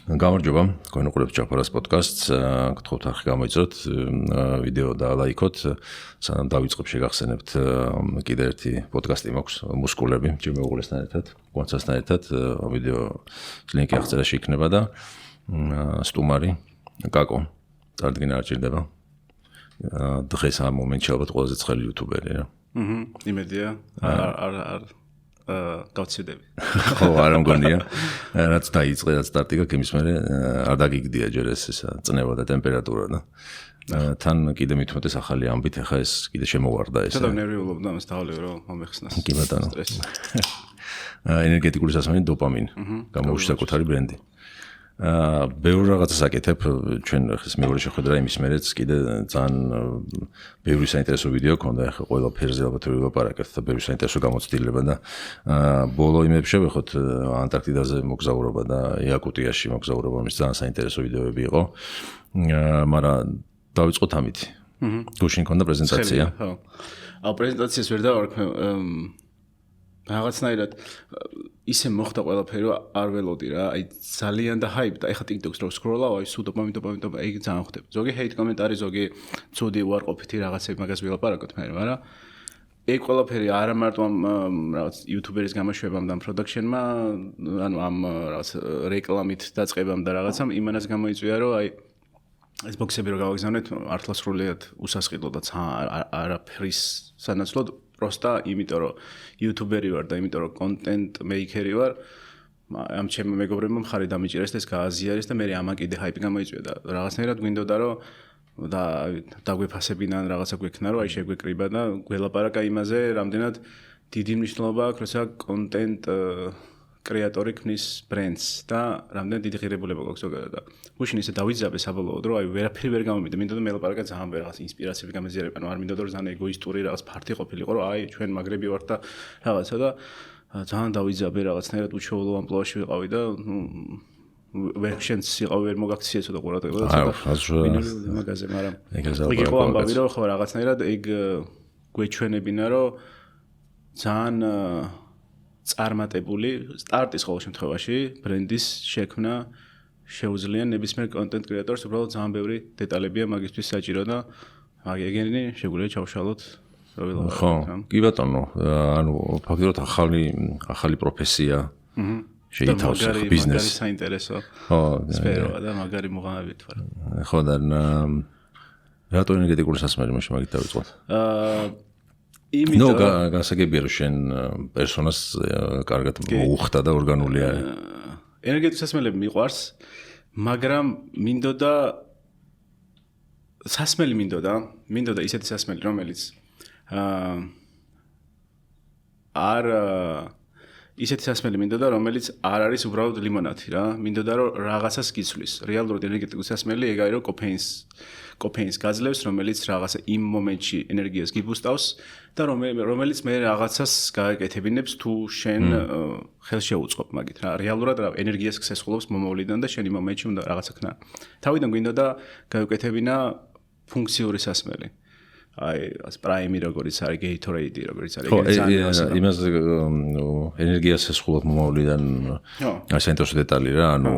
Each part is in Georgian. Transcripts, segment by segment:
გამარჯობა, თქვენ უყურებთ ჯაფარას პოდკასტს. გთხოვთ ახლა გამოიწვიოთ ვიდეო და ლაიქოთ. სანამ დავიწყებ შეგახსენებთ კიდე ერთი პოდკასტი მაქვს მუსკულები, ჩემი უღლესთან ერთად, კონცასთან ერთად ვიდეო ლინკი აღწერაში იქნება და სტუმარი კაკო წარდგენა არ ჭირდება. დღეს ამ მომენტში ალბათ ყველაზე ცხელი იუთუბერი რა. იმედია არ გავცილდები. ხო, არ მგონია. რაც დაიწყე, რაც სტარტი გაქვს, იმის მერე არ დაგიგდია ჯერ ეს წნევა და ტემპერატურა და თან კიდე მithumetes ახალი ამბით ახლა ეს კიდე შემოვარდა ეს. ცოტა ნერვიულობდა მას თავი რომ მომეხსნას. კი ბატონო. ენერგეტიკული სასმელი დოპამინი. გამოუშვა საკუთარი ბრენდი. ბევრ რაღაცას აკეთებ ჩვენ ხეს მეორე შეხვედრა იმის მერეც კიდე ძალიან ბევრი საინტერესო ვიდეო ქონდა ახლა ყველა ფერზე ალბათ ვილაპარაკებთ და ბევრი საინტერესო გამოცდილება და ბოლო იმებს შევეხოთ ანტარქტიდაზე მოგზაურობა და იაკუტიაში მოგზაურობა იმის ძალიან საინტერესო ვიდეოები იყო მაგრამ დავიწყოთ ამით გუშინ ქონდა პრეზენტაცია ხო პრეზენტაციას ვერ დავარქმევ რაღაცნაირად ისე მოხდა ყველაფერი რომ არ ველოდი რა აი ძალიან და ჰაიპ და ეხა TikTok-ს რო სკროლავ აი სულ დოპამინი ეგ ძალიან ხდება ზოგი ჰეით კომენტარი ზოგი ცუდი უარყოფითი რაღაცები მაგას ვილაპარაკოთ მე მაგრამ ეგ ყველაფერი არა მარტო ამ რაღაც იუთუბერის გამოშვებამ და პროდაქშენმა ანუ ამ რაღაც რეკლამით დაწყებამ და რაღაცამ იმანაც გამოიწვია რომ აი ეს ბოქსები რო გავაგზავნეთ ართლასრულიად უსასყიდლო და არაფრის სანაცვლოდ просто იმიტომ რომ იუთუბერი ვარ და იმიტომ რომ კონტენტ მეიკერი ვარ ამ ჩემ მეგობრებმა მხარი დამიჭირეს და ეს გააზიარეს და მე ამან კიდე ჰაიპი გამოიწვია და რაღაცნაირად გვინდოდა რომ და დაგვეფასებინან რაღაცა გვექნა რომ აი შეგვეკრიბა და გველაპარაკა იმაზე რამდენად დიდი მნიშვნელობა აქვს როცა კონტენტ კრეატორი ქმნის ბრენდს და რამდენად დიდი ღირებულება გვაქვს ზოგადად და გუშინ ისე დავიძაბე საბოლოოდ რომ აი ვერაფერი ვერ გამომიდა მინდოდა მელაპარაკა ძალიან რაღაც ინსპირაციები გამეზიარება ანუ არ მინდოდა რომ ძალიან ეგოისტური რაღაც ფართი ყოფილიყო რომ აი ჩვენ მაგრები ვართ და რაღაცა და ძალიან დავიძაბე რაღაცნაირად უჩვეულო ამპლუაში ვიყავი და ვერქშენს იყავი ვერ მოგაქციე ცოტა ყურადღება და ცოტა მაგაზე მაგრამ ეგ იყო ამბავი რომ ხო რაღაცნაირად ეგ გვეჩვენებინა რომ ძალიან წარმატებული სტარტის ყოველ შემთხვევაში ბრენდის შექმნა შეუძლია ნებისმიერ კონტენტ კრეატორს უბრალოდ ძალიან ბევრი დეტალებია მაგისთვის საჭირო და ეგენი შეგვიძლია ჩავშალოთ რა ველაპარაკოთ ხო კი ბატონო ანუ ფაქტობრივად ახალი პროფესია შეითავსა ბიზნესი მაგარი საინტერესო ხო სფეროა და მაგარი მოღამებით ვარ ხო და რატო ენერგეტიკული სასმელი მაშინ მაგით დავიწყოთ ნო გასაგებია რომ შენ პერსონას კარგად მოუხდა და ორგანული არის ენერგეტიკული სასმელები მიყვარს მაგრამ მინდოდა სასმელი მინდოდა ისეთი სასმელი რომელიც არ ისეთი სასმელი მინდოდა რომელიც არ არის უბრალოდ ლიმონათი რა მინდოდა რომ რაღაცას გიცვლის რეალურად ენერგეტიკული სასმელი ეგ არის რომ კოფეინს გაძლევს რომელიც რაღაცა იმ მომენტში ენერგიას გიბუსტავს და რომელიც მე რაღაცას გააკეთებინებს თუ შენ ხელს შეუწყობ მაგით რა რეალურად რა ენერგიას ხსესხულობს მომავლიდან და შენ იმ მომენტში უნდა რაღაცა ქნა თავიდან გვინდოდა გააკეთებინა ფუნქციური სასმელი აი პრაიმი როგორიც არის გეითორეიდი როგორიც არის ხო იმას ენერგიას ხსესხულობ მომავლიდან აი საინტერესო დეტალი რა ანუ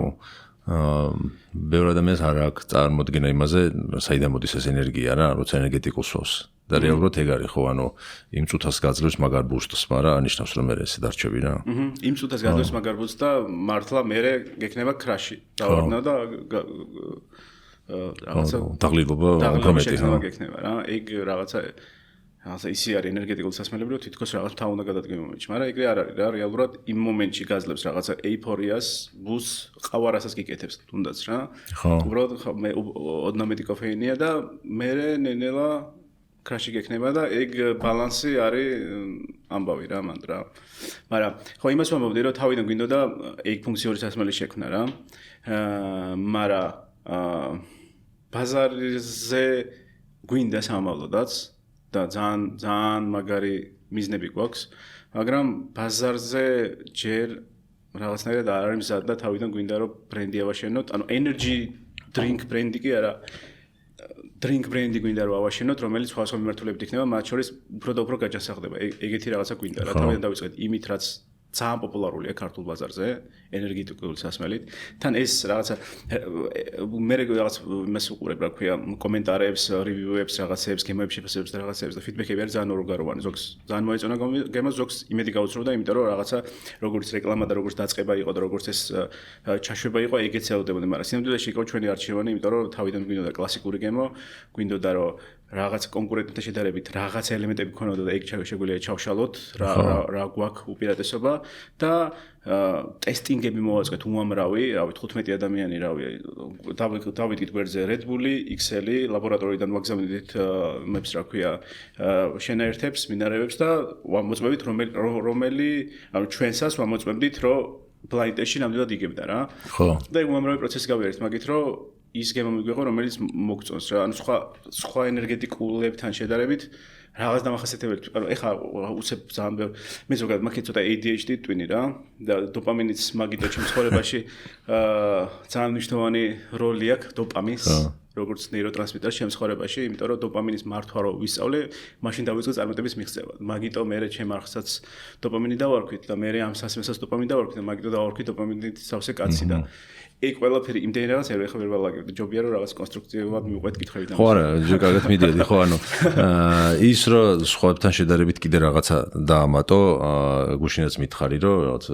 ბევრ ადამიანს არ აქვს წარმოდგენა იმაზე, საიდან მოდის ეს ენერგია რა, როცა ენერგეტიკულს ვსვავს. და რეალურად ეგ არის ხო, ანუ იმ წუთას გაძლევს მაგარ ბუსტს, მაგრამ ანიშნავს რომ მე ესე დარჩები რა. იმ წუთას გაძლევს მაგარ ბუსტს და მართლა მე გექნება კრაში. დავარდნა და რაღაცა დაღლილობა კომენტი ხო გექნება რა. ეგ რაღაცა ისე არის ენერგეტიკული სასმელები რომ თითქოს რაღაც თან უნდა გადადგენ მომენტში, მაგრამ ეგრე არ არის რა, რეალურად იმ მომენტში გაძლევს რაღაცა ეიფორიას, ბუს, ყავარასაც გიკეთებს თუნდაც რა. უბრალოდ მე ოდნავ მეტი კოფეინია და მე ნენელა კრაში გექნება და ეგ ბალანსი არის ამბავი რა მანდ რა. მაგრამ ხო იმას ვამბობდი რომ თავიდან გვინდოდა ეგ ფუნქციური სასმელი შექმნა რა. მაგრამ ბაზარზე გვინდა სამავლოდაც და ძალიან მაგარი მიზნები გვაქვს, მაგრამ ბაზარზე ჯერ რაღაცნაირად არ არის მზად და თავიდან გვინდა რომ ბრენდი ავაშენოთ, ანუ energy drink ბრენდი კი არა, drink ბრენდი გვინდა რომ ავაშენოთ, რომელიც სხვადასხვა მიმართულებით იქნება, მათ შორის უფრო და უფრო გაჯასახდება. ეგეთი რაღაცა გვინდა რა, თავიდან დავიწყეთ იმით, რაც ძალიან პოპულარულია ქართულ ბაზარზე ენერგეტიკული სასმელით. თან ეს რაღაცა მე რაღაც იმას უყურებ, რა ქვია, კომენტარებს, რივიუებს, რაღაცეებს, გემოებს შეფასებებს და რაღაცეებს და ფიდბექები არის ძალიან ორგაროვანი. ზოგს ძალიან მოეწონა გემო, ზოგს იმედი გაუცრობდა, იმიტომ რომ რაღაცა როგორც რეკლამა და როგორც დაწყება იყო და როგორც ეს ჩაშვება იყო, ეგეც ელოდებოდნენ, მაგრამ სინამდვილეში იყო ჩვენი არჩევანი, იმიტომ რომ თავიდან გვინდოდა კლასიკური გემო, გვინდოდა რომ რაღაც კონკურენტთა შედარებით რაღაც ელემენტები ქონოდა და ეგ შეგვიძლია ჩავშალოთ, რა გვაქვს უპირატესობა და ტესტინგები მოვაწყეთ უამრავი, რავი 15 ადამიანი, რავი დავიდით გვერდზე Red Bull-ი, XL-ი, ლაბორატორიიდან ვაგზავნით მებს, რა ქვია, შენაერთებს, მინარევებს და ვამოწმებით რომელი, ანუ ჩვენსას ვამოწმებით, რომ blind test-ში ნამდვილად იგებდა რა. ხო. და ეგ უამრავი პროცესი გავიარეთ, მაგით რომ ის გემო მიგვიღო, რომელიც მოგწონს რა. ანუ სხვა ენერგეტიკულებთან შედარებით რაღაც დამახასიათებელი. ანუ ეხლა უცებ ძალიან ბევრი მე ზოგადად მაქვს ცოტა ADHD ტვინი რა და დოპამინიც მაგიტო ჩემს ცხოვრებაში ძალიან მნიშვნელოვანი როლი აქვს დოპამინს. როგორც ნეიროტრანსმიტერი ჩემს ცხოვრებაში, იმიტომ რომ დოპამინის მართვა რო ვისწავლე, მაშინ დავიწყე წარმატების მიღწევა. მაგიტო მე ჩემ არხსაც დოპამინი დავარქვით და მე ამ სასმელსაც დოპამინი დავარქვით და მაგიტო დავარქვით დოპამინით სავსე კაცი და ეგ ყველაფერი იმდენი რაღაცა ეხლა ვერ ვალაგებ და ჯობია რომ რაღაც კონსტრუქციულად მივყვეთ კითხვები და ხო არა, კარგად მიდიოდი, ხო ანუ ის რომ სხვაებთან შედარებით კიდე რაღაცა დაამატო, გუშინაც მითხარი რომ რაღაც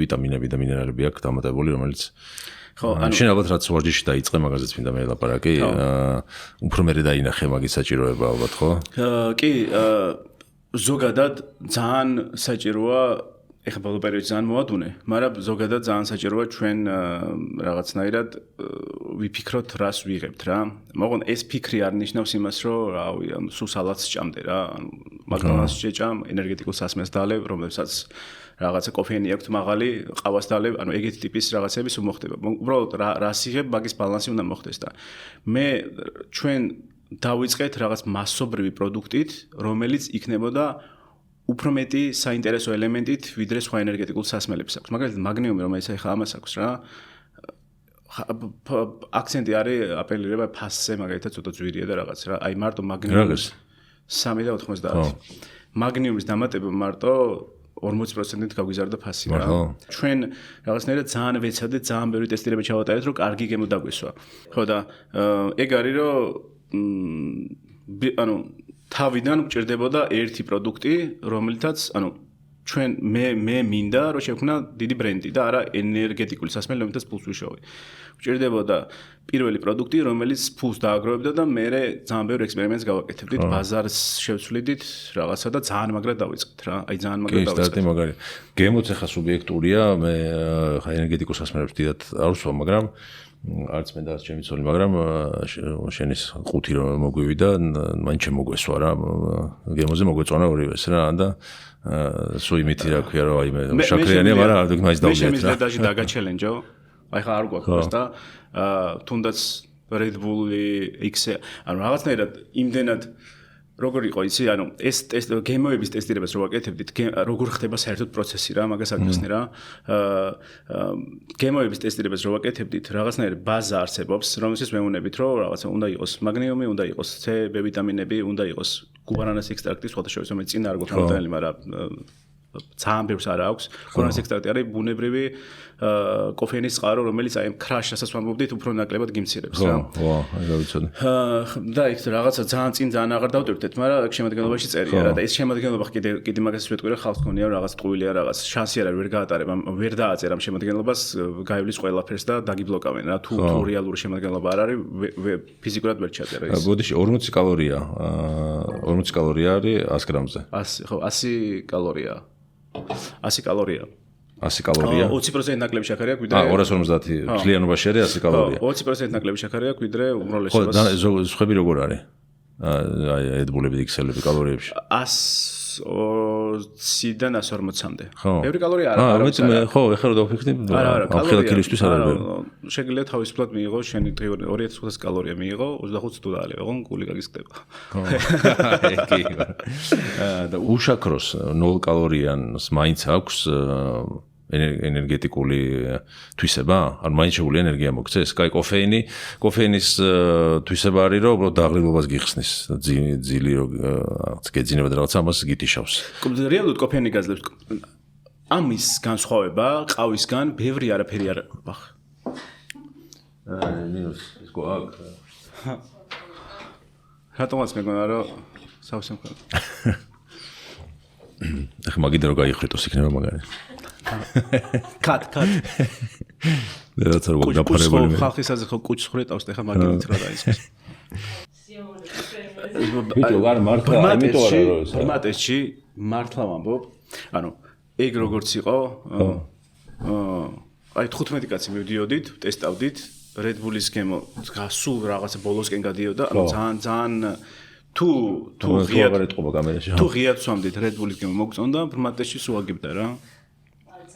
ვიტამინები და მინერალები აქვს დამატებული, რომელიც ხო, ანუ შენ ალბათ რაც ვარჯიში დაიწყე, მაგაზეც მინდა მე ლაპარაკი, უფრო მერე დაინახე მაგის საჭიროება ალბათ, ხო? კი, ზოგადად ძალიან საჭიროა ეხლა ბოლო პერიოდში ძალიან მოადუნე, მაგრამ ზოგადად ძალიან საჭიროა ჩვენ რაღაცნაირად ვიფიქროთ, რას ვიღებთ რა. მაგრამ ეს ფიქრი არ ნიშნავს იმას, რომ რავი, სულ სალატს ჭამდე რა, ანუ მაკდონალდს შეჭამ, ენერგეტიკულ სასმელს დალევ, რომელსაც რაღაცა კოფეინი აქვს მაღალი, ყავას დალევ, ანუ ეგეთი ტიპის რაღაცები სულ მოხდება. უბრალოდ რას იღებ, მაგის ბალანსი უნდა მოხდეს და მე ჩვენ დავიწყეთ რაღაც მასობრივი პროდუქტით, რომელიც იქნებოდა უფრო მეტი საინტერესო ელემენტით, ვიდრე სხვა ენერგეტიკულ სასმელებს აქვს. მაგალითად, მაგნიუმი, რომელიც ახლა ამას აქვს რა. აქცენტი არის აპელირება ფასზე, მაგალითად, ცოტა ძვირია და რაღაც რა. აი მარტო მაგნიუმის 3.90. მაგნიუმის დამატება მარტო 40%-ით გაგვიზარდა ფასი რა. ჩვენ რაღაცნაირად ძალიან ვეცადეთ, ძალიან ბევრი ტესტირება ჩავატარეთ, რომ კარგი გემო დაგვესვა. ხო და ეგ არის რომ ანუ თავიდან გვჭირდებოდა ერთი პროდუქტი, რომელთაც, ანუ ჩვენ მე მინდა რომ შევქმნა დიდი ბრენდი და არა ენერგეტიკული სასმელი, რომელთაც ფულს ვიშოვე. გვჭირდებოდა პირველი პროდუქტი, რომელიც ფულს დააგროვებდა და მე ძალიან ბევრ ექსპერიმენტს გავაკეთებდით, ბაზარს შევცვლიდით რაღაცა და ძალიან მაგრად დავიწყეთ რა. აი ძალიან მაგრად დავიწყეთ. კი, სტარტი მაგარი. გემოც ახლა სუბიექტურია, მე ხა ენერგეტიკულ სასმელებს დიდად არ ვსვა, მაგრამ არც მე და არც ჩემი ცოლი, მაგრამ შენის ყუთი რომ მოგვივიდა, მაინც შემოგვესვა რა. გემოზე მოგვეწონა ორივეს რა და სულ იმითი რა ქვია რომ აი მე შაქრიანია, მაგრამ არ მაინც დავდიეთ რა. მე შემიძლია დაჟე დაგაჩელენჯო. აი ხა არ გვაქვს და თუნდაც Red Bull-ი, XL, ანუ რაღაცნაირად იმდენად როგორ იყო იცი, ანუ ეს გემოების ტესტირებას რო ვაკეთებდით, როგორ ხდება საერთოდ პროცესი რა, მაგას აგიხსნი რა. გემოების ტესტირებას რო ვაკეთებდით, რაღაცნაირი ბაზა არსებობს, რომელსაც ვეუნებით, რომ რაღაცა უნდა იყოს მაგნიუმი, უნდა იყოს C, B ვიტამინები, უნდა იყოს გუარანას ექსტრაქტი, სხვათა შორის, რომელიც წინ არ გვაქვს ამოტანილი, მაგრამ ძალიან ბევრს არ აქვს. გუარანას ექსტრაქტი არის ბუნებრივი კოფეინის წყარო, რომელიც აი crash რასაც ვამბობდით, უფრო ნაკლებად გიმცირებს რა. ვა, აი გავიცოდი. და იქ რაღაცა ძალიან წინ ძალიან აღარ დავტვირთეთ, მაგრამ აქ შემადგენლობაში წერია რა და ეს შემადგენლობა კიდე მაგას ვეტყვი რა ხალხს ქონია რაღაც ტყუილია რაღაც შანსი არ არის ვერ გაატარებ, ვერ დააწერა ამ შემადგენლობას, გაივლის ყველაფერს და დაგიბლოკავენ რა. თუ რეალური შემადგენლობა არ არის, ფიზიკურად ვერ ჩაწერა ეს. ბოდიში 40 კალორია. 40 კალორია არის 100 გრამზე. 100, ხო, 100 კალორია. 100 კალორია. 100 კალორია. 20% ნაკლები შაქარი აქვს ვიდრე 250 მთლიანობაში არის 100 კალორია. 20% ნაკლები შაქარი აქვს ვიდრე უმრავლესობას. ხო, სხვები როგორ არის? აი ედბულები, XL-ები კალორიებში. 120-დან 140-მდე. ბევრი კალორია არა. ხო, ეხლა რო დავფიქრდი, ამ ხელა კილოსთვის არ არის. შეგიძლია თავისუფლად მიიღო, შენი 2500 კალორია მიიღო, 25 თუ დაალევ, ხო, გული გაგისკდება. ხო. კი. და უშაქროს 0 კალორიანს მაინც აქვს ენერგეტიკული თვისება, ან მაინც შეგვიძლია ენერგია მოგცეს. კაი, კოფეინის თვისება არის, რომ უბრალოდ დაღრილობას გიხსნის, ძილი რომ გეძინება და რაღაცა ამას გიტიშავს. რეალურად კოფეინი გაძლევს ამის განსხვავება ყავისგან ბევრი არაფერი არ აქვს. მინუს ის გვაქვს. რატომაც მეგონა რომ სავსე მქონდა. ახლა მაგიდან რო გაიხრიტოს იქნება მაგარი. კატ. რაც არ გაფარებული. ხალხისაც ხო კუჩს ხრეტავს და ახლა მაგით რა დაიწყეს. ვიტო არ მართლა იმიტომ არა რომ მატეში მართლა ვამბობ. ანუ ეგ როგორც იყო აი 15 კაცი მივდიოდით, ტესტავდით Red Bull-ის გემო სულ რაღაცა ბოლოსკენ გადიოდა, ანუ ძალიან თუ ღიად სვამდით Red Bull-ის გემო მოგწონდა, მატეში სულ აგებდა რა.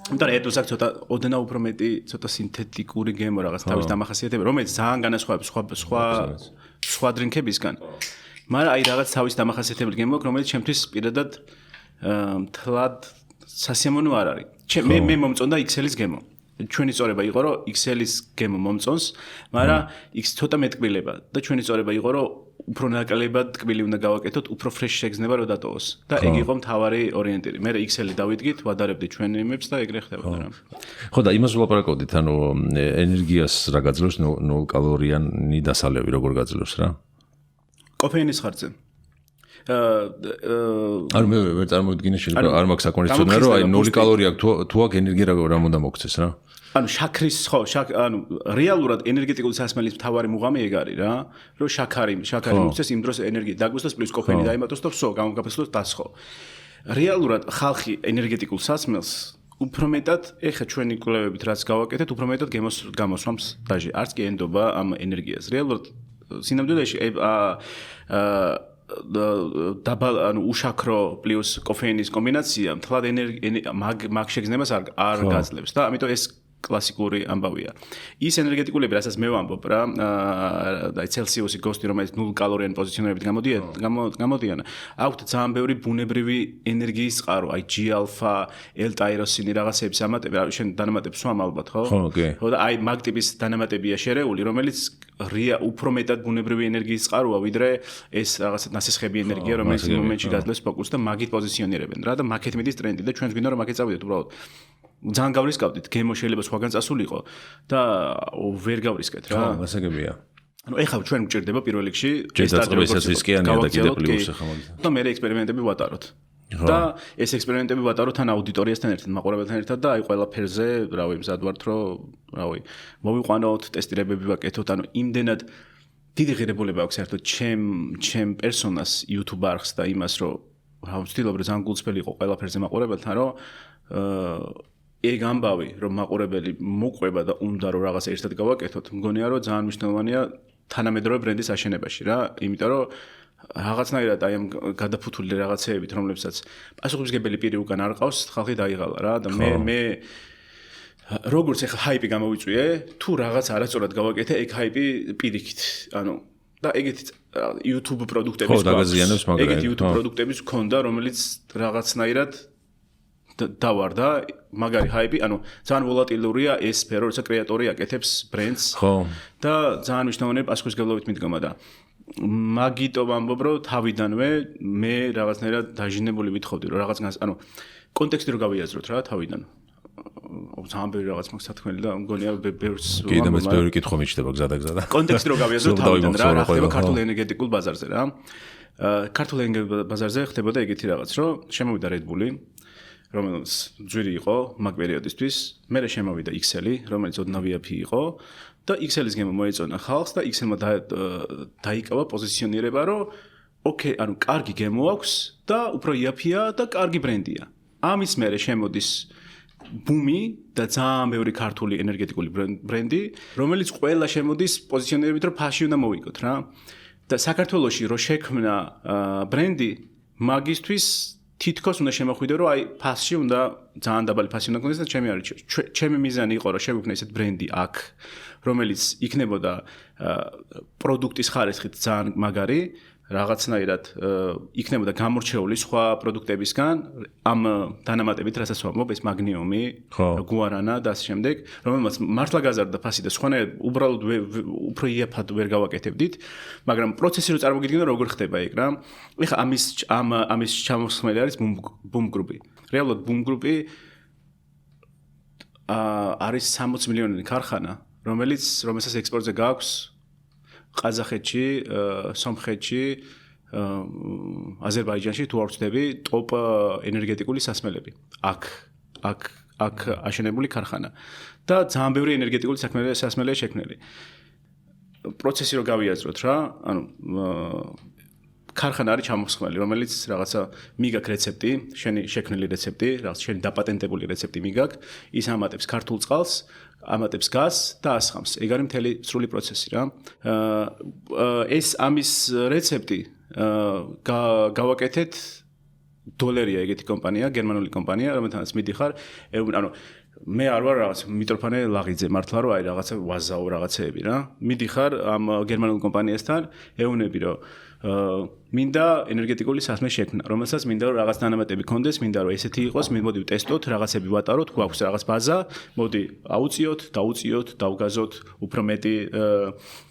იმიტომ რომ ეტუსაკ ცოტა ოდენა უფრო მეტი ცოტა სინთეტიკური გემო რაღაც თავის დამახასიათებელი, რომელიც ძალიან განასხვავებს სხვა დრინკებისგან. მაგრამ აი რაღაც თავის დამახასიათებელი გემო, რომელიც ჩემთვის პირადად თლად სასიამოვნო არ არის. მე მომწონდა XL-ის გემო. ჩვენი წორება იყო რომ XL-ის გემო მომწონს, მაგრამ X ცოტა მეტკბილება და ჩვენი წორება იყო რომ უფრო ნაკლებად ტკბილი უნდა გავაკეთოთ, უფრო fresh შეგზნება რომ დატოვოს. და ეგ იყო მთავარი ორიენტირი. მე XL-ი დავიდგით, ვადარებდი ჩვენ იმებს და ეგრე ხდებოდა რა. ხო და იმას ვლაპარაკობდით, ანუ ენერგიას რა გაძლევს 0 კალორიანი დასალევი როგორ გაძლევს რა? კოფეინის ხარჯზე. არ მე წარმოვიდგინე შეიძლება არ მაქვს საკონდიციონერი რომ აი 0 კალორია თუ აქ ენერგია რა უნდა მოგცეს რა. ანუ შაქრის ანუ რეალურად ენერგეტიკული სასმელის მთავარი მუღამი ეგ არის რა, რომ შაქარი მოგცეს იმ დროს ენერგია დაგვისდოს პლუს კოფეინი დაიმატოს და всё, გამოგაფესლოს დასხო. რეალურად ხალხი ენერგეტიკულ სასმელს უფრო მეტად ეხა ჩვენი კვლევებით რაც გავაკეთეთ, უფრო მეტად გამოსვამს დაჟე. არც კი ენდობა ამ ენერგიას. რეალურად სინამდვილეში ანუ უშაქრო პლუს კოფეინის კომბინაცია მთლად მაგ შეგზნებას არ გაძლევს და ამიტომ ეს კლასიკური ამბავია. ის ენერგეტიკულები, რასაც მე ვამბობ რა, აი Celsius-ი გოსტი, რომელიც 0 კალორიანი პოზიციონირებით გამოდიან, აქვთ ძალიან ბევრი ბუნებრივი ენერგიის წყარო, აი G-alpha, L-tyrosine რაღაცების ამატები, რა შენ დანამატებს ვამ ალბათ, ხო? ხო და აი მაგ ტიპის დანამატებია შერეული, რომელიც უფრო მეტად ბუნებრივი ენერგიის წყაროა, ვიდრე ეს რაღაცა ნასესხები ენერგია, რომელიც იმ მომენტში გაძლევს ფოკუსს და მაგით პოზიციონირებენ რა და მაგით მიდის ტრენდი და ჩვენს გვინდა რომ მაგით წავიდეთ უბრალოდ. ძალიან გავრისკავდით, გემო შეიძლება სხვაგან წასულიყო და ვერ გავრისკეთ რა. ხო, გასაგებია. ანუ ეხლა ჩვენ გვჭირდება პირველ რიგში ეს დაწყებისას რისკიანია და კიდე პლუსი ხომ. და მე ექსპერიმენტები ვატაროთ. და ეს ექსპერიმენტები ვატაროთ თან აუდიტორიასთან ერთად, მაყურებელთან ერთად და აი ყველაფერზე, რავი, მზად ვართ, რომ რავი, მოვიყვანოთ, ტესტირებები ვაკეთოთ, ანუ იმდენად დიდი ღირებულება აქვს საერთოდ ჩემ პერსონას YouTube არხს და იმას, რომ რა ვცდილობ რომ ძალიან გულწრფელი იყო ყველაფერზე მაყურებელთან, რომ ეგ ამბავი, რომ მაყურებელი მოყვება და უნდა რომ რაღაც ერთად გავაკეთოთ, მგონია რომ ძალიან მნიშვნელოვანია თანამედროვე ბრენდის აშენებაში რა, იმიტომ რომ რაღაცნაირად აი ამ გადაფუთული რაღაცეებით, რომლებსაც პასუხისმგებელი პირი უკან არ ყავს, ხალხი დაიღალა რა და მე როგორც ახლა ჰაიპი გამოვიწვიე, თუ რაღაც არასწორად გავაკეთე, ეგ ჰაიპი პირიქით, ანუ და ეგეთი YouTube პროდუქტების გაგაზიანებს მაგრამ ეგეთი YouTube პროდუქტების მქონდა, რომელიც რაღაცნაირად დავარდა მაგარი ჰაიპი, ანუ ძალიან ვოლატილურია ეს სფერო, როცა კრეატორი აკეთებს ბრენდს. ხო. და ძალიან მნიშვნელოვანი პასუხისმგებლობით მიდგომა და მაგიტომ ვამბობ, რომ თავიდანვე მე რაღაცნაირად დაჟინებული ვითხოვდი, რომ რაღაც ანუ კონტექსტი რო გავიაზროთ რა თავიდან. ძალიან ბევრი რაღაც მაქვს სათქმელი და მგონია ბევრს კი და მეც ბევრი კითხვა მიჩნდება გზადაგზადა. კონტექსტი რო გავიაზროთ თავიდან რა ხდება ქართულ ენერგეტიკულ ბაზარზე რა. ქართულ ენერგეტიკულ ბაზარზე ხდებოდა ეგეთი რაღაც, რომ შემოვიდა Red Bull-ი რომელიც ძვირი იყო მაგ პერიოდისთვის, მერე შემოვიდა XL-ი, რომელიც ოდნავ იაფი იყო და XL-ის გემო მოეწონა ხალხს და XL-მა დაიკავა პოზიციონირება, რომ ოკეი, ანუ კარგი გემო აქვს და უფრო იაფია და კარგი ბრენდია. ამის მერე შემოდის ბუმი და ძალიან ბევრი ქართული ენერგეტიკული ბრენდი, რომელიც ყველა შემოდის პოზიციონირებით, რომ ფასში უნდა მოვიგოთ რა. და საქართველოში რო შექმნა ბრენდი მაგისთვის თითქოს უნდა შემოხვიდე, რომ აი ფასში უნდა ძალიან დაბალი ფასი უნდა გქონდეს და ჩემი არის ჩემი მიზანი იყო, რომ შევიქმნე ესეთ ბრენდი აქ, რომელიც იქნებოდა პროდუქტის ხარისხით ძალიან მაგარი, რაღაცნაირად იქნებოდა გამორჩეული სხვა პროდუქტებისგან, ამ დანამატებით, რასაც ვამბობ, ეს მაგნიუმი, გუარანა და ასე შემდეგ, რომელმაც მართლა გაზარდა ფასი და სხვანაირად უბრალოდ უფრო იაფად ვერ გავაკეთებდით, მაგრამ პროცესი რო წარმოგიდგენთ, როგორ ხდება ეგ რა. ეხლა ამის ჩამოსხმელი არის ბუმ გრუპი. რეალურად ბუმ გრუპი არის 60 მილიონიანი ქარხანა, რომელსაც ექსპორტზე გააქვს ყაზახეთში, სომხეთში, აზერბაიჯანში თუ არ ვწდები, ტოპ ენერგეტიკული სასმელები. აქ აშენებული ქარხანა და ძალიან ბევრი ენერგეტიკული სასმელია შექმნილი. პროცესი რო გავიაზროთ რა, ანუ ქარხანა არის ჩამოსხმელი, რომელიც რაღაცა მიგაკ რეცეპტი, შენი შექმნილი რეცეპტი, რაღაც შენი დაპატენტებული რეცეპტი მიგაკ, ის ამატებს ქართულ წყალს, ამატებს გაზს და ასხამს. ეგ არის მთელი სრული პროცესი რა. ეს ამის რეცეპტი გავაკეთეთ დოლერია ეგეთი კომპანია, გერმანული კომპანია, რომელთანაც მიდიხარ, ანუ მე არ ვარ რაღაც მიტროფანე ლაღიძე მართლა რომ აი რაღაცა ვაზაო რაღაცეები რა. მიდიხარ ამ გერმანულ კომპანიასთან, ეუბნები რომ მინდა ენერგეტიკული სასმელი შექმნა, რომელსაც მინდა რომ რაღაც დანამატები კონდეს, მინდა რომ ესეთი იყოს, მოდი ვტესტოთ, რაღაცები ვატაროთ, გვაქვს რაღაც ბაზა, მოდი აუწიოთ, დაუწიოთ, დავგაზოთ, უფრო მეტი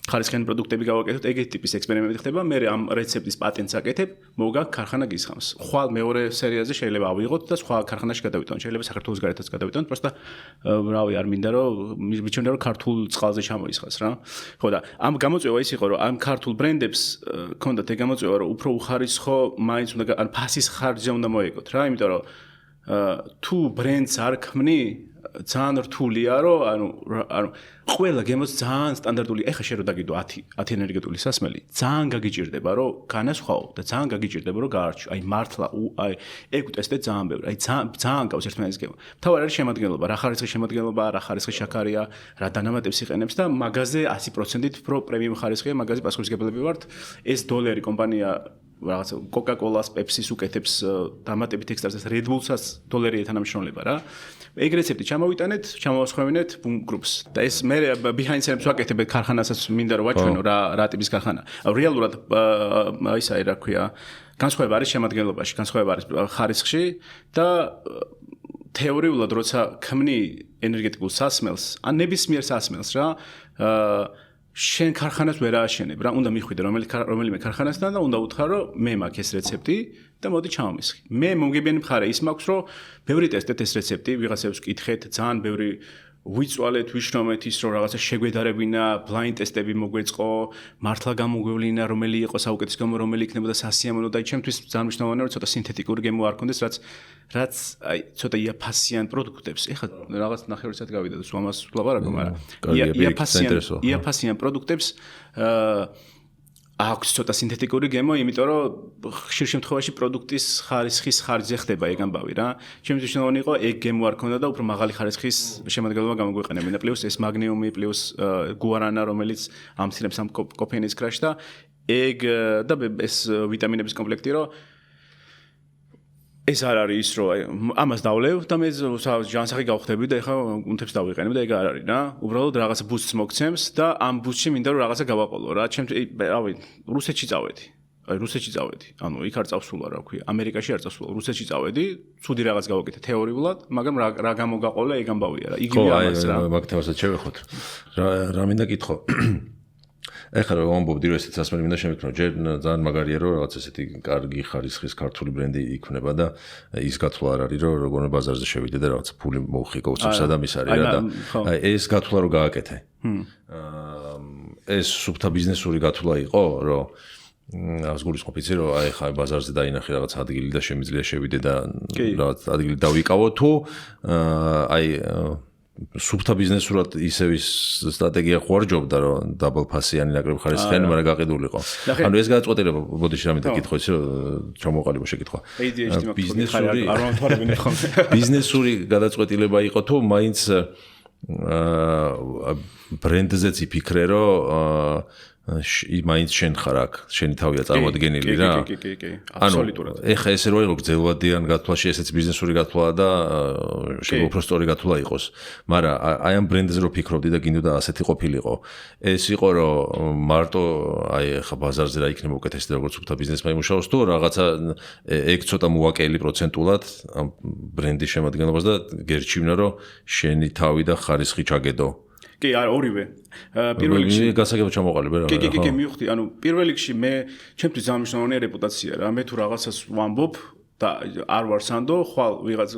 ხარისხიანი პროდუქტები გავაკეთოთ, ეგეთი ტიპის ექსპერიმენტი ხდება, მე ამ რეცეპტის პატენტს აკეთებ, მოგა ქარხანა გისხამს. ხვალ მეორე სერიაზე შეიძლება ავიღოთ და სხვა ქარხანაში გადავიტანოთ, შეიძლება საქართველოს გარეთაც გადავიტანოთ, просто რავი არ მინდა რომ მიჩვენდა რომ ქართულ წყალზე ჩამოისხას რა. ხო და ამ გამოწვევა ის იყო რომ ამ ქართულ ბრენდებს ქონდათ ეგ გამოწვევა რომ უფრო უხარისხო მაინც უნდა ან ფასის ხარჯზე უნდა მოეკოთ რა, იმიტომ რომ თუ ბრენდს არ ქმნი ძალიან რთულია რომ ანუ ყველა გემოს ძალიან სტანდარტული ეხა შენ რო დაგიდო 10 ენერგეტული სასმელი ძალიან გაგიჭირდება რომ განასხვაო და ძალიან გაგიჭირდება რომ გაარჩიო აი მართლა აი ეგ ტესტე ძალიან ბევრი აი ძალიან გავს ერთმანეთის გემო თავად არის შემადგენლობა რა ხარისხის შემადგენლობა რა ხარისხის შაქარია რა დანამატებს იყენებს და მაგაზე 100%-ით პრო პრემიუმ ხარისხია მაგაზე პასუხისმგებლები ვართ ეს დოლერი კომპანია რაღაც კოკა-კოლას, პეპსის უკეთებს დამატებით ექსტრასას, Red Bull-საც დოლერია თანამშრომლობა რა. ეგ რეცეპტი ჩამოვიტანეთ, ჩამოვასხმევინეთ Boom Groups. და ეს მე behind scenes ვაკეთებ ქარხანასაც მინდა რომ ვაჩვენო რა ტიპის ქარხანა. რეალურად ისა რა ქვია, განსხვავება არის შემადგენლობაში, განსხვავება არის ხარისხში და თეორიულად როცა ქმნი ენერგეტიკულ სასმელს, ან ნებისმიერ სასმელს რა, შენ ქარხანას ვერ ააშენებ რა, უნდა მიხვიდე რომელიმე ქარხანასთან და უნდა უთხრა რომ მე მაქვს ეს რეცეპტი და მოდი ჩამომისხი. მე მომგებიანი მხარე ის მაქვს რომ ბევრი ტესტეთ ეს რეცეპტი, ვიღაცებს ვკითხეთ, ძალიან ბევრი ვიწვალეთ, ვიშრომეთ ის რომ რაღაცა შეგვედარებინა, ბლაინდ ტესტები მოგვეწყო, მართლა გამოგვევლინა რომელი იყო საუკეთესო გემო, რომელი იქნებოდა სასიამოვნო და ჩემთვის ძალიან მნიშვნელოვანია რომ ცოტა სინთეტიკური გემო არ კონდეს, რაც აი ცოტა იაფასიან პროდუქტებს. ეხლა რაღაც ნახევარი საათი გავიდა და სულ ამას ვლაპარაკო, მაგრამ იაფასიან პროდუქტებს აქვს ცოტა სინთეტიკური გემო, იმიტომ რომ ხშირ შემთხვევაში პროდუქტის ხარისხის ხარჯზე ხდება ეგ ამბავი რა. ჩემთვის მნიშვნელოვანი იყო ეგ გემო არ ქონდა და უფრო მაღალი ხარისხის შემადგენლობა გამოგვეყენებინა. პლუს ეს მაგნიუმი, პლუს გუარანა, რომელიც ამცირებს ამ კოფეინის კრაშს და ეგ და ეს ვიტამინების კომპლექტი რომ ეს არ არის ის რომ ამას დავლევ და მე ჯანსაღი გავხდები და ეხლა უნთებს დავიყენებ და ეგ არ არის რა. უბრალოდ რაღაცა ბუსტს მოგცემს და ამ ბუსტში მინდა რომ რაღაცა გავაყოლო რა. რავი, რუსეთში წავედი. აი რუსეთში წავედი. ანუ იქ არ წავსულა რა ქვია. ამერიკაში არ წავსულა. რუსეთში წავედი, ცუდი რაღაც გავაკეთე თეორიულად, მაგრამ რა გამოგაყოლა ეგ ამბავია რა. იგივე ამას რა. მაგ თემასაც შევეხოთ. რა მინდა კითხო. ეხლა რომ ვამბობდი რომ ესეც სასმელი მინდა შემიქნო, ჯერ ძალიან მაგარია რომ რაღაც ესეთი კარგი ხარისხის ქართული ბრენდი იქნება და ის გათვლა არ არის რომ როგორ ბაზარზე შევიდე და რაღაც ფული მოუხიკო უცებს ადამიანს არის რა და ეს გათვლა რო გააკეთე. ეს სუფთა ბიზნესური გათვლა იყო, რომ ას გულისხმობ იცი რომ აი ხა ბაზარზე დაინახე რაღაც ადგილი და შემიძლია შევიდე და რაღაც ადგილი დავიკავო თუ აი სუფთა ბიზნესურად ისევ ის სტრატეგია ხوارჯობდა რომ დაბალ ფასიანი ნაკრები ხარისხიანი, მაგრამ გაყიდულიყო. ანუ ეს გადაწყვეტილება ბოდიში რამე დაკითხო იცი რომ ჩამოყალიბო შეკითხვა. ბიზნესური გადაწყვეტილება იყო თუ მაინც ბრენდზეც იფიქრე რომ მაინც შენ ხარ აქ, შენი თავია წარმოადგენილი რა. კი, აბსოლუტურად. ეხა ესე რო იყო გრძელვადიან გათვლაში, ესეც ბიზნესური გათვლაა და შეიძლება უფრო სწორი გათვლა იყოს. მაგრამ აი ამ ბრენდზე რო ფიქრობდი და გინდოდა ასეთი ყოფილიყო. ეს იყო რომ მარტო აი ეხა ბაზარზე რა იქნება უკეთესი და როგორც უთა ბიზნესმა იმუშაოს თუ რაღაცა ეგ ცოტა მოაკელი პროცენტულად ამ ბრენდის შემადგენლობას და გერჩივნა რომ შენი თავი და ხარისხი ჩაგედო. კი, ორივე. პირველ რიგში გასაგებად ჩამოყალიბე რა. კი, მივხვდი. ანუ პირველ რიგში მე ჩემთვის ძალიან მნიშვნელოვანია რეპუტაცია რა. მე თუ რაღაცას ვამბობ და არ ვარ სანდო, ხვალ ვიღაც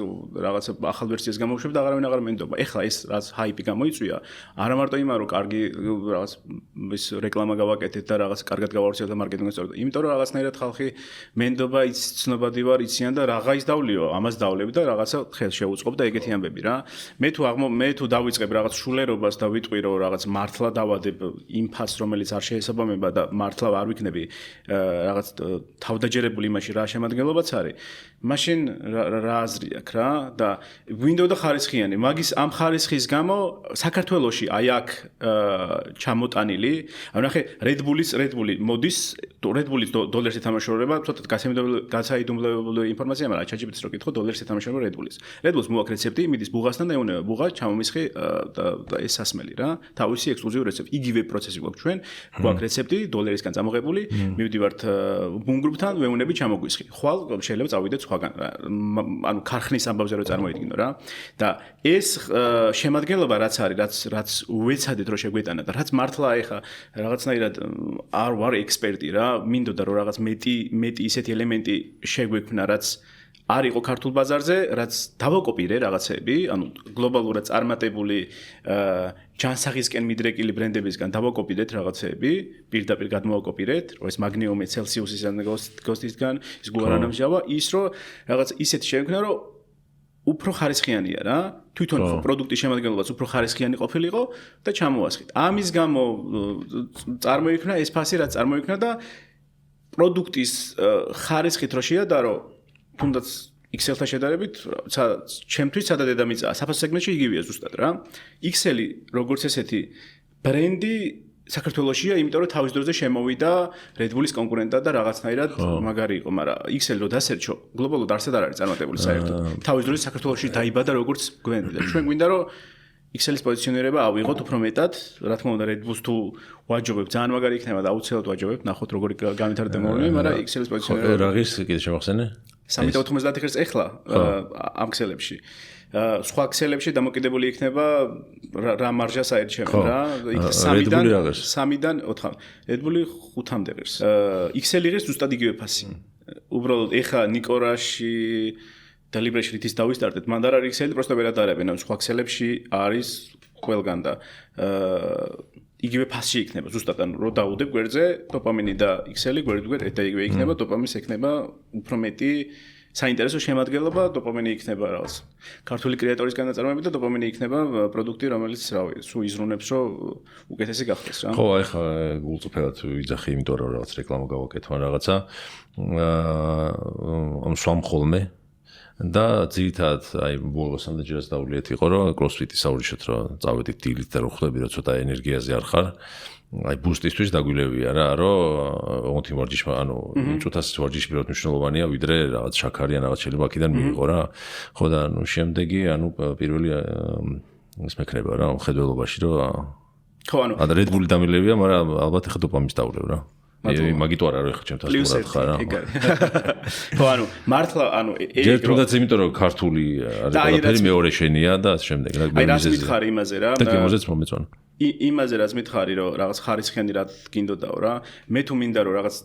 რაღაცა ახალ ვერსიას გამოუშვებ და აღარავინ აღარ მენდობა. ეხლა ეს რაც ჰაიპი გამოიწვია, არა მარტო იმან რომ კარგი რაღაც ის რეკლამა გავაკეთეთ და რაღაც კარგად გავავრცელოთ და მარკეტინგს სწორად. იმიტომ რომ რაღაცნაირად ხალხი მენდობა ის ცნობადი ვარ, იციან და რაღა ის დავლიო, ამას დავლებ და რაღაცა ხელს შეუწყობ და ეგეთი ამბები რა. მე თუ დავიწყებ რაღაც შულერობას და ვიტყვი რომ რაღაც მართლა დავადებ იმ ფასს რომელიც არ შეესაბამება და მართლა არ ვიქნები რაღაც თავდაჯერებული იმაში რა შემადგენლობაც არის მაშინ რა აზრი აქვს რა და ვინდოდა ხარისხიანი მაგის ამ ხარისხის გამო საქართველოში აი აქ ჩამოტანილი ანუ ნახე Red Bull მოდის Red Bull-ის დოლარს ეთამაშრება ცოტა გასაიდუმლოებული ინფორმაცია მაგრამ ChatGPT-ს რო კითხო დოლარს ეთამაშრება Red Bull-ის Red Bull-ს მოაქვს რეცეპტი იმიდის ბუღასთან და ეუნება ბუღა ჩამომისხი და ეს სასმელი რა თავისი ექსკლუზიური რეცეპტი იგივე პროცესი გვაქვს ჩვენ გვაქვს რეცეპტი დოლარისგან წამოღებული მივდივართ ბუნგრუბთან ვეუნები ჩამოგვისხი ხვალ შეიძლება წავიდეთ სხვაგან ანუ ქარხნის ამბავზე რო წარმოიდგინო რა და ეს შემადგენლობა რაც არის რაც უეცადეთ რომ შეგვეტანა და რაც მართლა ეხა რაღაცნაირად არ ვარ ექსპერტი რა მინდოდა რომ რაღაც მეტი ისეთი ელემენტი შეგვექმნა რაც არ იყო ქართულ ბაზარზე, რაც დავაკოპირე რაღაცები, ანუ გლობალურად წარმატებული ჯანსაღისკენ მიდრეკილი ბრენდებისგან დავაკოპირეთ რაღაცები, პირდაპირ გადმოვაკოპირეთ, რომ ეს მაგნიუმი ცელსიუსისგან გოსტისგან, ის გუარანამჟავა, ის რომ რაღაც ისეთი შევქნა, რომ უფრო ხარისხიანია რა, თვითონ პროდუქტის შემადგენლობაც უფრო ხარისხიანი ყოფილიყო და ჩამოასხით. ამის გამო წარმოიქმნა ეს ფასი, რაც წარმოიქმნა და პროდუქტის ხარისხით რო შეადარო თუნდაც Excel-თან შედარებით, ჩემთვის სადა დედამიწაა, საფასო სეგმენტში იგივეა ზუსტად რა. Excel-ი როგორც ესეთი ბრენდი საქართველოშია, იმიტომ რომ თავის დროზე შემოვიდა Red Bull-ის კონკურენტად და რაღაცნაირად მაგარი იყო, მაგრამ Excel-ი რო დასერჩო, გლობალურად არსად არ არის წარმატებული საერთოდ. თავის დროზე საქართველოში დაიბადა როგორც ბრენდი და ჩვენ გვინდა რომ Excel-ის პოზიციონირება ავიღოთ უფრო მეტად, რა თქმა უნდა Red Bull-ს თუ ვაჯობებ, ძალიან მაგარი იქნება და აუცილებლად ვაჯობებ, ნახოთ როგორი განვითარდება მოვლენები, მაგრამ Excel-ის პოზიციონირება რაღის კიდე შემახსენე? 390 ხერს ეხლა ამ ქსელებში. სხვა ქსელებში დამოკიდებული იქნება რა მარჟას აერჩევენ რა. იქ 3-დან 4. Red Bull-ი 5-მდე ღირს. Excel-ი ღირს ზუსტად იგივე ფასი. უბრალოდ ეხლა ნიკორაში და ლიბრეში რითიც დავისტარტეთ, მან არ არის Excel-ი, პროსტო ვერადარებენ, ან სხვა ქსელებში არის ყველგან და იგივე ფასში იქნება ზუსტად ანუ რო დაუდებ გვერდზე დოპამინი და Excel-ი გვერდ და იგივე იქნება დოპამინის ექნება უფრო მეტი საინტერესო შემადგენლობა დოპამინი იქნება რაღაც ქართული კრეატორის განაწარმოებით და დოპამინი იქნება პროდუქტი რომელიც რავი სულ იზრუნებს რომ უკეთესი გახდეს რა ხო აი ხა გულწრფელად ვიძახი იმიტომ რომ რაღაც რეკლამა გავაკეთო რაღაცა ამ სვამ ხოლმე და ძირითადად აი ბოლოსამდე ჯერაც დავuliეთ იყო რომ CrossFit-ის საუბრიშოთ რომ წავედით დილით და რო ხვდები რომ ცოტა ენერგიაზე არ ხარ აი ბუსტისთვის დაგვილევია რა რომ 20 ვარჯიშმა ანუ წუთას ვარჯიში პირველად მნიშვნელოვანია ვიდრე რაღაც შაქარი ან რაღაც შეიძლება აქედან მიიღო რა ხო და ანუ შემდეგი ანუ პირველი ის მექნება რა მხედველობაში რომ ხო ანუ Red Bull-ი დამილევია მაგრამ ალბათ ახლა დოპამინს დავვლევ რა მაგიტო არ არის ხა ჩემთან სწორად ხარ რა ხო ანუ მართლა ანუ ჯერ თუნდაც იმიტომ რომ ქართული არის ყველაფერი მეორე შენია და ამ შემდეგ რა აი რას მითხარი იმაზე რა და იმაზეც მომეწონა იმაზე რაც მითხარი რომ რაღაც ხარისხიანი რა გინდოდაო რა მე თუ მინდა რომ რაღაც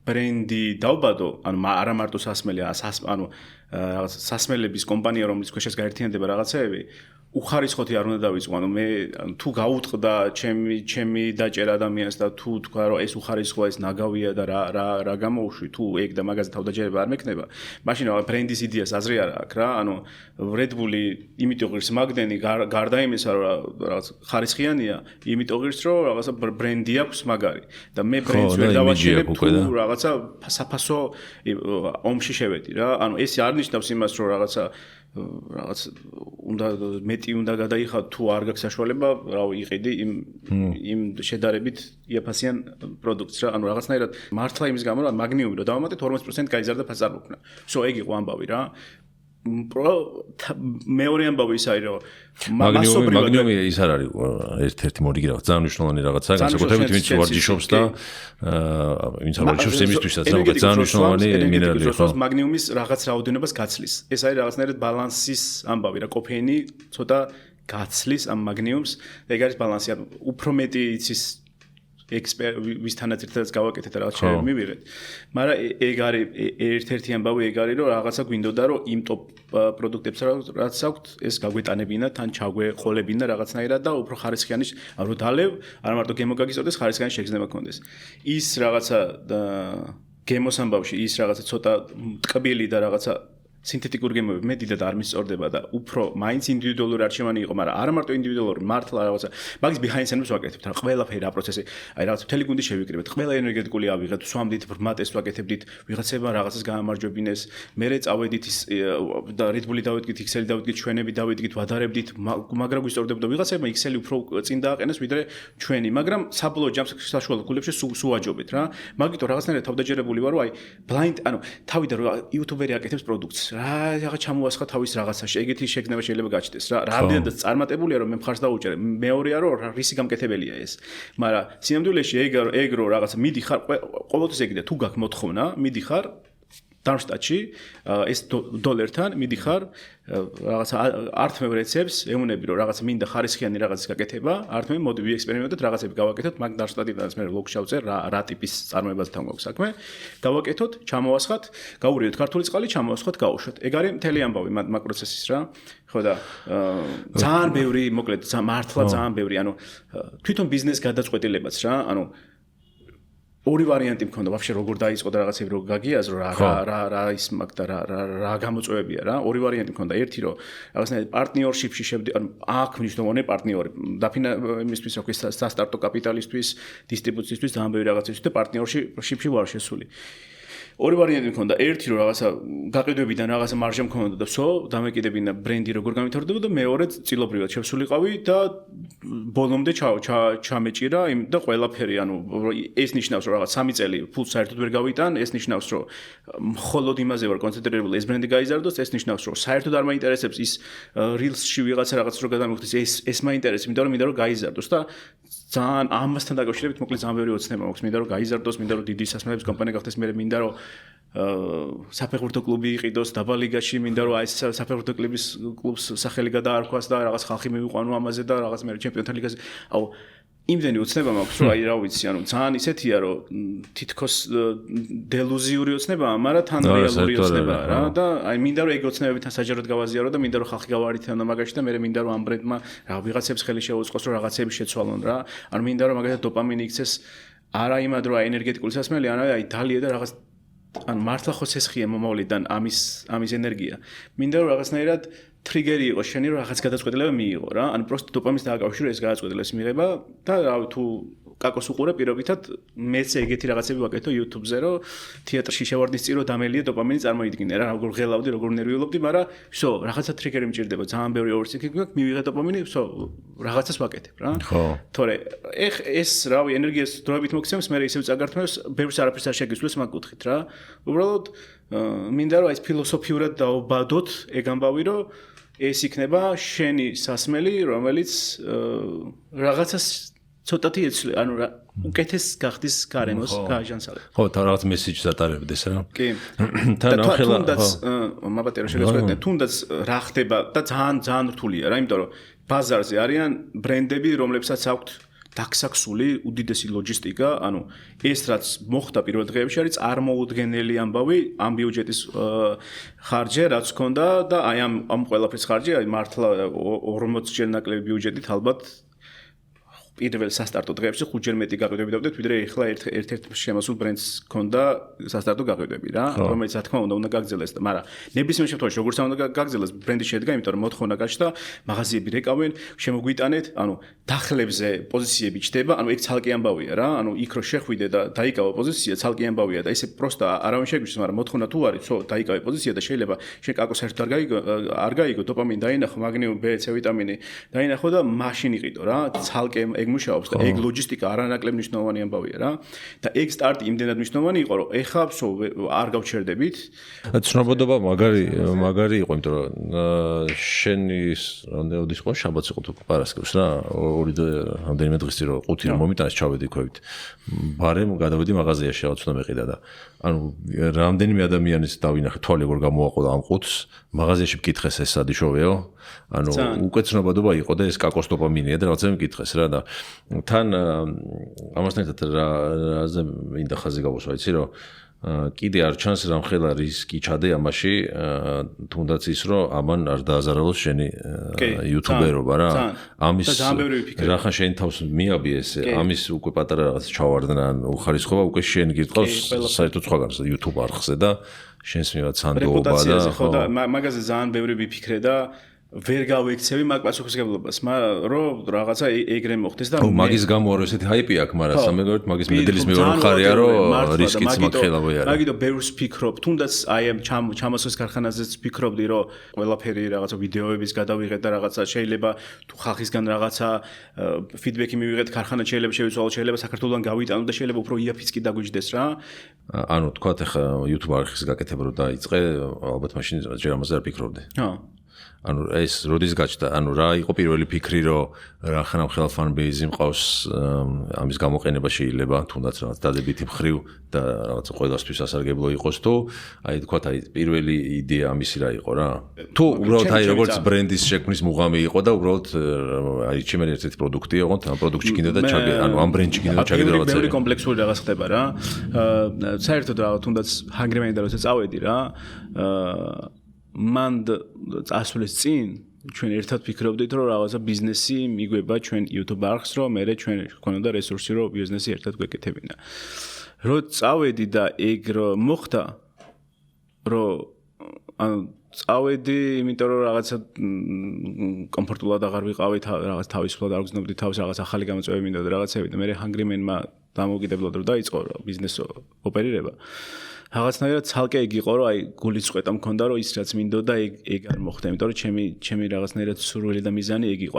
ბრენდი დავბადო ანუ არა მარტო სასმელი ანუ რაღაც სასმელების კომპანია რომლის ქვეშ გაერთიანდება რაღაცეები უხარისხოთი არ უნდა დავიწყო ანუ მე თუ გაუტყდა ჩემი დაჭერა ადამიანს და თუ თქვა რომ ეს უხარისხოა ეს ნაგავია და რა გამოუშვი თუ ეგ და მაგაზე თავდაჯერება არ მექნება მაშინ ბრენდის იდეას აზრი არ აქვს რა ანუ Red Bull-ი იმიტომ ღირს მაგდენი გარდა იმისა რომ რაღაც ხარისხიანია იმიტომ ღირს რომ რაღაცა ბრენდი აქვს მაგარი და მე ბრენდს ვერ დავაჩერებ თუ რაღაცა საფასო ომში შევედი რა ანუ ეს არ ნიშნავს იმას რომ რაღაცა მეტი უნდა გადაიხადო თუ არ გაქვს საშუალება რა ვიყიდი იმ შედარებით იაფასიან პროდუქტს რა ანუ რაღაცნაირად მართლა იმის გამო რომ მაგნიუმი რომ დავამატეთ 40% გაიზარდა ფასი არ მოქნა სო ეგ იყო ამბავი რა მეორე ამბავი ის არის რომ მაგნიუმი ის არ არის ერთ-ერთი მორიგი რაღაც ძალიან მნიშვნელოვანი რაღაცაა განსაკუთრებით ვინც ვარჯიშობს და ვინც ვარჯიშობს იმისთვისაც რაღაც ძალიან მნიშვნელოვანი მინერალია ხო მაგნიუმის რაღაც რაოდენობას გაცლის ეს არის რაღაცნაირად ბალანსის ამბავი რა კოფეინი ცოტა გაცლის ამ მაგნიუმს და ეგ არის ბალანსი უფრო მეტი იცის ვისთანაც ერთადაც გავაკეთეთ რაღაც შეერები მივიღეთ. მაგრამ ეგ არის ერთ-ერთი ამბავი ეგ არის რომ რაღაცა გვინდოდა რომ იმ ტოპ პროდუქტებს რაც აქვთ ეს გაგვეტანებინა თან ჩაგვეყოლებინა რაღაცნაირად და უფრო ხარისხიანი რომ დალევ არ მარტო გემო გაგიწოდეს ხარისხიანი შეგრძნება გქონდეს. ის რაღაცა გემოს ამბავში ის რაღაცა ცოტა ტკბილი და რაღაცა სინთეტიკური გემოები მე დიდად არ მისწორდება და უფრო მაინც ინდივიდუალური არჩევანი იყო, მაგრამ არა მარტო ინდივიდუალური, მართლა რაღაცა მაგის behind scenes-ს ვაკეთებთ, რა ყველაფერი რა პროცესი, აი რაღაც მთელი გუნდი შევიკრიბეთ, ყველა ენერგეტიკული ავიღეთ, სვამდით, ბრმა ტესტს ვაკეთებდით, ვიღაცებმა რაღაცას გაამარჯვებინეს, მერე წავედით და Red Bull-ი დავიდგით, Excel-ი დავიდგით, ჩვენები დავიდგით, ვადარებდით, მაგრამ გვისწორდებოდა ვიღაცებმა Excel-ი უფრო წინ დააყენეს ვიდრე ჩვენი, მაგრამ საბოლოო ჯამს საშუალო გულებში სუვაჯობეთ რა. მაგითო რაღაცნაირად თავდაჯერებული ვარ, რომ აი blind, ანუ თავიდან რომ YouTube-ერი აკეთებს პროდუქტს რა რაღაც ჩამოასხა თავის რაღაცაში. ეგეთი შეგრძნება შეიძლება გაჩნდეს რა. რამდენადაც წარმატებულია რომ მე მხარს დაუჭერე. მეორეა რომ რისი გამკეთებელია ეს. მაგრამ სინამდვილეში ეგ რო რაღაცა მიდიხარ ყოველთვის ეგია თუ გაქვს მოთხოვნა, მიდიხარ დამშტატში ეს დოლართან მიდიხარ რაღაცა ართმევ რეცეპტს ემუნები რომ რაღაცა მინდა ხარისხიანი რაღაცის გაკეთება ართმევ მოდი ვიექსპერიმენტოთ რაღაცები გავაკეთოთ მაგ დამშტატიდან მე ლოგ შევწერ რა ტიპის წარმოებასთან გვაქვს საქმე გავაკეთოთ ჩამოვასხათ გავურიოთ ქართული წყალი ჩამოვასხოთ გავუშვათ ეგ არის მთელი ამბავი მაგ პროცესის რა ხო და ძალიან ბევრი მოკლედ მართლა ძალიან ბევრი ანუ თვითონ ბიზნეს გადაწყვეტილებაც რა ანუ ორი ვარიანტი მქონდა ვაფშე როგორ დაიწყო და რაღაცები როგორ გაგიაზრო რა ის მაგ და რა გამოწვევებია რა ორი ვარიანტი მქონდა ერთი რომ რაღაცნაირად პარტნიორშიპში შევდი ანუ აქ მნიშვნელოვანი პარტნიორი იმისთვის რა ქვია სასტარტო კაპიტალისტვის დისტრიბუციისთვის ძალიან ბევრი რაღაცისთვის და პარტნიორშიპში ვარ შესული ორი ვარიანტი მქონდა ერთი რომ რაღაცა გაყიდვებიდან რაღაცა მარჟა მქონდა და ვსო დამეკიდებინა ბრენდი როგორ გამვითარდება და მეორე წილობრივად შევსულიყავი და ბოლომდე ჩამეჭირა იმ და ყველაფერი ანუ ეს ნიშნავს რომ რაღაც 3 წელი ფულს საერთოდ ვერ გავიტან ეს ნიშნავს რომ მხოლოდ იმაზე ვარ კონცენტრირებული ეს ბრენდი გაიზარდოს ეს ნიშნავს რომ საერთოდ არ მაინტერესებს ის rills-ში ვიღაცა რაღაც რო გადამიხდეს ეს მაინტერესებს იმიტომ რომ მინდა რომ გაიზარდოს და ძალიან ამასთან დაკავშირებით მოკლედ ძალიან ბევრი ოცნება მაქვს მინდა რომ გაიზარდოს მინდა რომ დიდი სასმელების კომპანია გახდეს მე მინდა რომ საფეხბურთო კლუბი იყიდოს დაბა ლიგაში მინდა რომ აი ეს საფეხბურთო კლუბს სახელი გადაარქვას და რაღაც ხალხი მივიყვანო ამაზე და რაღაც მე ჩემპიონთა ლიგაზე აუ იმდენი ოცნება მაქვს რომ აი რა ვიცი ანუ ძალიან ისეთია რომ თითქოს დელუზიური ოცნებაა მაგრამ თან რეალური ოცნებაა რა და აი მინდა რომ ეგ ოცნებებთან საჯაროდ გავაზიარო და მინდა რომ ხალხი გავარითანო მაგაში და მე მინდა რომ ამ ბრენდმა რა ვიღაცებს ხელი შეუწყოს რომ რაღაცები შეცვალონ რა ანუ მინდა რომ მაგალითად დოპამინი იქცეს არა იმად რომ აი ენერგეტიკული სასმელი არა აი დალია და რაღაც ან მართლა ხო სესხია მომავლიდან ამის ენერგია მინდა რომ რაღაცნაირად ტრიგერი იყო შენი რომ რაღაც გადაწყვეტილება მიიღო რა ანუ პროსტო დოპამინის დააკავშირე ეს გადაწყვეტილების მიღება და რავი თუ კაკოს უყურე პირობითად მეც ეგეთი რაღაცები ვაკეთო YouTube-ზე რომ თეატრში შევარდნის წირო დამელია დოპამინი წარმოიდგინე რა როგორ ღელავდი როგორ ნერვიულობდი მაგრამ всё რაღაცა ტრიგერი მჭირდება ძალიან ბევრი overthinking გვაქვს მივიღე დოპამინი всё რაღაცას ვაკეთებ რა ხო თორე ეს რავი ენერგიას დროებით მოგცემს მე ისევ წაგართმევს ბევრს არაფერს არ შეგისვლის მაგ კუთხით რა უბრალოდ მინდა რომ ეს ფილოსოფიურად დაობადოთ ეგ ამბავი რომ ეს იქნება შენი სასმელი რომელიც რაღაცას ცოტათი ეცვლი ანუ უკეთეს გახდის გარემოს გააჟანსალებ ხო თან რაღაც მესიჯს ატარებდეს რა კი თან ახლა თუნდაც მაბატე რა შეგეცვლეთ თუნდაც რა ხდება და ძალიან რთულია რა იმიტომ რომ ბაზარზე არიან ბრენდები რომლებსაც აქვთ დაქსაქსული უდიდესი ლოჯისტიკა ანუ ეს რაც მოხდა პირველ დღეებში არის წარმოუდგენელი ამბავი ამ ბიუჯეტის ხარჯი რაც ჰქონდა და აი ამ ყველაფრის ხარჯი აი მართლა 40 ჯერ ნაკლები ბიუჯეტით ალბათ პირველ სასტარტო დღეებში 5 ჯერ მეტი გაყიდვები დავდეთ ვიდრე ახლა ერთ-ერთ შემოსულ ბრენდს ჰქონდა სასტარტო გაყიდვები რა რომელიც რა თქმა უნდა გაგრძელეს მაგრამ ნებისმიერ შემთხვევაში როგორც უნდა გაგრძელოს ბრენდი შედგა იმიტომ რომ მოთხოვნა გაჩნდა მაღაზიები რეკავენ შემოგვიტანეთ ანუ დახლებზე პოზიციები ჩდება ანუ ეგ ცალკე ამბავია რა ანუ იქ რო შეხვიდე და დაიკავო პოზიცია ცალკე ამბავია და ესე პროსტა არავინ შეგვიშვის მაგრამ მოთხოვნა თუ არის ხო დაიკავე პოზიცია და შეიძლება შენ კაკოს საერთოდ არ გაიგო დოპამინი დაინახო მაგნიუმ B C ვიტამინი დაინახო და მაშინ იყიდო რა ცალკე ეგ მუშაობს და ეგ ლოჯისტიკა არანაკლებ მნიშვნელოვანი ამბავია რა და ეგ სტარტი იმდენად მნიშვნელოვანი იყო რომ ეხლა არ გავჩერდებით ცნობადობა მაგარი იყო იმიტომ რომ შენი რამდენი იყო შაბათს იყო თუ პარასკევს რა ორი რამდენიმე დღის წინ რომ 5 რომ მომიტანეს ჩავედი ქვევით ბარემ გადავედი მაღაზიაში რაღაც უნდა მეყიდა და ანუ რამდენიმე ადამიანის დავინახე თვალი როგორ გამოაყო ამ ყუთს მაღაზიაში მკითხეს ეს სადიშოვეო ანუ უკვე ცნობადობა იყო და ეს კაკოს დოპამინია და რაღაცა მეკითხეს რა და თან ამასთან ერთად რაზე მინდა ხაზი გავუსვა იცი რომ კიდე არ ჩანს რამხელა რისკი ჩადე ამაში თუნდაც ის რომ ამან არ დააზარალოს შენი იუთუბერობა რა ამის რახან შენ თავს მიაბი ეს ამის უკვე პატარა რაღაც ჩავარდნა უხარისხობა უკვე შენ გიტყავს საერთოდ სხვაგანს YouTube არხზე და შენს მივაც სანდოობა და მაგაზე ძალიან ბევრი ვიფიქრე და ვერ გავექცევი მაგ პასუხისგებლობას, რომ რაღაცა ეგრე მოხდეს და მაგის გამო არ ესეთი ჰაიპი აქვს, მაგრამ სამეგროდ მაგის მედლის მეორე მხარეა, რომ რისკიც მაგხელავე არა. მაგითო ბევრს ფიქრობ, თუნდაც აი ამ ჩამოსვლის ქარხანაზეც ფიქრობდი, რომ ყველაფერი რაღაცა ვიდეოების გადავიღეთ და რაღაცა შეიძლება თუ ხალხისგან რაღაცა ფიდბექი მივიღეთ, ქარხანა შეიძლება შევიცვალოთ, შეიძლება საქართველოსთან გავიტანოთ და შეიძლება უფრო იაფიც კი დაგვიჯდეს რა. ანუ თქვათ ახლა YouTube არხის გაკეთება რო დაიწყე, ალბათ მაშინ ჯერ ამაზე არ ფიქრობდი. ანუ ეს როდის გაჩნდა? ანუ რა იყო პირველი ფიქრი, რომ რა ხანამხელა fan base-ი მყავს ამის გამოყენება შეიძლება თუნდაც რაღაც დადებითი მხრივ და რაღაც ყველასთვის ასარგებლო იყოს თუ აი თქვათ აი პირველი იდეა ამისი რა იყო რა? თუ უბრალოდ აი როგორც ბრენდის შექმნის მუღამი იყო და უბრალოდ აი ჩემი ერთ-ერთი პროდუქტი იყო, ამ პროდუქტში კიდე და ჩაგე, ანუ ამ ბრენდში კიდე და ჩაგე რაღაცა. ბევრი კომპლექსური რაღაც ხდება რა. საერთოდ რა თუნდაც ჰანგრიმენი და როცა წავედი რა მან წასვლის წინ ჩვენ ერთად ფიქრობდით რომ რაღაცა ბიზნესი მიგვება ჩვენ YouTube არხს რომ მე ჩვენ გქონოდა რესურსი რომ ბიზნესი ერთად გვეკეთებინა. რო წავედი და ეგ მოხდა რომ ანუ წავედი იმიტომ რომ რაღაცა კომფორტულად აღარ ვიყავით რაღაც თავისუფლად არ გზნობდი თავს რაღაც ახალი გამოწვევები მინდოდა რაღაცები და მე ჰანგრიმენმა დამოუკიდებლად რომ დაიწყო ბიზნეს ოპერირება რაღაცნაირად ცალკე ეგ იყო რომ აი გულის წვეტა მქონდა რომ ის რაც მინდოდა ეგ არ მოხდა იმიტომ რომ ჩემი რაღაცნაირად სურვილი და მიზანი ეგ იყო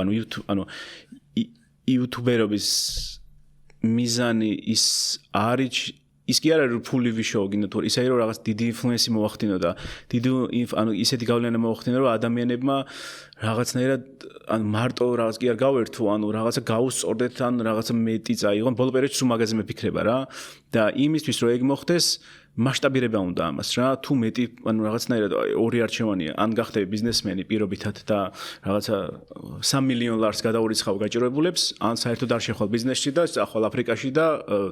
ანუ იუთუბერობის მიზანი ის არის ის კი არ არის ფული ვიშოო გინდა თუ ისე რომ რაღაც დიდი ინფლუენსი მოახდინო და დიდი ანუ ისეთი გავლენა მოახდინო რომ ადამიანებმა რაღაცნაირად ანუ მარტო რაღაც კი არ გავერთო ანუ რაღაცა გაუსწორდეთ ან რაღაცა მეტი წაიღონ ბოლო პერიოდში სულ მაგაზე მეფიქრება რა და იმისთვის რომ ეგ მოხდეს მასშტაბირება უნდა ამას რა თუ მეტი ანუ რაღაცნაირად ორი არჩევანია ან გახდები ბიზნესმენი პირობითად და რაღაცა 3 მილიონ ლარს გადაურიცხავ გაჭირვებულებს ან საერთოდ არ შეხვალ ბიზნესში და ახვალ აფრიკაში და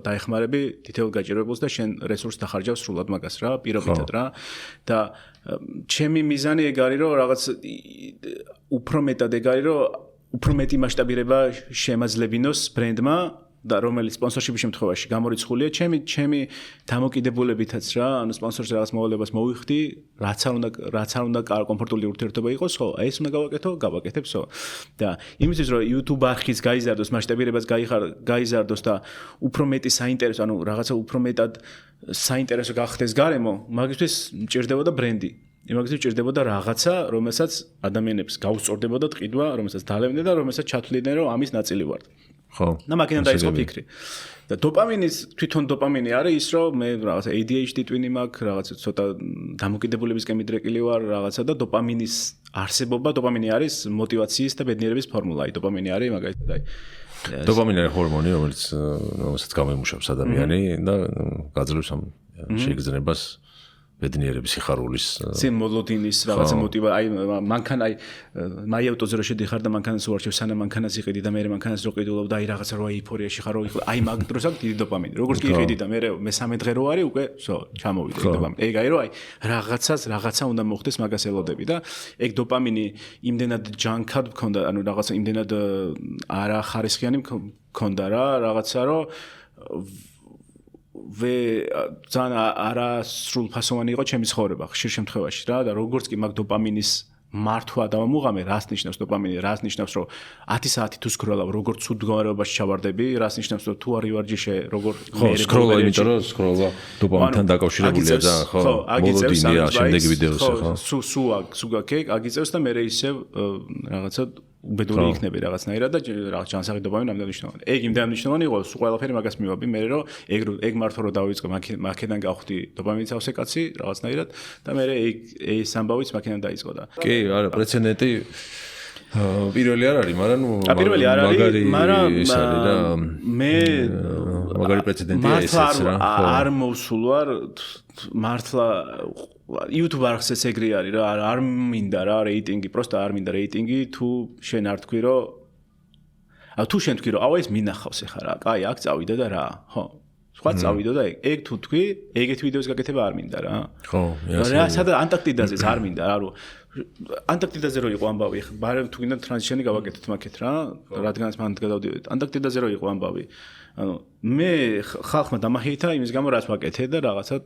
დაეხმარები თითოეულ გაჭირვებულს და შენ რესურსს დახარჯავ სრულად მაგას რა პირობითად რა და ჩემი მიზანი ეგ არის რომ რაღაც უფრო მეტად ეგ არის რომ უფრო მეტი მასშტაბირება შემაძლებინოს ბრენდმა და რომელიც სპონსორშიპის შემთხვევაში გამორიცხულია ჩემი დამოკიდებულებითაც რა ანუ სპონსორს რაღაც მოვალებას მოვიხდი რაც არ უნდა კომფორტული ურთიერთობა იყოს ხო ეს უნდა გავაკეთებსო და იმისთვის რომ YouTube არხის გაიზარდოს მასშტაბირებას გაიზარდოს და უფრო მეტი საინტერესო ანუ რაღაცა უფრო მეტად საინტერესო გახდეს გარემო მაგისთვის მჭირდებოდა ბრენდი იმაგზის ჭირდებოდა რაღაცა რომელსაც ადამიანებს გაუსწორდებოდა ტყიდვა რომელსაც დალევდნენ და რომელსაც ჩათვლიდნენ რომ ამის ნაწილი ვართ ხო და მაგიდან დაიწყო ფიქრი და დოპამინის თვითონ დოპამინი არის ის რომ მე რაღაცა ADHD ტვინი მაქვს რაღაცა ცოტა დამოკიდებულებისკენ მიდრეკილი ვარ რაღაცა და დოპამინის არსებობა დოპამინი არის მოტივაციის და ბედნიერების ფორმულა აი დოპამინი არის მაგალითად აი დოპამინი არის ჰორმონი რომელსაც გამოიმუშავებს ადამიანი და გაძლევს ამ შეგრძნებას ბედნიერების სიხარულის მოლოდინის რაღაცა მოტივა აი მანქანა აი მაიავტოზე რო შედიხარ და მანქანას უარჩევ სანამ მანქანას იყიდი და მე მანქანას რო ყიდულობ და აი რაღაცა რო ეიფორიაში ხარ რო აი მაგ დროს აქვს დიდი დოპამინი როგორც კი იყიდი და მე 13 დღე რო არის უკვე всё ჩამოვიდა დოპამინი ეგ არის რომ აი რაღაცა უნდა მოხდეს მაგას ელოდები და ეგ დოპამინი იმდენად ჯანკად მქონდა ანუ რაღაცა იმდენად არა ხარისხიანი მქონდა რა რაღაცა რომ ძალიან არასრულფასოვანი იყო ჩემი ცხოვრება ხშირ შემთხვევაში რა და როგორც კი მაგ დოპამინის მართვა დავამუღამე რას ნიშნავს დოპამინი რას ნიშნავს რომ 10 საათი თუ სკროლავ როგორც ცუდ მდგომარეობაში ჩავარდები რას ნიშნავს რომ თუ არ ივარჯიშე როგორ ხო სკროლა იმიტომ რომ სკროლა დოპამინთან დაკავშირებულია და ხო მოლოდინია შემდეგი ვიდეოზე ხო სუ აგიწევს და მე ისევ რაღაცა უბედური იქნები რაღაცნაირად და რაღაც ჯანსაღი დოპამინი ამდენ მნიშვნელოვანი. ეგ იმდენ მნიშვნელოვანი იყო, სულ ყველაფერი მაგას მივაბი, მე რომ ეგ მართვა რომ დავიწყე, მაქედან გავხდი დოპამინის ავსე კაცი რაღაცნაირად და მე ეს ამბავიც მაქედან დაიწყო და. კი, არა, პრეცედენტი პირველი არ არის, მაგრამ ნუ პირველი არ არის, მაგრამ მე მაგარი პრეცედენტია ესეც რა. არ მოვსულ ვარ მართლა YouTube არხსაც ეგრე არის რა, არ მინდა რა რეიტინგი, просто არ მინდა რეიტინგი, თუ შენ არ თქვი რომ თუ შენ თქვი რომ ეს მინახავს ეხლა რა, კაი, აქ წავიდა და რა, ხო. სხვა წავიდო და ეგ თუ თქვი, ეგეთ ვიდეოს გაკეთება არ მინდა რა. ხო, რა, სადა ანტარქტიდაზეც არ მინდა რა, რომ ანტარქტიდაზე რო იყო ამბავი, ხა თუ გინდა ტრანზიციონი გავაკეთოთ მაგეთ რა, რადგანაც მანდ გადავდივით. ანტარქტიდაზე რო იყო ამბავი. ანუ მე ხალხმა დამახეითა იმის გამო რაც ვაკეთე და რაღაცა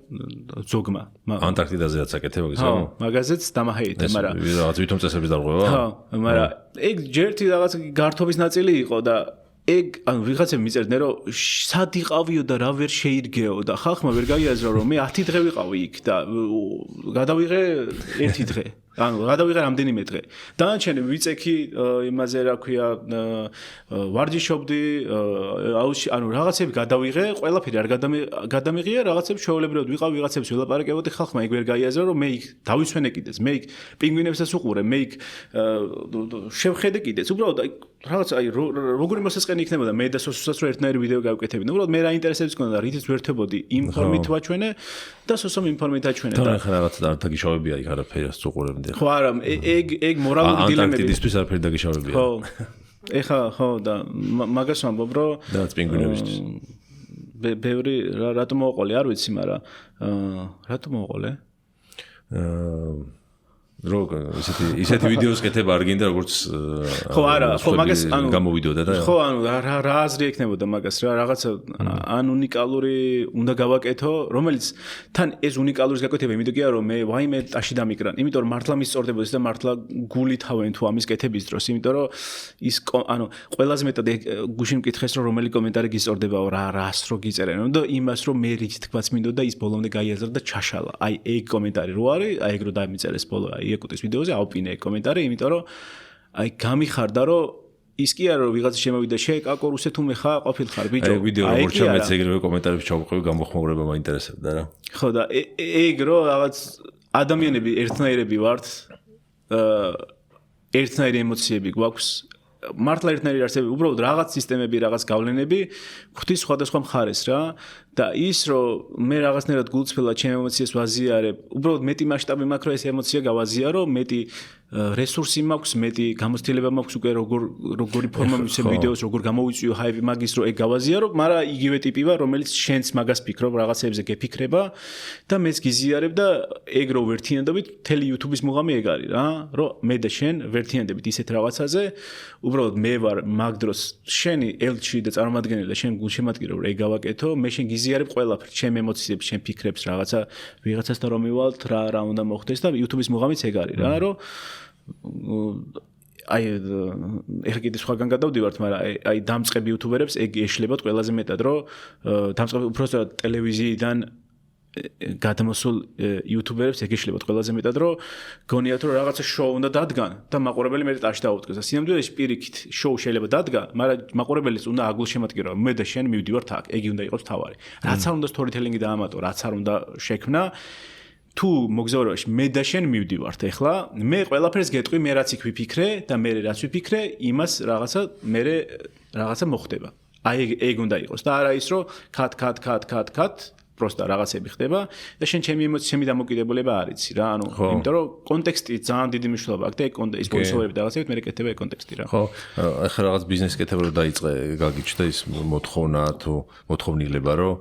ზოგმა. ანტარქტიდაზეაც აკეთება გისაო? ხო, მაგაზეც დამახეითა, მაგრამ რაღაც ვითომ წესების დარღვევა? ხო, მაგრამ ეგ ჯერთი რაღაც გართობის ნაწილი იყო და ეგ ანუ ვიღაცები მიწერდნენ რომ სად იყავიო და რა ვერ შეირგეო და ხალხმა ვერ გაიაზრო რომ მე 10 დღე ვიყავი იქ და გადავიღე 1 დღე ანუ გადავიღე რამდენიმე დღე დანარჩენი ვიწექი იმაზე რა ქვია ვარჯიშობდი ანუ რაღაცები გადავიღე ყველაფერი არ გადამიღია რაღაცები შეულებრივად ვიყავ ვიღაცებს ველაპარაკებოდი ხალხმა ეგ ვერ გაიაზრო რომ მე იქ დავისვენე კიდეც მე იქ პინგვინებსაც უყურე მე იქ შევხედე კიდეც უბრალოდ რაღაც აი როგორი მოსაწყენი იქნებოდა მე და სოსოსაც რო ერთნაირი ვიდეო გავკეთებინა უბრალოდ მე რა ინტერესებს მქონდა რითიც ვერთვებოდი იმ ფორმით ვაჩვენე და სოსომ იმ ფორმით აჩვენე და ხა რაღაც დაგიშავებია იქ არაფერს უყურებდი ხო არა ეგ მორალური დილემები ანტარქტიდისთვის არაფერი დაგიშავებია ხო ეხა ხო და მაგას ვამბობ რომ და პინგვინებისთვის ბევრი რატომ მოყოლე არ ვიცი მაგრამ რატომ მოყოლე როგორ ისეთი ვიდეოს კეთება არ გინდა როგორც ხო არა ხო მაგას ანუ გამოვიდოდა და ხო ანუ რა აზრი ექნებოდა მაგას რა რაღაცა ან უნიკალური უნდა გავაკეთო რომელიც თან ეს უნიკალურის გაკეთება იმიტომ კი არა რომ მე ვაიმე ტაში დამიკრან იმიტომ რომ მართლა მისწორდებოდეს და მართლა გული თავენ თუ ამის კეთების დროს იმიტომ რომ ის ანუ ყველაზე მეტად გუშინ მკითხეს რომ რომელი კომენტარი გისწორდებაო რას რო გიწერენ და იმას რომ მე რითი თქვაც მინდოდა ის ბოლომდე გაიაზრა და ჩაშალა აი ეგ კომენტარი რო არის აი ეგ რო დამიწერეს ბოლო აი ეკუტის ვიდეოზე აუპინე კომენტარი, იმიტომ რომ აი გამიხარდა რომ ის კი არა რომ ვიღაცა შემოვიდა შეეკაკო რუსეთუმე ხა ყოფილხარ ბიჭო. აი ვიდეო როგორ ჩამეც ეგრევე კომენტარებში ჩავყვევი გამოხმაურება მაინტერესებდა რა. ხო და ეგ რო რაღაც ადამიანები ერთნაირები ვართ ერთნაირი ემოციები გვაქვს მართლა ერთნაირი არსებები უბრალოდ რაღაც სისტემები რაღაც გავლენები ღვთის სხვადასხვა მხარეს რა და ის რომ მე რაღაცნაირად გულწრფელად ჩემ ემოციას ვაზიარებ უბრალოდ მეტი მასშტაბი მაქვს რომ ეს ემოცია გავაზიარო მეტი რესურსი მაქვს მეტი გამოცდილება მაქვს უკვე როგორი ფორმა მისცემ ვიდეოს როგორ გამოვიწვიო ჰაიპი მაგის რომ ეგ გავაზიარო მაგრამ იგივე ტიპი ვარ რომელიც შენც მაგას ფიქრობ რაღაცებზე გეფიქრება და მეც გიზიარებ და ეგ რო ვერთიანდობით მთელი YouTube-ის მუღამი ეგ არის რა რომ მე და შენ ვერთიანდებით ისეთ რაღაცაზე უბრალოდ მე ვარ მაგ დროს შენი ელჩი და წარმომადგენელი და შენ გულშემატკივრო რომ ეგ გავაკეთო მე შენ გიზიარებ ყველაფერს ჩემ ემოციებს ჩემ ფიქრებს რაღაცა ვიღაცასთან რომ მივალთ რა უნდა მოხდეს და YouTube-ის მუღამიც ეგ არის რა რომ აი ეხლა კიდე სხვაგან გადავდივართ მაგრამ აი დამწყები იუთუბერებს ეგ ეშლებათ ყველაზე მეტად რომ დამწყები უბრალოდ ტელევიზიიდან გადამოსულ იუთუბერებს ეგ ეშლებათ ყველაზე მეტად რომ გონიათ რომ რაღაცა შოუ უნდა დადგან და მაყურებელი მეტად ტაში დაუდგეს და სინამდვილეში პირიქით შოუ შეიძლება დადგა მაგრამ მაყურებელს უნდა აგულშემატკირო მე და შენ მივდივართ აქ ეგ უნდა იყოს თავარი რაც არ უნდა სტორიტელინგი დაამატო რაც არ უნდა შექმნა თუ მოგზაურობაში მე და შენ მივდივართ ეხლა მე ყველაფერს გეტყვი მე რაც იქ ვიფიქრე და მე რაც ვიფიქრე იმას რაღაცა მოხდება აი ეგ უნდა იყოს და არა ის რომ კატ просто რაღაცები ხდება და შენ ჩემი ემოციები დამოკიდებულება არ იცი რა ანუ იმიტომ რომ კონტექსტი ძალიან დიდი მნიშვნელობა აქვს და ეს პოინტსოვები და რაღაცები მე კეთდება ეგ კონტექსტი რა ხო ახლა რაღაც ბიზნეს კეთება რომ დაიწყე გაგიჩნდა ის მოთხოვნა თუ მოთხოვნილება რომ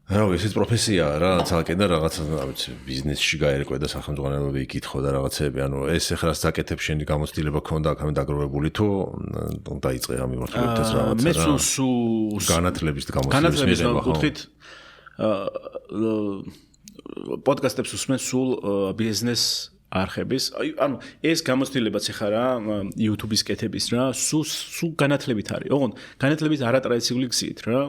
რა ვიცი პროფესიაა რა ცალკე და რაღაც რა ვიცი ბიზნესში გაერკვე და სახელმძღვანელოები იკითხო და რაღაცები ანუ ეს ახლა საკეთებ შენი გამოცდილება ქონდა აქამდე დაგროვებული თუ დაიწყე ამ მიმართულებით რაღაცა მე სულ განათლების და გამოცდილების კუთხით პოდკასტებს უსმენ სულ ბიზნეს არხების ანუ ეს გამოცდილებაც ახლა რა YouTube-ის კეთების რა სულ განათლებით არის ოღონდ განათლებით არატრადიციული გზით რა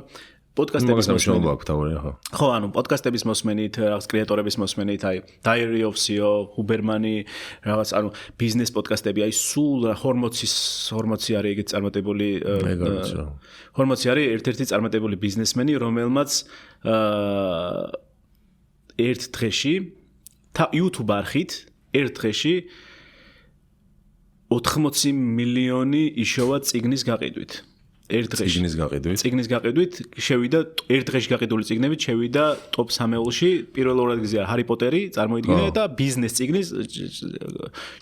პოდკასტების მოსმენით ხო ანუ პოდკასტების მოსმენით რაღაც კრეატორების მოსმენით აი Diary of CEO Huberman-ი რაღაც ანუ ბიზნეს პოდკასტები აი სულ 40 არის ეგეთ წარმატებული 40 არის ერთ-ერთი წარმატებული ბიზნესმენი რომელმაც ერთ დღეში YouTube არხით ერთ დღეში 80 მილიონი იშოვა წიგნის გაყიდვით ერთ დღეში წიგნის გაყიდვით შევიდა ერთ დღეში გაყიდული წიგნებით შევიდა ტოპ 3-ში პირველ ორ ადგილზე ჰარი პოტერი წარმოიდგინა და ბიზნეს წიგნის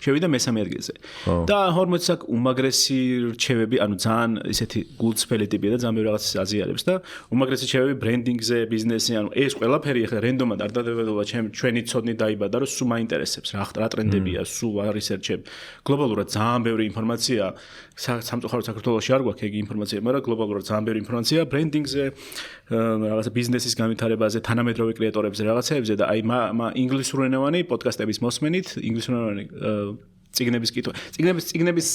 შევიდა მესამე ადგილზე და ჰორმონის აქ უმაგრესი რჩევები ანუ ძალიან ისეთი გულწრფელი ტიპია და ძალიან ბევრი რაღაცას აზიარებს და უმაგრესი რჩევები ბრენდინგზე ბიზნესი ანუ ეს ყველაფერი ახლა რენდომად არ დადებულა ჩვენი ცოდნი დაიბადა რომ სულ მაინტერესებს რა ტრენდებია სულ რისერჩებ გლობალურად ძალიან ბევრი ინფორმაცია სამწუხაროდ საქართველოში არ გვაქვს ეგ ინფორმაცია მაგრამ გლობალურად ძალიან ბევრი ინფორმაცია ბრენდინგზე რაღაცა ბიზნესის განვითარებაზე თანამედროვე კრეატორებზე რაღაცეებზე და აი ინგლისურენოვანი პოდკასტების მოსმენით ინგლისურენოვანი წიგნების კითხვა წიგნების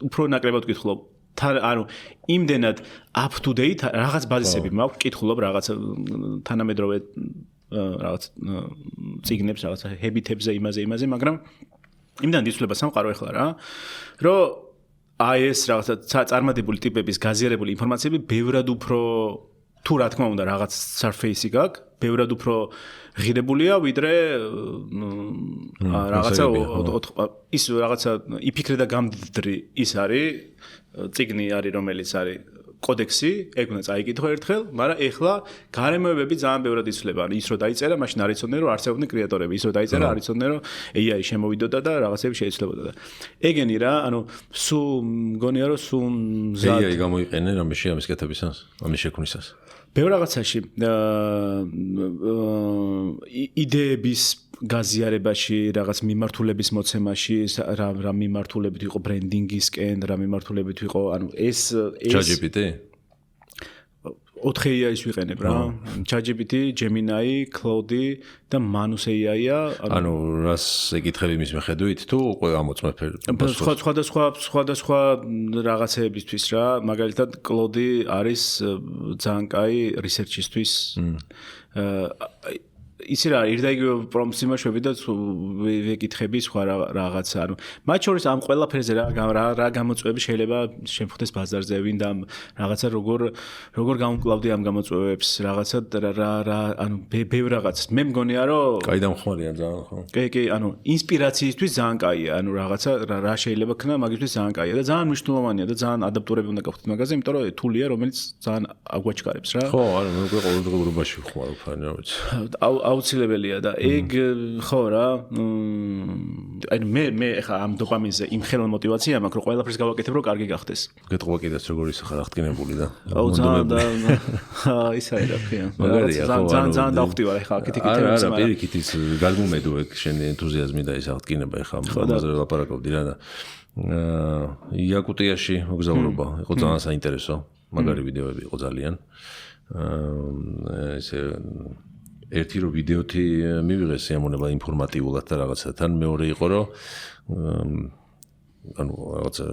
უფრო ნაკლებად ვკითხულობ ანუ იმდენად up to date რაღაც ბაზისები მაქვს ვკითხულობ რაღაც თანამედროვე რაღაც წიგნებს რაღაცა habit-ებზე იმაზე მაგრამ იმდან დიცვლება სამყარო ახლა რა რომ აი ეს რაღაცა წარმატებული ტიპების გაზიარებული ინფორმაციები ბევრად უფრო თუ რა თქმა უნდა რაღაც surface-ი გაქვს ბევრად უფრო ღირებულია ვიდრე რაღაცა ის რაღაცა იფიქრე და გამდიდრი ის არის წიგნი არის რომელიც არის კოდექსი ეგ უნდა წაიკითხო ერთხელ მაგრამ ეხლა გარემოებები ძალიან ბევრად იცვლება ის რომ დაიწერა მაშინ არ იცოდნენ რომ არსებობდნენ კრეატორები ის რომ დაიწერა არ იცოდნენ რომ AI შემოვიდოდა და რაღაცები შეიცვლებოდა და ეგენი რა ანუ სულ მგონია რომ სულ მზად AI გამოიყენენ რამეში ამის კეთებისას ამის შექმნისას ბევრ რაღაცაში იდეების გაზიარებაში რაღაც მიმართულების მოცემაში რა მიმართულებით იყო ბრენდინგისკენ რა მიმართულებით იყო ანუ ეს ChatGPT 4 AI-ის ვიყენებ რა ChatGPT, Gemini, Claude და Manus AI-ა ანუ რას ეკითხები მის მიხედვით თუ უკვე ამოწმებ სხვადასხვა რაღაცეებისთვის რა მაგალითად Claude არის ძალიან კაი research-ისთვის ისი რა ირდაიგივე პრომპტს იმაშვები და ვეკითხები სხვა რაღაცა ანუ მათ შორის ამ ყველაფერზე რა გამოწვევები შეიძლება შემხვდეს ბაზარზე ვინდა რაღაცა როგორ გამკლავდი ამ გამოწვევებს რაღაცა რა ანუ ბევრ რაღაცას მე მგონია რომ კაი დამხმარია ძალიან ხო კი ანუ ინსპირაციისთვის ძალიან კაია ანუ რაღაცა რა შეიძლება ქნა მაგისთვის ძალიან კაია და ძალიან მნიშვნელოვანია და ძალიან ადაპტურები უნდა გახვდეთ მაგაზე იმიტომ რომ თულია რომელიც ძალიან აგვაჩქარებს რა ხო არა მე უკვე ყოველდღიურობაში ვხმარობ ან რა ვიცი აუცილებელია და ეგ ხო რა აი მე ხა ამ დოპამინზე იმ ხელოვნ მოტივაცია მაქვს რომ ყველაფერს გავაკეთებ რომ კარგი გახდეს გეტყვა კიდეც როგორ ის ხარ აღტკინებული და აუ ძალიან ის არის რა ქვია ძალიან დავხვდივარ ხა კითიკითებს მაგრამ პირიქით ის გაგუმედო ეგ შენი ენთუზიაზმი და ის აღტკინება ხა ამაზე ლაპარაკობდი რა და იაკუტიაში მოგზაურობა იყო ძალიან საინტერესო მაგარი ვიდეოები იყო ძალიან ესე ერთი რო ვიდეოთი მივიღეს სიამონება ინფორმატიულად და რაღაცა თან მეორე იყო რომ ანუ რაღაცა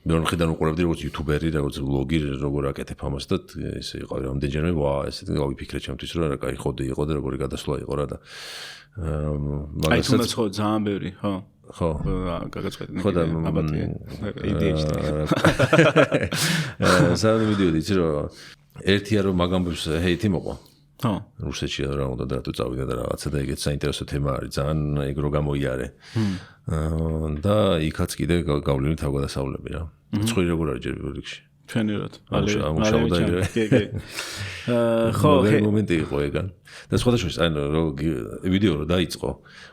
მეორე მხრიდან უყურებდი როგორც იუთუბერი როგორც ვლოგი როგორ აკეთებ ამას და ესე იყო რამდენჯერმე ვა ესეთი გავიფიქრე ჩემთვის რომ რა კაი ხოდი იყო და როგორი გადასვლა იყო რა და აი თუნდაც ხო ძალიან ბევრი ხო გაგაწყედი ხო და ADHD საერთოდ ვიდეო იცი რომ ერთია რომ მაგამბებს ჰეითი მოყვა ხო რუსეთში რა უნდა და თუ წავიდა და რაღაცა და ეგეც საინტერესო თემა არის ძალიან ეგ რო გამოიარე და იქაც კიდე გავლენით თავგადასავლები რა ცხვირი როგორ არის ჯერ რიგში ჩვენერად ამუშავდა კი ხო მომენტი იყო ეგან და სხვადასხვა ანუ ვიდეო რო დაიწყო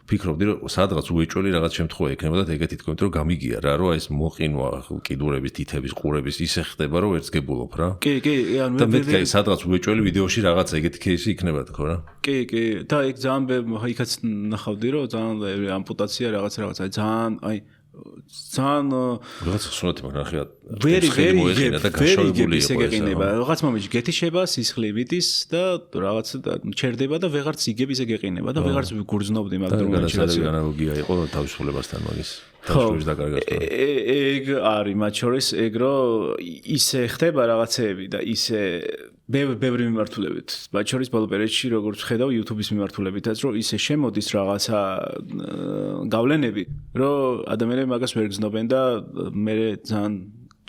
ფიქრობდი რომ სადღაც უეჭველი რაღაც შემთხვევა ექნება და ეგეთი თქო რომ გამიგია რა რომ ეს მოყინვა კიდურების თითების ყურების ისე ხდება რომ ვერც გებულობ რა კი ანუ და მეთქი სადღაც უეჭველი ვიდეოში რაღაც ეგეთი кейსი იქნება თქო რა კი და ეგ ძალიან იქაც ნახავდი რომ ძალიან ამპუტაცია რაღაც ძალიან აი ძალიან რაღაც სუნათი მაგრამ ხია ვერი და გაშოვებული იყო ეგეყინება რაღაც მომენტში გეთიშება სისხლივიტის და რაღაც ჩერდება და ვეღარც იგებ ისე გეყინება და ვეღარც გურძნობდი მაგ დროებში ანალოგია იყო თავისუფლებასთან მაგის თავისუფლების დაკარგას ეგ არის მათ შორის ეგ რომ ისე ხდება რაღაცეები და ისე ბევრი მიმართულებით მათ შორის ბოლო პერიოდში როგორც ხედავ YouTube-ის მიმართულებითაც რომ ისე შემოდის რაღაცა გავლენები რომ ადამიანები მაგას ვერ გრძნობენ და მე ძალიან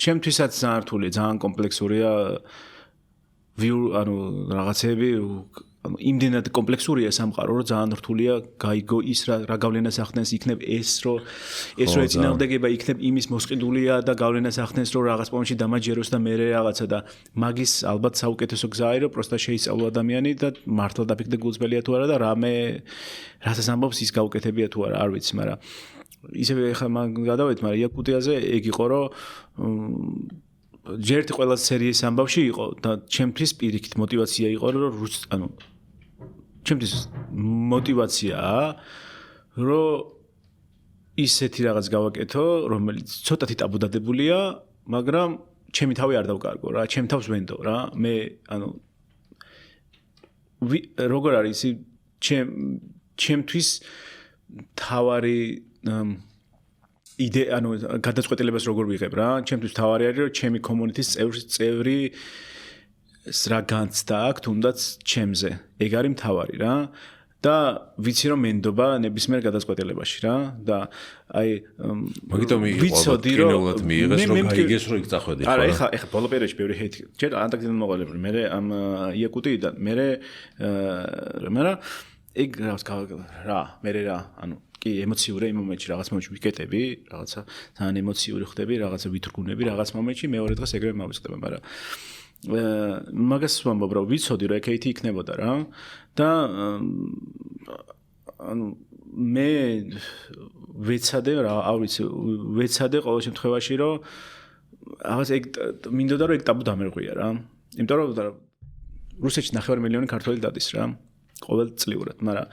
ჩემთვისაც ძალიან რთულია ძალიან კომპლექსურია ანუ რაღაცეები იმდენად კომპლექსურია სამყარო, რომ ძალიან რთულია გაიგო ის რა გავლენას ახდენს, იქნებ ეს რო ეწინააღმდეგება იქნებ იმის მოსყიდულია და გავლენას ახდენს, რომ რაღაც მომენტში დამაჯეროს და მე რაღაცა და მაგის ალბათ საუკეთესო გზაა, რომ პროსტა შეისწავლო ადამიანი და მართლა დაფიქრდე გულწრფელია თუ არა და რამე რასაც ამბობს ის გაუკეთებია თუ არა, არ ვიცი, მაგრამ ისევ ხა მაგ გადავედი, მაგრამ იაკუტიაზე ეგ იყო, რომ ჯერ ერთი ყველა სერიის ამბავში იყო და ჩემთვის პირიქით мотиваცია იყო, რომ ჩემთვის мотиваციაა, რომ ისეთი რაღაც გავაკეთო, რომელიც ცოტათი ტაბუდადებულია, მაგრამ ჩემი თავი არ დავკარგო რა, ჩემ თავს ვენდო რა. მე როგორ არის ჩემთვის თავარი გადაწყვეტილებას როგორ ვიღებ რა, ჩემთვის თავარი არის, რომ ჩემი კომუნიტის წევრი რა განცდა აქვს თუნდაც ჩემზე. ეგ არის მთავარი რა. და ვიცი რომ მენდობა ნებისმიერ გადაწყვეტილებაში რა და აი მაგიტომ ვიცოდი რომ მიიღეს რომ გაიგეს რომ იქ წახვედი ხო? არა, ეხა ბოლო პერიოდში ბევრი ჰეითი. ჯერ ანტარქტიდიდან მოყოლებული, მე ამ იაკუტიიდან, მე ეგ რა, კი ემოციურია იმ მომენტში რაღაც მომენტში ვიკეტები, რაღაცა ძალიან ემოციური ხდები, რაღაცა ვითრგუნები რაღაც მომენტში, მეორე დღეს ეგრევე მოვიწყდება, მაგრამ მაგას ვამბობ, რომ ვიცოდი რომ ეკეითი იქნებოდა რა და მე ვეცადე ყოველ შემთხვევაში რომ რაღაც ეგ მინდოდა რომ ეგ ტაბუ დამერღვია რა. იმიტომ რომ რუსეთში 9 მილიონი ქართველი დადის რა ყოველწლიურად, მაგრამ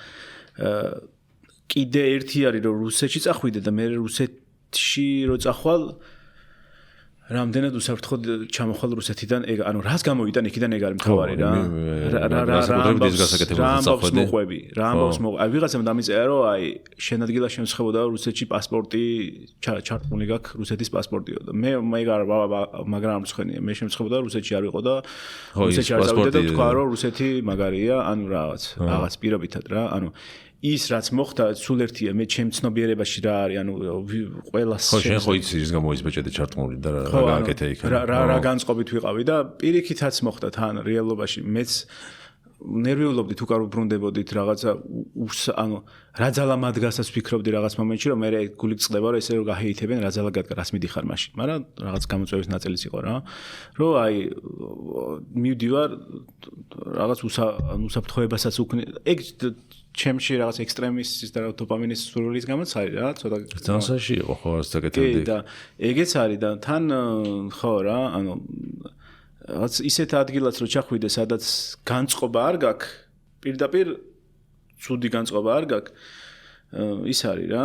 კიდე ერთი არის რომ რუსეთში წახვიდე და მე რუსეთში რო წახვალ რამდენად უსაფრთხოდ ჩამოხვალ რუსეთიდან, რას გამოვიტან იქიდან ეგ არის მთავარი რა. რა ამბობს მოყვები. ვიღაცამ დამიწერა რომ შენ ადგილას შემცხებოდა რუსეთში პასპორტი ჩართული გაქვს რუსეთის პასპორტიო და მე მაგრამ არ მცხენია. მე შემცხებოდა რუსეთში არ ვიყო და რუსეთში არ წავიდე და თქვა რომ რუსეთი მაგარია, რაღაც პირობითად რა. ის რაც მოხდა სულ ერთია მე ჩემ ცნობიერებაში რა არის ყველას შენ ხო იცი ის გამოიზბეჭედი ჩართმული და რა გააკეთე იქ რა განწყობით ვიყავი და პირიქითაც მოხდა თან რეალობაში მეც ნერვიულობდი თუ კარ უბრუნდებოდით რაღაცა რა ძალა მადგასაც ვფიქრობდი რაღაც მომენტში რომ მე გული წყდება რომ ესე რომ გაჰეითებენ რა ძალა გადგა რას მიდიხარ მაშინ მაგრამ რაღაც გამოწვევის ნაწილიც იყო რა რომ მივდივარ რაღაც უსაფრთხოებასაც უკნი ეგ ჩემში რაღაც ექსტრემიზმის და დოპამინის სურვილის გამოც არის რა ცოტა ძალსაში იყო ხო ასე გაკეთებდი და ეგეც არის და თან ხო რა რაღაც ისეთ ადგილას რო ჩახვიდე სადაც განწყობა არ გაქვს პირდაპირ ცუდი განწყობა არ გაქვს ის არის რა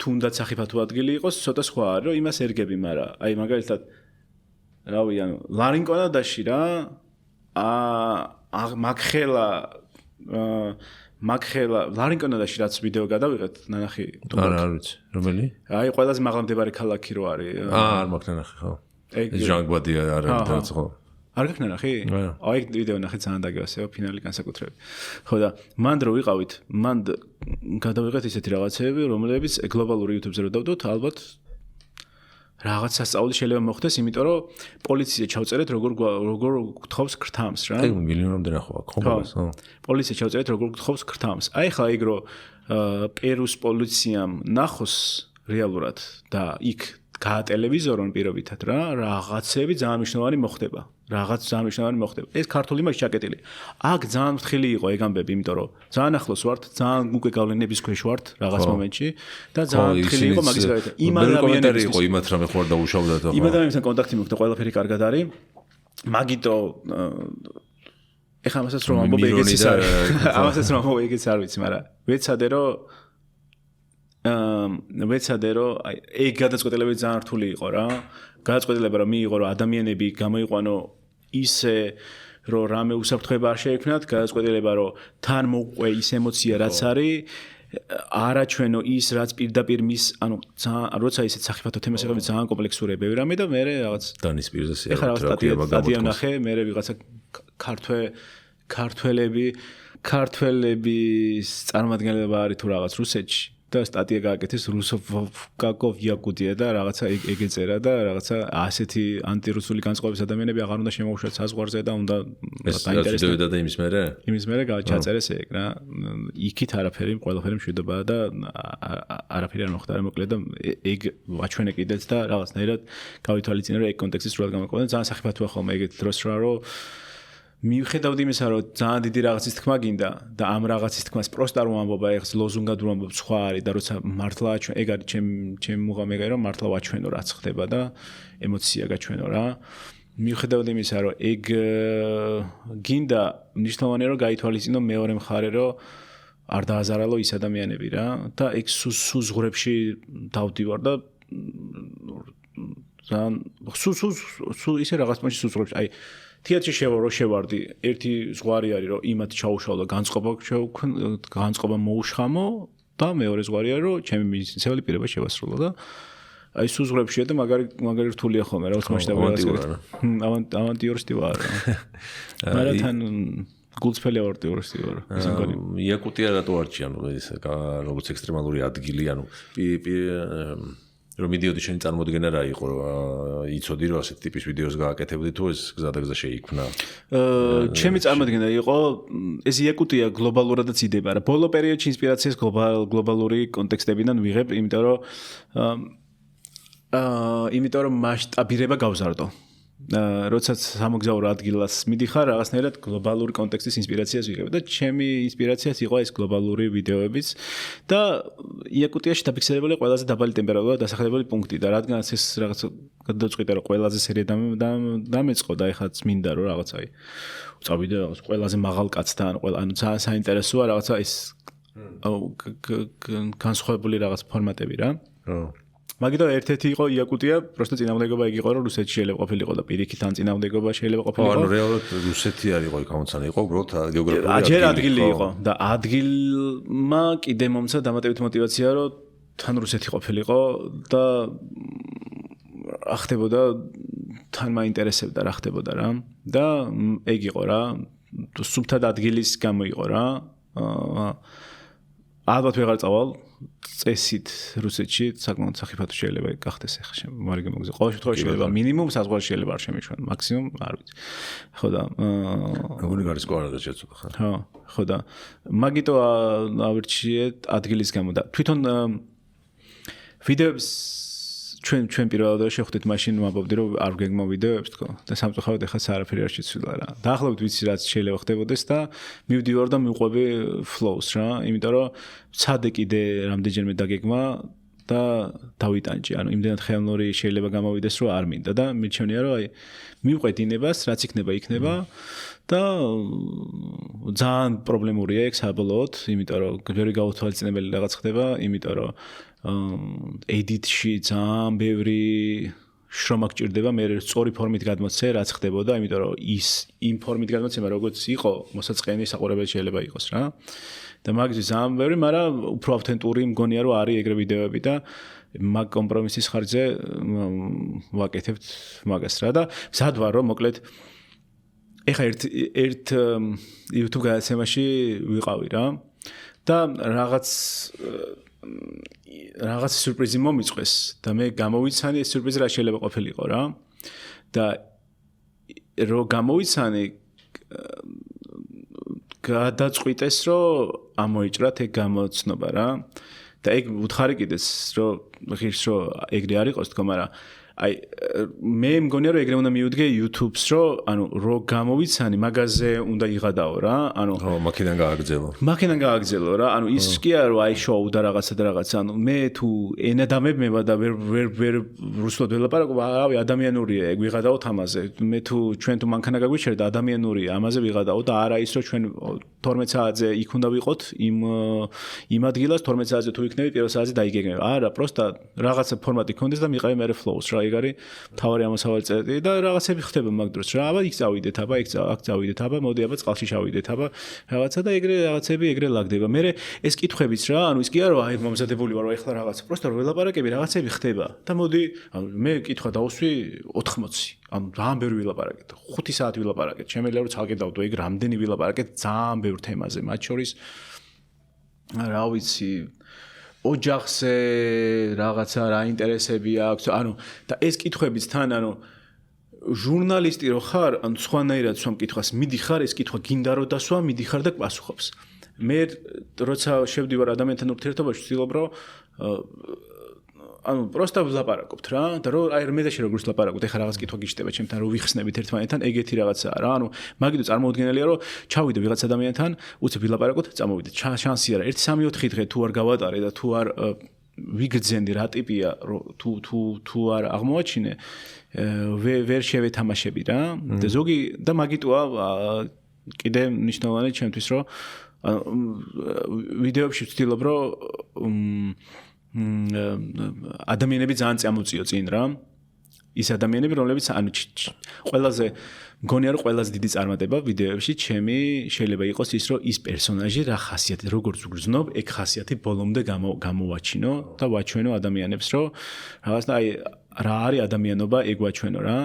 თუნდაც სახიფათო ადგილი იყოს ცოტა სხვა არის რომ იმას ერგები მაგრამ აი მაგალითად რავი ლარინკონადაში რა მაგხელა ლარინკონადაში რაც ვიდეო გადავიღეთ ნანახი არა არ ვიცი რომელი აი ყველაზე მაღალმდებარე ქალაქი რო არის არ მაქვს ნანახი ხო ეს ჟანგბადი არ არის ხო არ გაქვს ნანახი აი ვიდეო ნახე ძალიან დაგევასეო ფინალი განსაკუთრებით ხო და მან რო ვიყავით მან გადავიღეთ ისეთი რაღაცები რომლებიც გლობალური YouTube-ზე რო დავდოთ ალბათ რაღაც სასწაული შეიძლება მოხდეს იმიტომ რომ პოლიცია ჩავწერეთ როგორ გთხოვს ქრთამს რა ეგ მილიონამდე ნახვა კომპანიას ხო პოლიცია ჩავწერეთ როგორ გთხოვს ქრთამს აი ხა ეგ რო პერუს პოლიციამ ნახოს რეალურად და იქ გაატელევიზორონ პირობითად რა რაღაცები ძალიან მნიშვნელოვანი მოხდება ეს ქართული იმაში ჩაკეტილი აქ ძალიან ფრთხილი იყო ეგ ამბები იმიტომ რომ ძალიან ახლოს ვართ ძალიან უკვე გავლენების ქვეშ ვართ რაღაც მომენტში და ძალიან ფრთხილი იყო მაგის გარეთ იმ ადამიანები იყო იმათ რამე ხوار დაუშავდა და იმ ადამიანებთან კონტაქტი მოხდა ყველაფერი კარგად არის მაგიტო ეხლა ამასაც რომ ამბობ ეგეც არ ვიცი მაგრამ ვეცადე რომ ეგ გადაწყვეტილება ძალიან რთული იყო რა გადაწყვეტილება რომ მიიღო რომ ადამიანები გამოიყვანო ისე რომ რამე უსაფრთხოება არ შეექმნათ გადაწყვეტილება რომ თან მოყვე ის ემოცია რაც არის არაჩვენო ის რაც პირდაპირ მის როცა ისეთ სახიფათო თემას ეხება ძალიან კომპლექსურია ბევრი რამე და მე რაღაც დანის პირზე ეხლა რაღაც სტატია ნახე მე ვიღაცა ქართველების წარმომადგენლობა არის თუ რაღაც რუსეთში და სტატია გააკეთეს რუსოფკაკოვ იაკუტია და რაღაცა ეგ ეწერა და რაღაცა ასეთი ანტირუსული განწყობის ადამიანები აღარ უნდა შემოუშვათ საზღვარზე და უნდა დაინტერესდეს და იმის მერე გააჩაწერეს ეგ რა იქით ყველაფერი მშვიდობაა და არაფერი არ მოხდა მოკლედ და ეგ ვაჩვენე კიდეც და რაღაცნაირად გავითვალისწინე რომ ეგ კონტექსტის სრულად გამოიყვანა ძალიან სახიფათოა ხოლმე ეგეთ დროს რომ მიუხედავად იმისა, რომ ძალიან დიდი რაღაცის თქმა გინდა და ამ რაღაცის თქმას პროსტა რომ ამბობა, ეხს ლოზუნგად რომ ამბობ სხვა არის და როცა მართლა აჩვენ, ეგ არის ჩემი მუღამი ეგ არის რომ მართლა ვაჩვენო რაც ხდება და ემოცია გაჩვენო რა. მიუხედავად იმისა, რომ ეგ გინდა მნიშვნელოვანია რომ გაითვალისწინო მეორე მხარე რომ არ დააზარალო ის ადამიანები რა და ეგ სუზღურებში დავდივარ და ძალიან სულ ისე რაღაც მომენტში სუზღურებში აი თეატრში შევარდი ერთი ზღვარი არის რომ იმათ ჩაუშალო განწყობა მოუშხამო და მეორე ზღვარი არის რომ ჩემი მიზნისეული პირება შევასრულო და აი სუზღურებშია და მაგარი რთულია ხოლმე რა თქმა უნდა ავანტიურისტი ვარ მაგრამ თან გულწრფელი ავანტიურისტი ვარ იაკუტია რატო არჩი ანუ ეს როგორც ექსტრემალური ადგილი ანუ რომ მიდიოდი შენი წარმოდგენა რა იყო იცოდი რომ ასეთ ტიპის ვიდეოს გააკეთებდი თუ ეს გზადაგზა შეიქმნა ჩემი წარმოდგენა იყო ეს იაკუტია გლობალურადაც იდება რა ბოლო პერიოდში ინსპირაციას გლობალური კონტექსტებიდან ვიღებ იმიტომ რომ მასშტაბირება გავზარდო როდესაც სამოგზაურო ადგილას მიდიხარ რაღაცნაირად გლობალური კონტექსტის ინსპირაციას ვიღებ და ჩემი ინსპირაციაც იყო ეს გლობალური ვიდეოებიც და იაკუტიაში დაფიქსირებული ყველაზე დაბალი ტემპერატურა დასახლებული პუნქტი და რადგანაც ეს რაღაც გადაწყვიტა რომ ყველაზე სერია დამეწყო და ეხლა წმინდა რომ რაღაცა წავიდე რაღაც ყველაზე მაღალ კაცთან ანუ ძალიან საინტერესოა რაღაცა ეს განსხვავებული რაღაც ფორმატები რა მაგიტო ერთ-ერთი იყო იაკუტია, პროსტო წინამორბედება იგი იყო, რომ რუსეთში შეიძლება ყოფილიყო და პირიქით ან წინამორბედება შეიძლება ყოფილიყო. ანუ რეალურად რუსეთი არ იყო გამოცანა, იყო უბრალოდ გეოგრაფიული აჯერ ადგილი იყო და ადგილმა კიდე მომცა დამატებით мотиваცია, რომ თან რუსეთი ყოფილიყო და რა ხდებოდა თან მაინტერესებდა რა ხდებოდა რა და ეგ იყო რა სუბთად ადგილის გამო იყო რა ალბათ ვეღარ წავალ წესით რუსეთში საკმაოდ სახიფათო შეიძლება გახდეს ახლა მარიგე მოგზე ყოველ შემთხვევაში შეიძლება მინიმუმ საზღვარი შეიძლება არ შემიშვენ მაქსიმუმ არ ვიცი ხო და როგორი გარის კვარადაც შეცოდა ხა ხო და მაგიტო ავირჩიეთ ადგილის გამო და თვითონ ვიდეოებს ჩვენ პირველად შევხვდით მაშინ ვამბობდი რომ არ გეგმო ვიდეოებს თქო და სამწუხაროდ ახლა არაფერი არ შეცვლილა რა დაახლოებით ვიცი რაც შეიძლება ხდებოდეს და მივდივარ და მივყვები flows რა იმიტომ რომ ცადე კიდე რამდენჯერმე დაგეგმა და დავიტანჭი ანუ იმდენად ხელნური შეიძლება გამოვიდეს რომ არ მინდა და მიჩვენია რომ აი მივყვე დინებას რაც იქნება და ძალიან პრობლემურია ეგ საბოლოოდ იმიტომ რომ ბევრი გაუთვალისწინებელი რაღაც ხდება იმიტომ რომ edit-ში ძალიან ბევრი შრომა გჭირდება მე სწორი ფორმით გადმოცე რაც ხდებოდა იმიტომ რომ ის იმ ფორმით გადმოცემა როგორც იყო მოსაწყენი საყურებელი შეიძლება იყოს რა და მაგის ძალიან ბევრი მაგრამ უფრო ავთენტური მგონია რომ არის ეგრე ვიდეოები და მაგ კომპრომისის ხარჯზე ვაკეთებთ მაგას რა და სად ვარ რომ მოკლედ ეხა ერთ YouTube გადაცემაში ვიყავი რა და რაღაც სიურპრიზი მომიწყვეს და მე გამოვიცანი ეს სიურპრიზი რა შეიძლება ყოფილიყო რა და რო გამოვიცანი გადაწყვიტეს რომ ამოიჭრათ ეგ გამოცნობა რა და ეგ უთხარი კიდეს რომ ღირს რომ ეგრე არ იყოს თქო მაგრამ აი მე მგონია რომ ეგრე უნდა მივუდგე YouTube-ს რომ ანუ რო გამოვიცანი მაგაზე უნდა იღადაო რა ანუ ხო მაქედან გააგზელო რა ანუ ის კი არა რომ აი შოუ და რაღაცა ანუ მე თუ ენა დამებმება და ვერ რუსულად ველაპარაკობ ავი ადამიანურია ეგ ვიღადაოთ ამაზე მე თუ ჩვენ თუ მანქანა გაგვიჩერდა ადამიანურია ამაზე ვიღადაო და არა ის რომ ჩვენ 12 საათზე იქ უნდა ვიყოთ იმ ადგილას 12 საათზე თუ იქნები პირველ საათზე დაიგეგმება არა პროსტა რაღაცა ფორმატი ქონდეს და მიყავი მე flows რა ეგ არის თავარი ამოსავალი წერტილი და რაღაცები ხდება მაგ დროს რა აბა იქ წავიდეთ აბა აქ წავიდეთ აბა მოდი აბა წყალში შავიდეთ აბა რაღაცა და ეგრე რაღაცები ეგრე ლაგდება მე ეს კითხვებიც რა ანუ ის კი არა რომ აი მომზადებული ვარ ეხლა რაღაცა პროსტა რომ ველაპარაკები რაღაცები ხდება და მოდი მე კითხვა დავუსვი 80 ანუ ძალიან ბევრი ვილაპარაკეთ 5 საათი ვილაპარაკეთ შემიძლია რომ ცალკე დავდო ეგ რამდენი ვილაპარაკეთ ძალიან ბევრ თემაზე მათ შორის რა ვიცი ოჯახზე რაღაცა რა ინტერესები აქვს, ანუ და ეს კითხვებიც თან, ანუ ჟურნალისტი რო ხარ, ან სხვანაირად სვამ კითხვას, მიდიხარ, ეს კითხვა გინდა რომ დასვა, მიდიხარ და პასუხობს. მე როცა შევდივარ ადამიანთან ურთიერთობაში, ვცდილობ რომ ანუ პროსტა ვლაპარაკობთ რა და რომ აი მე და შე როგორც ვლაპარაკობთ, ეხლა რაღაც კითხვა გიჩნდება ჩემთან, რომ ვიხსნებით ერთმანეთთან, ეგეთი რაღაცაა რა. ანუ მაგითო წარმოუდგენელია, რომ ჩავიდე ვიღაც ადამიანთან, უცებ ვილაპარაკოთ, წამოვიდეთ. შანსი არა, 1-3-4 დღე თუ არ გავატარე და თუ არ ვიგრძენდი რა ტიპია, თუ არ აღმოაჩინე, ვერ შევეთამაშები რა. და ზოგი და მაგიტოა კიდე მნიშვნელოვანი ჩემთვის, რომ ვიდეოებში ვცდილობ, რომ ადამიანები ძალიან წამოწიო წინ რა. ის ადამიანები, რომლებიც ანუ ყველაზე მგონია რომ ყველაზე დიდი წარმატება ვიდეოებში ჩემი შეიძლება იყოს ის, რომ ის პერსონაჟი რა ხასიათი, როგორც ვგრძნობ, ეგ ხასიათი ბოლომდე გამოვაჩინო და ვაჩვენო ადამიანებს, რომ რაღაც და აი რა არის ადამიანობა, ეგ ვაჩვენო რა.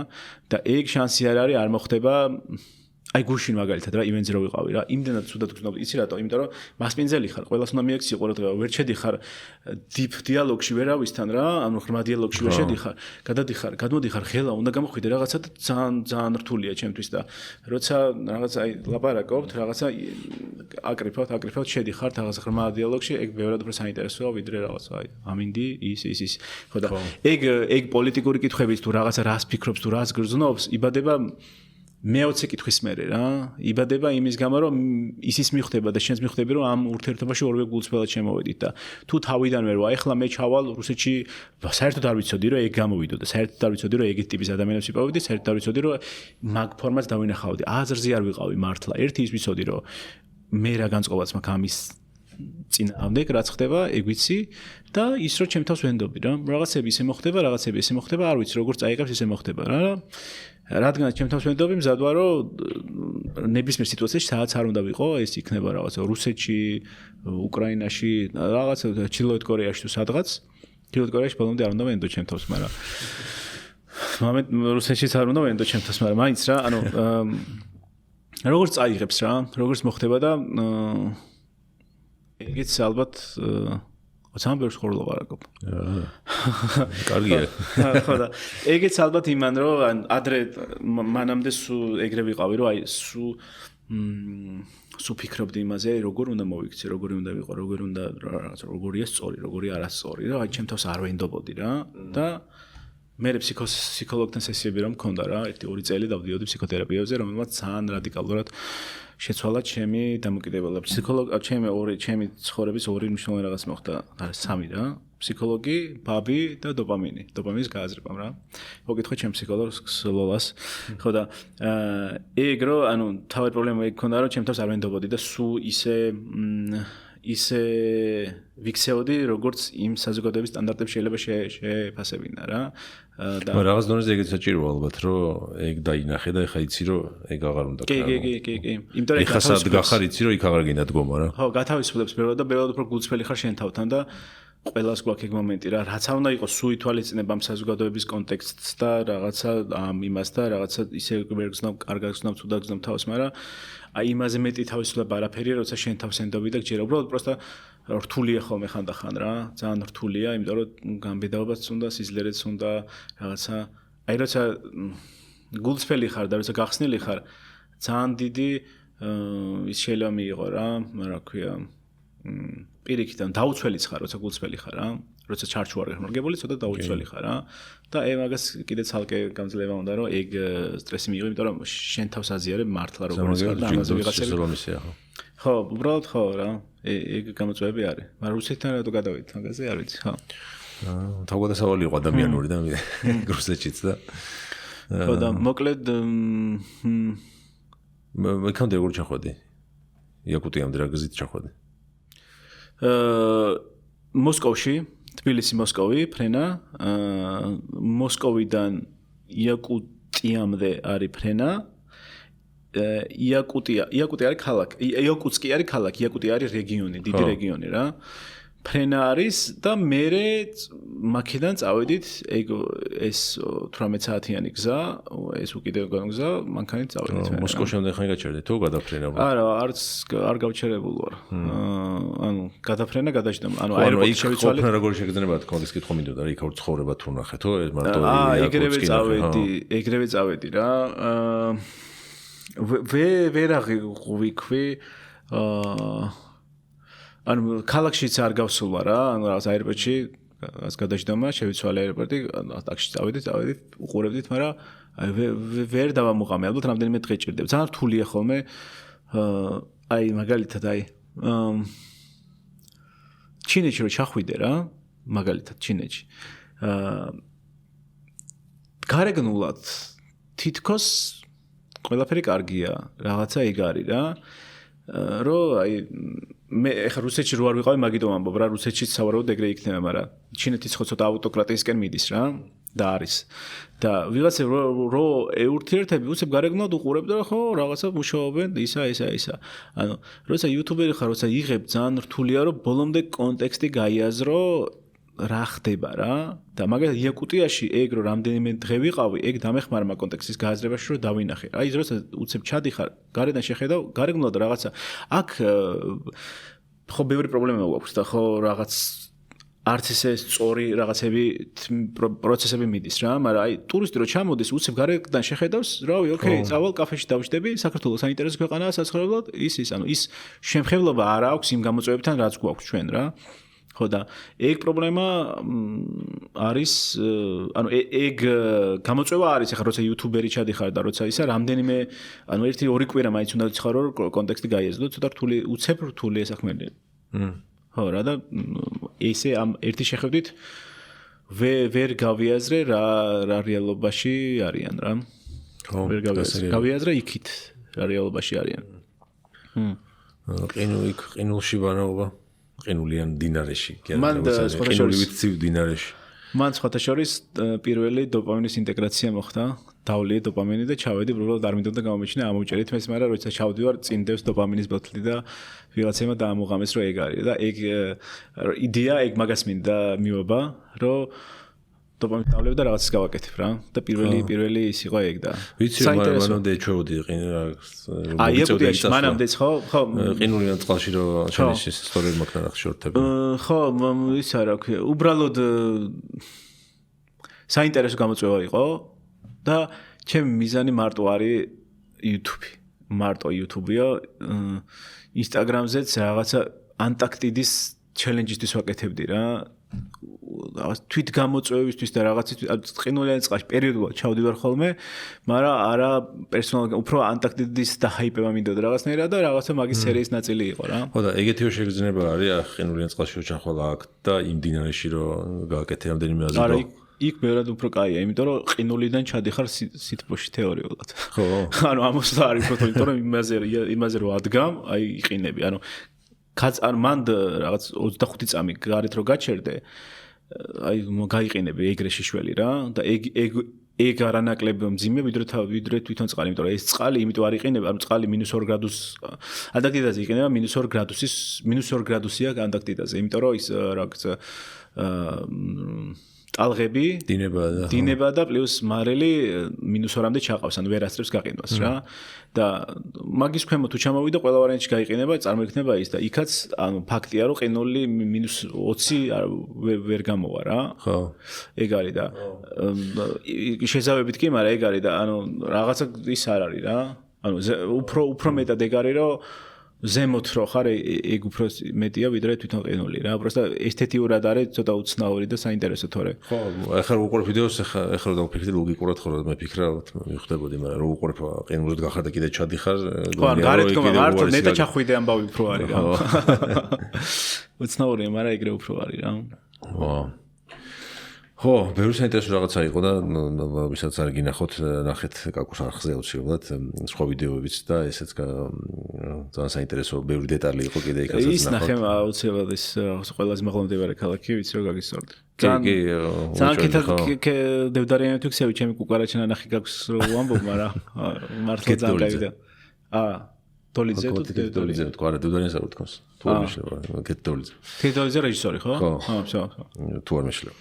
და ეგ შანსი არ მოხდება აი გუშინ მაგალითად რა ივენტზე რო ვიყავი რა იმდენად ცუდად გრძნობდი იცი რატო იმიტომ რომ მასპინძელი ხარ ყველას უნდა მიექცი ყურადღება ვერ შედიხარ დიპ დიალოგში ვერავისთან რა ანუ ღრმა დიალოგში ვერ შედიხარ გადმოდიხარ ხელა უნდა გამოხვიდე რაღაცა და ძალიან რთულია ჩემთვის და როცა რაღაცა აი ლაპარაკობთ რაღაცა აკრიფავთ შედიხართ რაღაცა ღრმა დიალოგში ეგ ბევრად უფრო საინტერესოა ვიდრე რაღაცა აი ამინდი ის ხო და ეგ პოლიტიკური კითხვებით თუ რაღაცა რას ფიქრობს თუ რას გრძნობს იბადება მე-20 კითხვის მერე რა იბადება იმის გამო რომ ისის მიხვდება და შენს მიხვდები რომ ამ ურთიერთობაში ორივე გულწრფელად შემოვედით და თუ თავიდანვე რა ეხლა მე ჩავალ რუსეთში საერთოდ არ ვიცოდი რომ ეგ გამოვიდო და საერთოდ არ ვიცოდი რომ ეგეთ ტიპის ადამიანებს ვიპოვდი საერთოდ არ ვიცოდი რომ მაგ ფორმას დავინახავდი აზრზე არ ვიყავი მართლა ერთი ის ვიცოდი რომ მე რა განწყობაც მაქვს ამის წინააღმდეგ რაც ხდება ეგ ვიცი და ის რომ ჩემ თავს ვენდობი რა რაღაცები ისე მოხდება რაღაცები ესე მოხდება არ ვიცი როგორ წაიღებს ისე მოხდება რა რადგან ჩემ თავს ვენდობი მზადვა რომ ნებისმიერ სიტუაციაში სადაც არ უნდა ვიყო ეს იქნება რაღაცა რუსეთში უკრაინაში რაღაცა ჩრდილოეთ კორეაში თუ სადღაც ჩრდილოეთ კორეაში ბოლომდე არ უნდა ვენდო ჩემ თავს მაგრამ მომენტ რუსეთშიც არ უნდა ვენდო ჩემ თავს მაგრამ მაინც რა ანუ როგორ წაიღებს რა როგორ მოხდება და ეგეც ალბათ ძალიან ბევრს ხოლმე ვარაკობ. კარგია. ხო და ეგეც ალბათ იმან რომ ადრე მანამდე სულ ეგრე ვიყავი რომ აი სულ ფიქრობდი იმაზე როგორ უნდა მოვიქცე, როგორი უნდა ვიყო, როგორი უნდა როგორია სწორი, როგორი არასწორი რა აი ჩემ თავს არ ვენდობოდი რა და მე ფსიქოლოგთან სესიები რომ მქონდა რა 1-2 წელი დავდიოდი ფსიქოთერაპიაზე რომელმაც ძალიან რადიკალურად შეცვალა ჩემი დამოკიდებულება ჩემი ცხოვრების ორი მნიშვნელოვანი რაღაც მოხდა არის 3 რა ფსიქოლოგი, ბაბი და დოპამინის გააზრება რა მოგითხე ჩემ ფსიქოლოგს ლოლას ხო და ეგ რო ანუ თავი პრობლემა ეგ ქონდა რომ ჩემ თავს არ ვენდობოდი და სულ ისე ვიქცეოდი როგორც იმ საზოგადოების სტანდარტებს შეიძლება შეფასებინა რა და რაღაც დონეზე ეგეც საჭიროა ალბათ რომ ეგ დაინახე და ეხა იცი რომ ეგ აღარ უნდა კი იმიტომ რომ ეხა სად გახარ იცი რომ იქ აღარ გინდა დგომა რა ხო გათავისუფლებს ბევრად და ბევრად უფრო გულწრფელი ხარ შენ თავთან და ყველას გვაქვს ეგ მომენტი რა რაც არ უნდა იყოს სულ ითვალისწინებ ამ საზოგადოების კონტექსტს და რაღაცა ამ იმას და რაღაცა ისე ვერ გზნობ კარგად გზნობ თუდად გზნობ თავს მაგრამ აი იმაზე მეტი თავისუფლება არაფერია როცა შენ თავს ენდობი და გჯერა უბრალოდ პროსტა რთულია ხოლმე ხანდახან რა ძალიან რთულია იმიტომ რომ გამბედაობაც უნდა სიძლიერეც უნდა რაღაცა აი როცა გულწრფელი ხარ და როცა გახსნილი ხარ ძალიან დიდი ის შეიძლება მიიღო რა რა ქვია პირიქიდან დაუცველიც ხარ როცა გულწრფელი ხარ რა როცა ჩარჩო არ გემორგებული ცოტა დაუცველი ხარ რა და მაგას კიდე ცალკე გამძლეობა უნდა რომ ეგ სტრესი მიიღო იმიტომ რომ შენ თავს აზიარებ მართლა როგორ ხარ და ამაზე ვიღაცები ხო უბრალოდ ხო რა ეგ გამოწვევები არის მაგრამ რუსეთთან რატო გადავიდეთ მაგაზე არ ვიცი ხო თავგადასავალი იყო ადამიანური და რუსეთშიც და ხო და მოკლედ მეკამდე როგორ ჩახვედი იაკუტიამდე რა გზით ჩახვედი მოსკოვში თბილისი მოსკოვი ფრენა მოსკოვიდან იაკუტიამდე არის ფრენა იაკუტია არის ქალაქი იაკუტსკი არის ქალაქი იაკუტია არის რეგიონი დიდი რეგიონი რა ფრენა არის და მე მაქედან წავედით ეს 18 საათიანი გზა ეს უკიდე გზა მანქანით წავედით მე მოსკოვში ხანი გაჩერდე თუ გადაფრენა არა არც არ გავჩერებული ვარ ანუ გადაფრენა გადაჭდა ანუ აეროპორტში შევიცვალე ყოფნა როგორ შეგრძნება თქონდეს კითხვა მინდოდა რა იქ აურ ცხოვრება თუ ნახე თუ ეს მარტო ეგრევე წავედი რა ვერაღი ვიქვი ანუ ქალაქშიც არ გავსულა რა ანუ რაღაც აეროპორტში ას გადაჭდომა შევიცვალე აეროპორტი ტაქსში წავედით უყურებდით მაგრამ ვერ დავამუყამე ალბათ რამდენიმე დღე ჭირდება ძალიან რთულია ხოლმე აი მაგალითად აი ჩინეთში რო ჩახვიდე რა მაგალითად ჩინეთში გარეგნულად თითქოს ყველაფერი კარგია რაღაცა ეგ არის რა რო აი მე ეხა რუსეთში რო არ ვიყავი მაგითო ამბობ რა რუსეთშიც სავარაუდოდ ეგრე იქნება მაგრამ ჩინეთიც ხო ცოტა ავტოკრატიისკენ მიდის რა და არის და ვიღაცა რო ეურთიერთები უცებ გარეგნულად უყურებ და ხო რაღაცა მუშაობენ ისა ანუ როცა იუთუბერი ხარ როცა იღებ ძალიან რთულია რომ ბოლომდე კონტექსტი გაიაზრო რა ხდება რა და მაგალითად იაკუტიაში ეგ რო რამდენიმე დღე ვიყავი ეგ დამეხმარა კონტექსტის გააზრებაში რომ დავინახე აი ეს როცა უცებ ჩადიხარ გარედან შეხედავ გარეგნულად რაღაცა აქ ხო ბევრი პრობლემა გვაქვს და ხო რაღაც არც ესე სწორი რაღაცები პროცესები მიდის რა მაგრამ აი ტურისტი რო ჩამოდის უცებ გარედან შეხედავს რავი ოკეი წავალ კაფეში დავждები საქართველოს საინტერესო ქვეყანაა საცხოვრებლად ის ანუ ის შემხევლობა არ აქვს იმ გამოწვევებთან რაც გვაქვს ჩვენ რა ხო და ეგ პრობლემა არის ანუ ეგ გამოწვევა არის ახლა როცა იუთუბერი ჩადიხარ და როცა ისა რამდენიმე ანუ 1-2 კვირა მაინც უნდა ცხარო რომ კონტექსტი გაიაზრდო ცოტა რთული უცებ რთული ესახმელი ხო რა და ესე ამ ერთი შეხედვით ვერ გავიაზრე რა რეალობაში არიან რა ხო ვერ გავიაზრე იქით რა რეალობაში არიან ყინულში ვარაობა ყინულიან დინარეში ყინულივით ცივ დინარეში მან სხვათა შორის პირველი დოპამინის ინტეგრაცია მოხდა დავლიე დოპამინი და ჩავედი უბრალოდ არ მინდოდა გამომიჩნე ამოვჭერით მეს მაგრამ როცა ჩავდივარ წინდევს დოპამინის ბოთლი და ვიღაცემა დაამოღამეს რომ ეგ არის და ეგ იდეა ეგ მაგას მინდა მიობა რომ დოპამინი დავლევ და რაღაცას გავაკეთებ რა და პირველი ის იყო ეგ და ვიცი მანამდე ჩვეოდი აი იაკუტიაში მანამდეც ხო ყინულიან წყალში რომ ჩანის ისტორიები მაგ რაღაც შორტები ხო ის არა ქვია უბრალოდ საინტერესო გამოწვევა იყო და ჩემი მიზანი მარტო არის YouTube მარტო YouTube-ია Instagram-ზეც რაღაცა ანტარქტიდის ჩელენჯისთვის ვაკეთებდი რა თვით გამოწვევისთვის და რაღაცის ყინულიან წყალში პერიოდულად ჩავდივარ ხოლმე, მაგრამ არა პერსონალურად უფრო ანტარქტიდის და ჰაიპება მინდოდა რაღაცნაირად და რაღაცა მაგის სერიის ნაწილი იყო რა. ხო და ეგეთიო შეგრძნება არის ყინულიან წყალში ჩახვალა აქ და იმ დინარეში რომ გააკეთე რამდენიმე აზრი. არა იქ ბევრად უფრო კაია, იმიტომ რომ ყინულიდან ჩადიხარ სითბოში თეორიულად. ხო. ანუ ამოსვლა არის უფრო, იმიტომ რომ იმაზე რომ ადგამ, აი იყინები, ანუ მან რაღაც 25 წამი გარეთ რო გაჩერდე აი გაიყინები ეგრე შეშველი რა და ეგ არანაკლებ მძიმე ვიდრე თვითონ წყალი, იმიტომ რომ ეს წყალი იმიტომ არ იყინება, ანუ წყალი -2 გრადუს ანტარქტიდაზე იყინება -2 გრადუსია ანტარქტიდაზე, იმიტომ რომ ის რაღაც ტალღები დინება და პლუს მარელი -2-მდე ჩაყავს, ანუ ვერ ასწრებს გაყინვას რა. და მაგის ქვემოთ თუ ჩამოვიდა ყველა ვარიანტში გაიყინება, წარმოიქმნება ის და იქაც ანუ ფაქტია რომ ყინული -20 ვერ გამოვა რა. ხო. ეგ არის და შეზავებით კი, მაგრამ ეგ არის და ანუ რაღაცა ის არ არის რა. ანუ უფრო მეტად ეგ არის რომ ზემოთ რო ხარ ეგ უფრო მეტია ვიდრე თვითონ ყინული რა. просто ესთეტიურად არის ცოტა უცნაური და საინტერესო თორე. ხო, ახლა უყურებ ვიდეოს, ახლა რომ დავფიქრდი ლოგიკურად ხო მე ფიქრა მივხვდებოდი, მაგრამ რო უყურებ ყინულით გახარ და კიდე ჩადიხარ, ხო, გარეთ გქონდა მარტო ნეტა ჩახვიდე ამბავი უფრო არის რა. უცნაურია, მაგრამ ეგრე უფრო არის რა. ვა. ხო, ბევრი საინტერესო რაღაცა იყო და ვისაც არ გინახოთ, ნახეთ კაკუს არხზე აუცილებლად სხვა ვიდეოებიც და ესეც ძალიან საინტერესო ბევრი დეტალი იყო კიდე იქაც ნახოთ. ის ნახე აუცილებლად ის ყველაზე მაღალმდებარე ქალაქი, ვიცი რომ გაგისწორდი. ძალიან დევდარიანით ვიქცევი, ჩემი კუკარაჩენა ნახე გაქვს რომ ვამბობ, მაგრამ მართლა ძალიან კაი და დოლიძე თუ დოლიძე თქვა რა დუდანიას არ უთქვას თუ არ მეშლება კეთ დოლიძე დოლიძე რეჟისორი ხო всё თუ არ მეშლება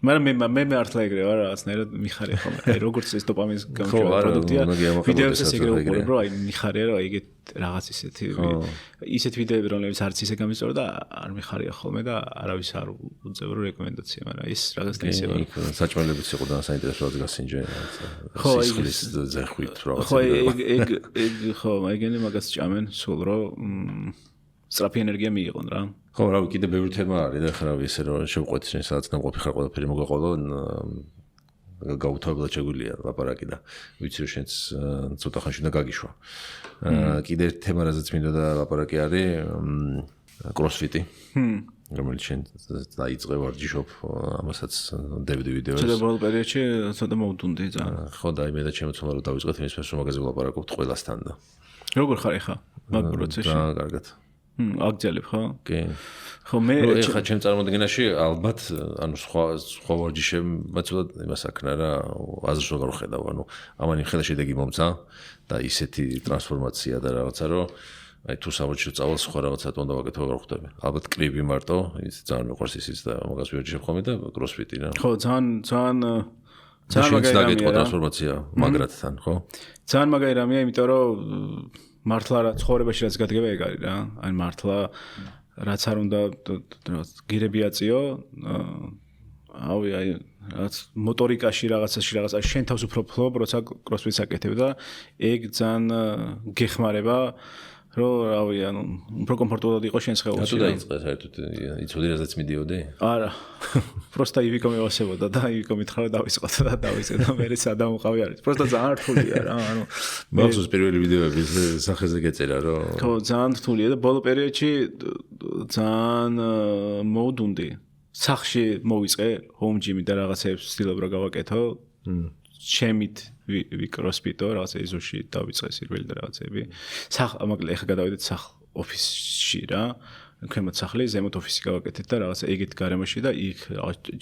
მაგრამ მე მართლა ეგრე ვარ რაღაცნაირად მიხარია ხოლმე აი როგორც ეს დოპამინის გამჭვირვალე პროდუქტია ვიდეოებსაც ეგრე უყურებ რომ აი მიხარია რომ ეგეთ რაღაც ისეთ ვიდეოები რომლებიც არც ისე გამისწორა და არ მიხარია ხოლმე და არავის არ უძებრო რეკომენდაცია მაგრამ ის რაღაც ისევა საჭმელებიც იყო და საინტერესო რაც გასინჯე ხო სისხლის ზეხვით რაღაც ხო ეგ ხო ეგენი მაგას ჭამენ სულ რომ სწრაფი ენერგია მიიღონ რა ხო რავი კიდე ბევრი თემა არის და ხა რავი ესე რომ შევყვეთ შენ სადაც ნამყოფი ხარ ყველაფერი მოგაყოლო გაუთავებლად შეგვიძლია ლაპარაკი და ვიცი რომ შენც ცოტა ხანში უნდა გაგიშვა კიდე ერთი თემა რაზეც მინდა და ლაპარაკი არის კროსფიტი რომელიც შენ დაიწყე ვარჯიშობ ამასაც დევდი ვიდეოს ცოტა ბოლო პერიოდში ცოტა მოვდუნდი ძალიან ხო და მე და ჩემი თომა რომ დავიწყეთ იმის ფერს რომ მაგაზე ვლაპარაკობთ ყველასთან და როგორ ხარ ახლა მაგ პროცესში და კარგად აგძელებ ხო? კი. ხო მე ეხლა ჩემ წარმოდგენაში ალბათ ანუ სხვა ვარჯიშებმაც იმას აქნა რა აზრს როგორ ხედავ ანუ ამანი ხელა შედეგი მომცა და ისეთი ტრანსფორმაცია და რაღაცა რომ აი თუ სამოჩი წავალ სხვა რაღაცა თონდა ვაკეთო როგორ ხვდები ალბათ კრიბი მარტო ის ძალიან მიყვარს ისიც და მაგას ვიარჯიშებ ხოლმე და კროსფიტი რა ხო ძალიან მაგარი ტრანსფორმაცია მაგრატთან ხო ძალიან მაგარი რამეა იმიტომ რომ მართლა რა ცხოვრებაში რაც გადგება ეგ არის რა აი მართლა რაც არ უნდა გირები აწიო აი რაც მოტორიკაში რაღაცაში შენ თავს უფრო ფლობ როცა კროსფიტს აკეთებ და ეგ ძალიან გეხმარება რომ რავი ანუ უფრო კომფორტულად იყო შენ სხეულში თუ დაიწყე საერთოდ იცოდი რაზეც მიდიოდი არა просто ივიკო მევასებოდა და ივიკო მითხრა დავისყოთ და დავისე და მე სადამოყავი არის просто ძალიან რთულია რა ანუ მახსოვს პირველი ვიდეოების სახეზე გეწერა რომ ხო ძალიან რთულია და ბოლო პერიოდში ძალიან მოვდუნდი სახში მოვიწყე home gym და რაღაცებს ვცდილობ რა გავაკეთო ჩემით ვიკროსფიტო რაღაცა იზოში დავიწყე სირველი და რაღაცები მაგრამ ეხლა გადავიდეთ ოფისში რა ქვემოთ სახლი ზემოთ ოფისი გავაკეთეთ და რაღაცა ეგეთ გარემოში და იქ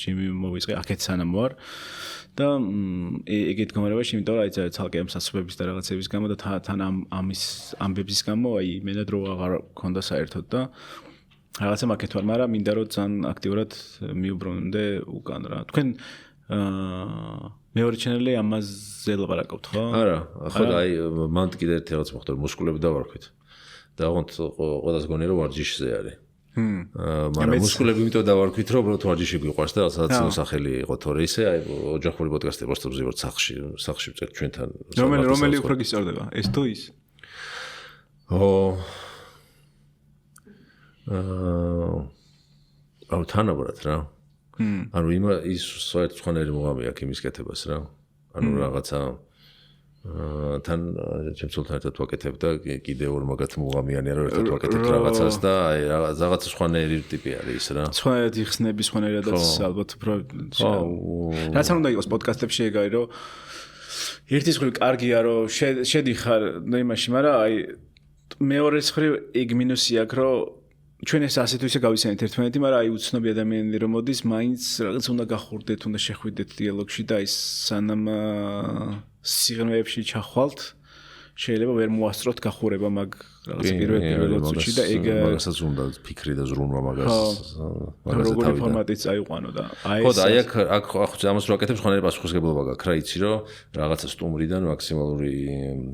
ჯიმი მოვიწყე აქეთ სანამ ვარ და ეგეთ გამარებაში იმიტომ რომ აი ცალკე ამ სასწრაფების და რაღაცების გამო და თან ამის ამბების გამო აი მე და დრო აღარ მქონდა საერთოდ და რაღაცა მაკეთ ვარ მაგრამ მინდა რომ ძალიან აქტიურად მიუბრუნდე უკან რა თქვენ მეორე ჩანელი ამაზე ლაპარაკობთ ხო? არა, ხო და აი მან კიდე ერთი რაღაც მოხდა მუსკულები დავარქვით. და ოღონდ ყველას გონია რომ ვარჯიშზე არის. მაგრამ მუსკულები იმიტომ დავარქვით რომ უბრალოდ ვარჯიში გიყვარს და სადაც სახელი იყო თორე ისე აი ოჯახური პოდკასტი ვარ ვზივარ სახლში ვწერ ჩვენთან. რომელი უფრო გისწორდება? ეს თუ ის? აუ თანაბრად რა. ანუ ის საერთოდ სხვანაირი მოღამი აქვს იმის კეთებას რა. ანუ რაღაცა თან ჩემსულთან ერთად ვაკეთებ და კიდე ორ მაგათ მოღამიანია რომ ერთად ვაკეთებ რაღაცას და აი რაღაცა სხვანაირი ტიპი არის ის რა. სხვანაირად იხსნები სხვანაირადაც ალბათ უფრო რაც არ უნდა იყოს პოდკასტებში ეგ არის რომ ერთის მხრივ კარგია რომ შედიხარ იმაში მაგრამ აი მეორეს მხრივ ეგ მინუსი აქვს რომ ჩვენ ეს ასეთ ისე გავიცანეთ ერთმანეთი, მაგრამ აი უცნობი ადამიანები რომ მოდის, მაინც რაღაც უნდა გახურდეთ, უნდა შეხვიდეთ დიალოგში და ის სანამ სიღრმეებში ჩახვალთ, შეიძლება ვერ მოასწროთ გახურება მაგ რაღაც პირველ წუთში და ეგ მაგასაც უნდა ფიქრი და ზრუნვა მაგას როგორი ფორმატიც წაიყვანო და აი ხო და აი აქ ამას რო აკეთებ სხვანაირი პასუხისგებლობა გაქვს რა იცი რომ რაღაცა სტუმრიდან მაქსიმალური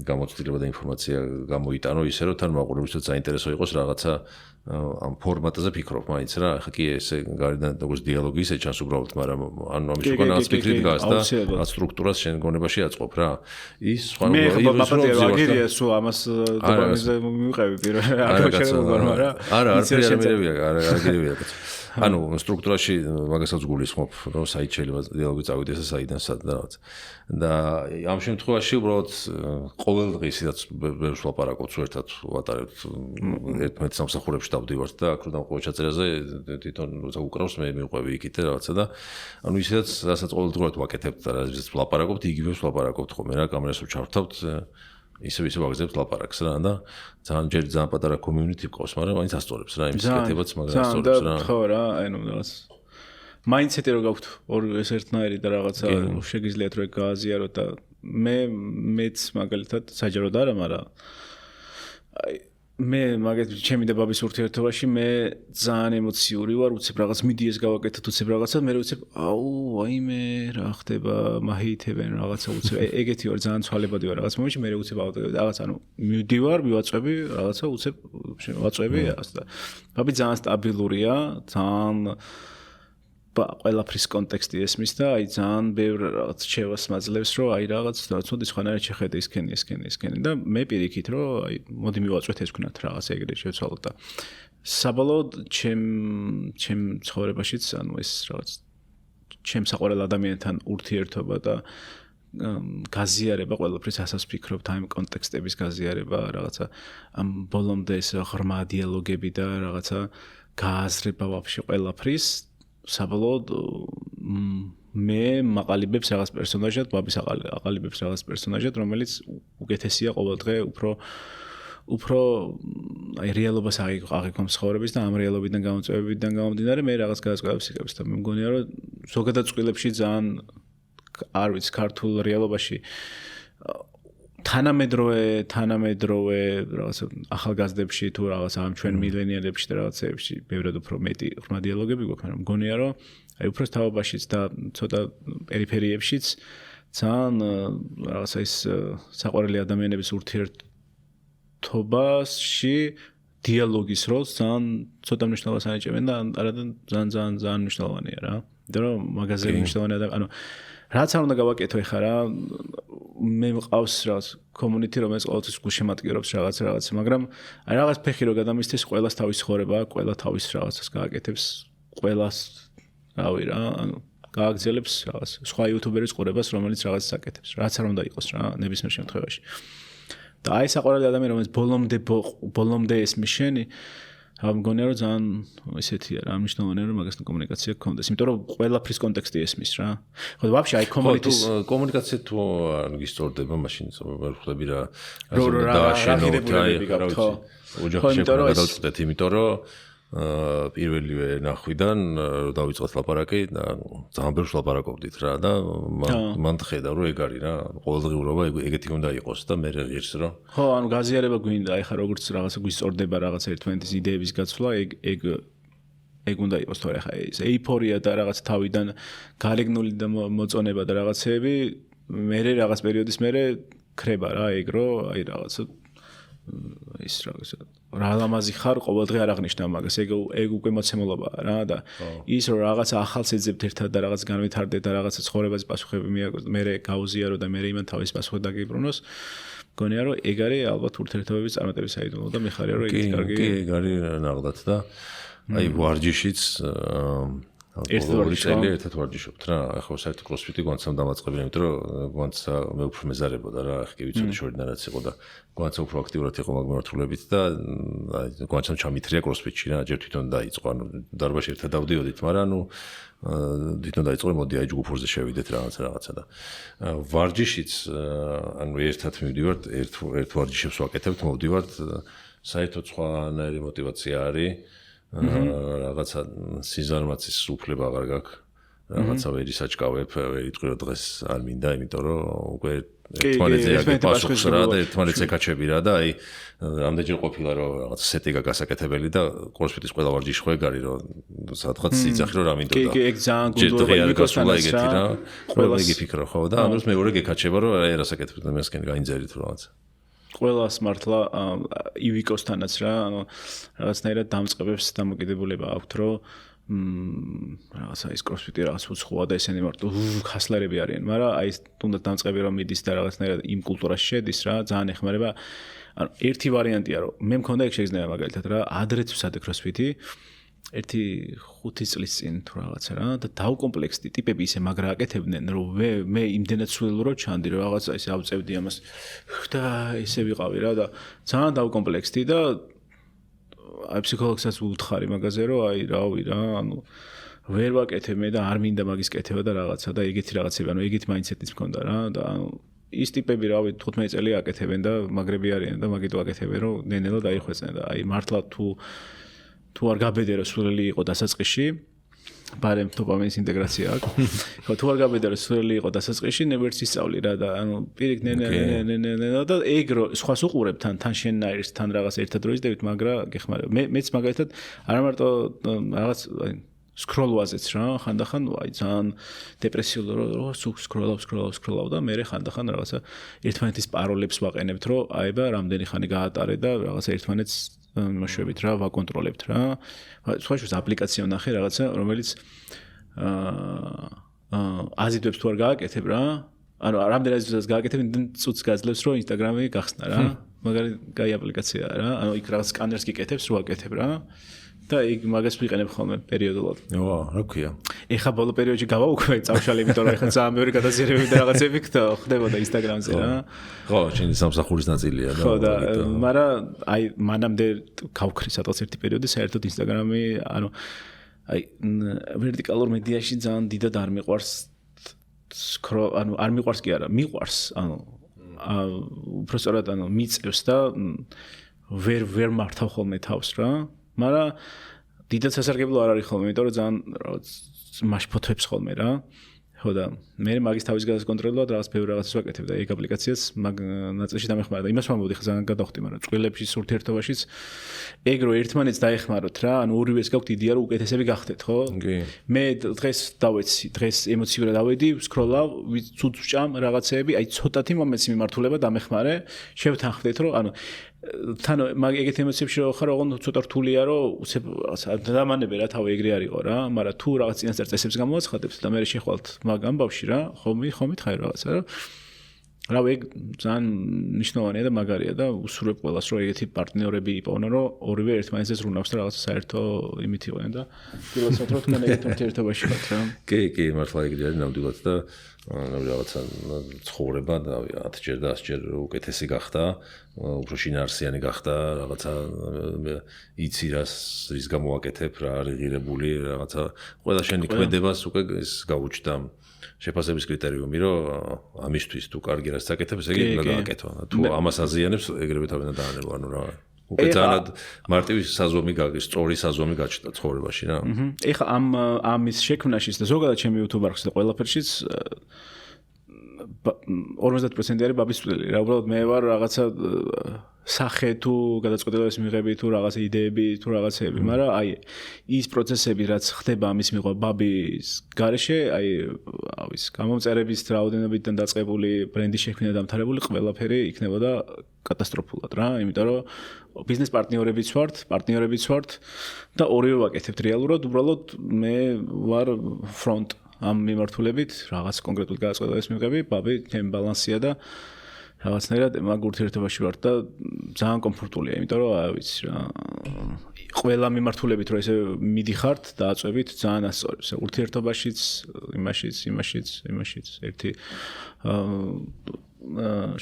გამოცდილება და ინფორმაცია გამოიტანო ისე რომ თან მაყურებელსაც საინტერესო იყოს რაღაცა ამ ფორმატზე ფიქრობ მაინც რა ხა კი ესე გარედან როგორც დიალოგი ისე ჩანს უბრალოდ მაგრამ ანუ ამის უკან რაღაც ფიქრი დგას და რაღაც სტრუქტურას შენ გონებაში აწყობ რა ის სხვა მე აგირია სულ ამას დოპამინზე მივყევი პირველ არა არ გირევია ანუ სტრუქტურაში მაგასაც გულისხმობ რომ საით შეიძლება დიალოგი წავიდეს და საიდან სადაც და ამ შემთხვევაში უბრალოდ ყოველ დღეს რაც ბევრს ვლაპარაკობთ ერთად ვატარებთ ერთმანეთის სამსახურებში დავდივართ და აქ რომ დავყო ჩაწერაზე თვითონ როცა უკრავს მე მივყვევი იქით და რაღაცა და ანუ ისედაც რასაც ყოველდღურად ვაკეთებთ და რასაც ვლაპარაკობთ იგივეს ვლაპარაკობთ ხოლმე რა კამერას ვჩავთავთ ისე ვაგზავნებთ ლაპარაკს რა და ძალიან პატარა community ყავს, მაგრამ მაინც ასწორებს რა იმის კეთებაც, მაგრამ ასწორებს რა. ხო რა, ანუ რაღაც mindset-ი რო გაქვთ ორი ეს ერთნაირი და რაღაცა შეგიძლიათ რომ გააზიაროთ და მეც მაგალითად საჯაროდ არა, მაგრამ მე მაგალითად ჩემი და ბაბის ურთიერთობაში მე ძალიან ემოციური ვარ, უცებ რაღაც მიდიეს გავაკეთოთ, უცებ რაღაცა, მე უცებ აიმე რა ხდება, მაჰეითებენ რაღაცა უცებ ეგეთი ვარ ძალიან ცვალებადი ვარ რაღაც მომენტში, მე უცებ რაღაც ანუ მივდივარ, მივაწვევი რაღაცა უცებ ვაწვევი და ბაბი ძალიან სტაბილურია, ძალიან ყველაფრის კონტექსტი ესმის და აი ძალიან ბევრ რაღაც შევას მაძლევს რომ აი რაღაც ცუდი სხვანაირად შეხედე ისქენი და მე პირიქით რომ აი მოდი მივაწვეთ ეს ვქნათ რაღაც ეგრე შევცვალოთ და საბოლოოდ ჩემ ცხოვრებაშიც ანუ ეს რაღაც ჩემ საყვარელ ადამიანთან ურთიერთობა და გაზიარება ყველაფრის ასას ვფიქრობ time კონტექსტების გაზიარება რაღაცა ამ ბოლომდე ეს ღრმა დიალოგები და რაღაცა გააზრება ვაფშე ყველაფრის საბოლოოდ მე მაყალიბებს რაღაც პერსონაჟად, ბაბის აყალიბებს რაღაც პერსონაჟად, რომელიც უკეთესია ყოველდღე უფრო აი რეალობას აღიქვამს ცხოვრების და ამ რეალობიდან გამოწვევებიდან გამომდინარე მე რაღაც გადაწყვეტილებას იღებს და მე მგონია რომ ზოგადად წყვილებში ძალიან არ ვიცი ქართულ რეალობაში თანამედროვე რაღაც ახალგაზრდებში თუ რაღაც ამ ჩვენ მილენიალებში და რაღაცებში ბევრად უფრო მეტი ღრმა დიალოგები გვაქვს, მაგრამ მგონია რომ აი უფრო თავობაშიც და ცოტა პერიფერიებშიც ძალიან რაღაცა ის საყვარელი ადამიანების ურთიერთობაში დიალოგის როლს ძალიან ცოტა მნიშვნელობას ანიჭებენ და არადა ძალიან მნიშვნელოვანია რა. იმიტომ რომ მაგაზე მნიშვნელოვანია და ანუ რაც არ უნდა გავაკეთო ეხლა რა მე მყავს რაღაც community რომელიც ყოველთვის გულშემატკივრობს რაღაც, მაგრამ აი რაღაც ფეხი რო გადამისცეს ყველას თავის ცხოვრება, ყველა თავის რაღაცას გააკეთებს, ყველას რავი რა, ანუ გააგრძელებს რაღაც სხვა იუთუბერის ყურებას, რომელიც რაღაცას აკეთებს, რაც არ უნდა იყოს რა, ნებისმიერ შემთხვევაში. და აი საყვარელი ადამიანი რომელიც ბოლომდე ესმის შენი მგონია რომ ძალიან ისეთია რა, მნიშვნელოვანია რომ მაგასთან კომუნიკაცია გქონდეს, იმიტომ რომ ყველაფრის კონტექსტი ესმის რა. ხო, ვაფშე აი კომუნიკაცია თუ არ გისწორდება, მაშინ ვხვდები რა დააშენოთ აი რა ვიცი. ოჯახში გადავწყვეტეთ, იმიტომ რომ პირველივე ნახვიდან დავიწყოთ ლაპარაკი და ძალიან ბევრს ლაპარაკობდით რა და მან ხედა რომ ეგ არის რა ყოველდღიურობა ეგეთი უნდა იყოს და მე ღირს რა ხო ანუ გაზიარება გვინდა ეხა როგორც რაღაცა გვისწორდება რაღაცა ერთმანეთის იდეების გაცვლა ეგ უნდა იყოს თორე ეხა ეს ეიფორია და რაღაც თავიდან გარეგნული და მოწონება და რაღაცეები მე რაღაც პერიოდის მერე ქრება რა ეგ რომ აი რაღაცა ის რაღაცა რა ლამაზი ხარ ყოველდღე არ აღნიშნავ მაგას ეგ უკვე მოცემულობაა რა და ის რომ რაღაცა ახალს ეძებთ ერთად და რაღაც განვითარდეთ და რაღაცა ცხოვრებაზე პასუხები მიაგოს მე გაუზიარო და მე იმან თავის პასუხი დაგიბრუნოს მგონია რომ ეგ არის ალბათ ურთიერთობების წარმატების საიდუმლო და მიხარია რომ ეგ კარგი ეგ არის ნაღდათ და აი ვარჯიშიც ერთად ვარჯიშობთ რა ახლა საერთოდ კროსფიტი გვანცამ დამაწყებია იმიტომ რომ გვანცა მე უფრო მეზარებოდა რა ახლა კი ვიცოდი შორიდან რაც იყო და გვანცა უფრო აქტიურად იყო მაგ მიმართულებით და აი გვანცამ ჩამithრია კროსფიტში რა ჯერ თვითონ დაიწყო ანუ დარბაზში ერთად დავდიოდით მაგრამ ანუ თვითონ დაიწყო მოდი აი ჯგუფურზე შევიდეთ რაღაცა და ვარჯიშიც ანუ ერთად მივდივართ ერთ ვარჯიშებს ვაკეთებთ მოვდივართ საერთოდ სხვანაირი мотиваცია არის რაღაცა სიზარმაცის უფლება აღარ გაქვს რაღაცა ვერი საჭკავებ ვერი ტყვიო დღეს არ მინდა იმიტომ რომ უკვე ერთმანეთზე აგერ პასუხს რა და ერთმანეთს ეკაჩები რა და აი რამდენჯერ ყოფილა რომ რაღაცა სეტი გასაკეთებელი და კროსფიტის ყველა ვარჯიში ხო ეგ არის რომ სადღაც იძახი რომ რა მინდოდა კი ეგ ძალიან გულდრობა იკოსტანაც რა ყველა იგი ფიქრო ხო და ამას მეორე გეკაჩება რომ აი რასაკეთებ და მესკენ გაინძერით რაღაცა ყველას მართლა ივიკოსთანაც რა, ანუ რაღაცნაირად დამწყებებს დამოკიდებულება აქვთ, რომ რაღაცა ის კროსფიტი რაღაც უცხოა და ესენი მარტო ხასლერები არიან, მაგრამ აი თუნდაც დამწყები რომ მიდის და რაღაცნაირად იმ კულტურაში შედის რა, ძალიან ეხმარება. ანუ ერთი ვარიანტია რომ მე მქონდა ეგ შეგრძნება მაგალითად რა, ადრეც ვსადე კროსფიტი ერთი 5 წლის წინ თუ რაღაცა რა და დავკომპლექსდი ტიპები ისე მაგრა აკეთებდნენ რომ მე იმდენად სულელურო ჩანდი რომ რაღაცა ისე ავწევდი ამას და ისე ვიყავი რა და ძალიან დავკომპლექსდი და აი ფსიქოლოგსაც ვუთხარი მაგაზე რომ აი რავი რა ანუ ვერ ვაკეთებ მე და არ მინდა მაგის კეთება და რაღაცა და ეგეთი რაღაცები ანუ ეგეთი მაინდსეტიც მქონდა რა და ანუ ის ტიპები რავი 15 წელი აკეთებენ და მაგრები არიან და მაგით ვაკეთებენ რომ ნენელა დაიხვეწენ და აი მართლა თუ არ გაბედე რომ სულელი იყო დასაწყისში ბარემ დოპამინის ინტეგრაცია აქვს. ხო თუ არ გაბედარ სრული იყო დასაწყისში ნებერც ისწავლი რა და ანუ პირიქ ნენა და ეგრო სხვას უყურებ თან შენნაირს თან რაღაც ერთად როის დევით მაგრამ გეხმარება. მეც მაგალითად არა მარტო რაღაც სკროლვაზეც რა ხანდახან აი ძალიან დეპრესიული რო სკროლავ და მე ხანდახან რაღაცა ერთმანეთის პაროლებს ვაყენებთ რომ აება რამდენი ხანი გაატარე და რაღაცა ერთმანეთს მოშვებით რა ვაკონტროლებთ რა სხვა შეს აპლიკაცია ვნახე რაღაცა რომელიც აზიდვებს თუ არ გააკეთებ რა ანუ რამდენი აზიდვებს გააკეთებ წუთს გაძლევს რომ ინსტაგრამი გახსნა რა მაგარი კაი აპლიკაციაა რა ანუ იქ რაღაც სკანერს გიკეთებს რო აკეთებ რა და იქ მაგას ვიყენებ ხოლმე პერიოდულად. რა ქვია? ეხა ბოლო პერიოდში გავაუქმე წავშალე, იმიტომ რომ ეხა ძალიან მეორე გადაზიარებები და რაღაცები ხდებოდა ინსტაგრამზე რა. ხო, შენი სამსახურის ნაწილია და. ხო და მაგრამ აი მანამდე გავქრი სადღაც ერთი პერიოდი საერთოდ ინსტაგრამი, ანუ აი ვერტიკალურ მედიაში ძალიან დიდად არ მიყვარს ანუ არ მიყვარს კი არა, მიყვარს, ანუ უბრალოდ ანუ მიწევს და ვერ მართავ ხოლმე თავს რა. მაგრამ დიდად სასარგებლო არ არის ხოლმე, იმიტომ რომ ძალიან მაშფოთებს ხოლმე რა. ხო და მე მაგის თავის გადაკონტროლებლად რაღაც ბევრ რაღაცას ვაკეთებ და ეგ აპლიკაციაც მაგ ნაწილში დამეხმარა და იმას ვამბობდი ხა ძალიან გადავხვდი, მაგრამ წვრილებშიც ურთიერთობაშიც ეგ რო ერთმანეთს დაეხმაროთ რა, ანუ ორივეს გაქვთ იდეა რომ უკეთესები გახდეთ, ხო? მე დღეს დავეცი, დღეს ემოციურად დავედი, სკროლავ, ცუდ ვჭამ რაღაცეები, აი ცოტათი მომეცი მიმართულება დამეხმარე, შევთანხმდეთ რომ ანუ თან მაგ ეგეთ ემოციებში რო ხარ, ოღონდ ცოტა რთულია რომ უცებ დამანებე რა თავი ეგრე არისო რა, მაგრამ თუ რაღაც წინასწარ წესებს გამოაცხადებთ და მე შეხვალთ მაგ ამბავში რა, ხომ მითხარი რაღაცა რა. რა ეგ ძალიან მნიშვნელოვანია და მაგარია და უსურვებ ყველას რომ ეგეთი პარტნიორები იპოვნო რომ ორივე ერთმანეთზე ზრუნავს და რაღაცა საერთო იმით იყვნენ და ფილოსოფიურად რომ თქვენ ეგეთ ურთიერთობაში ვართ რა. კი, მართლა ეგრე არის ნამდვილად და რაღაცა ცხოვრება და 10 ჯერ და 100 ჯერ უკეთესი გახდა, უფრო შინაარსიანი გახდა, რაღაცა იცი რის გამოაკეთებ, რა არის ღირებული, რაღაცა ყველა შენი ქმედებას უკვე ის გაუჩნდა შეფასების კრიტერიუმი, რომ ამისთვის თუ კარგი რას წაკეთებ, ესე იგი უნდა გააკეთო. თუ ამას აზიანებს, ეგრევე თავიდან დაანებო, ანუ რა. უკვე ძალიან მარტივი საზომი სწორი საზომი გაჩნდა ცხოვრებაში რა. ეხა ამის შექმნაშიც და ზოგადად ჩემი YouTube არხში და ყველაფერშიც 50% არის ბაბის წვლილი რა. უბრალოდ მე ვარ რაღაცა სახე თუ გადაწყვეტილების მიღები თუ რაღაცა იდეები თუ რაღაცეები, მაგრამ აი ის პროცესები რაც ხდება ამის მიღება ბაბის გარეშე, აი ავის გამომწერების რაოდენობიდან დაწყებული ბრენდის შექმნა დამთავრებული ყველაფერი იქნებოდა კატასტროფულად რა, იმიტომ რომ ბიზნეს პარტნიორებიც ვართ და ორივე ვაკეთებთ რეალურად, უბრალოდ მე ვარ ფრონტ ამ მიმართულებით რაღაც კონკრეტულ გადაწყვეტილებას მიღები, ბაბი ჩემი ბალანსია და რაღაცნაირად მაგ ურთიერთობაში ვარ და ძალიან კომფორტულია, იმიტომ რომ აი ვიცი რა ყველა მიმართულებით რომ ესე მიდიხართ და აწვევით ძალიან ასწორებს. ურთიერთობაშიც, იმაშიც ერთი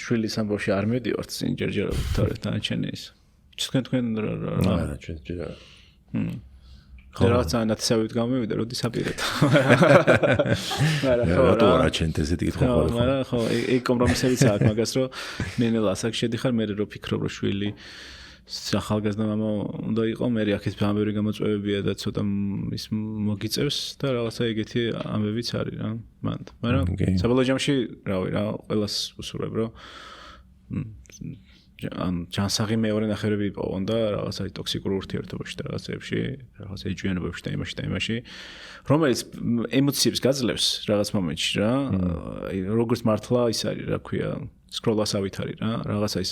შვილის ამბავში არ მედივართ წინ ჯერჯერობით თორე დანარჩენი ის. თქვენ რა ჯერჯერა. ხო რაღაცა ნათესავით გამოვიდა, როდის აპირეთ. მაგრამ ხო რა ჩენთესეთი კითხვა ხო. მაგრამ ხო ეგ კომპრომისებიც აქვს მაგას რომ ნელ ასაკში შედიხარ, მე რო ფიქრობ რომ შვილი ახალგაზრდა მამა უნდა იყო, მე აქეთ ბევრი გამოწვევებია და ცოტა ის მოგიწევს და რაღაცა ეგეთი ამბებიც არის რა. მაგრამ საბოლოო ჯამში რავი რა, ყველას უსურვებ რომ ჯანსაღი მეორე ნახევრები იპოვონ და რაღაცა ტოქსიკურ ურთიერთობაში და რაღაცებში, რაღაც ეჭვიანობებში და იმაში, რომელიც ემოციებს გაძლევს რაღაც მომენტში რა. აი როგორც მართლა ის არის, რა ქვია, სკროლასავით არის რა, რაღაცა ის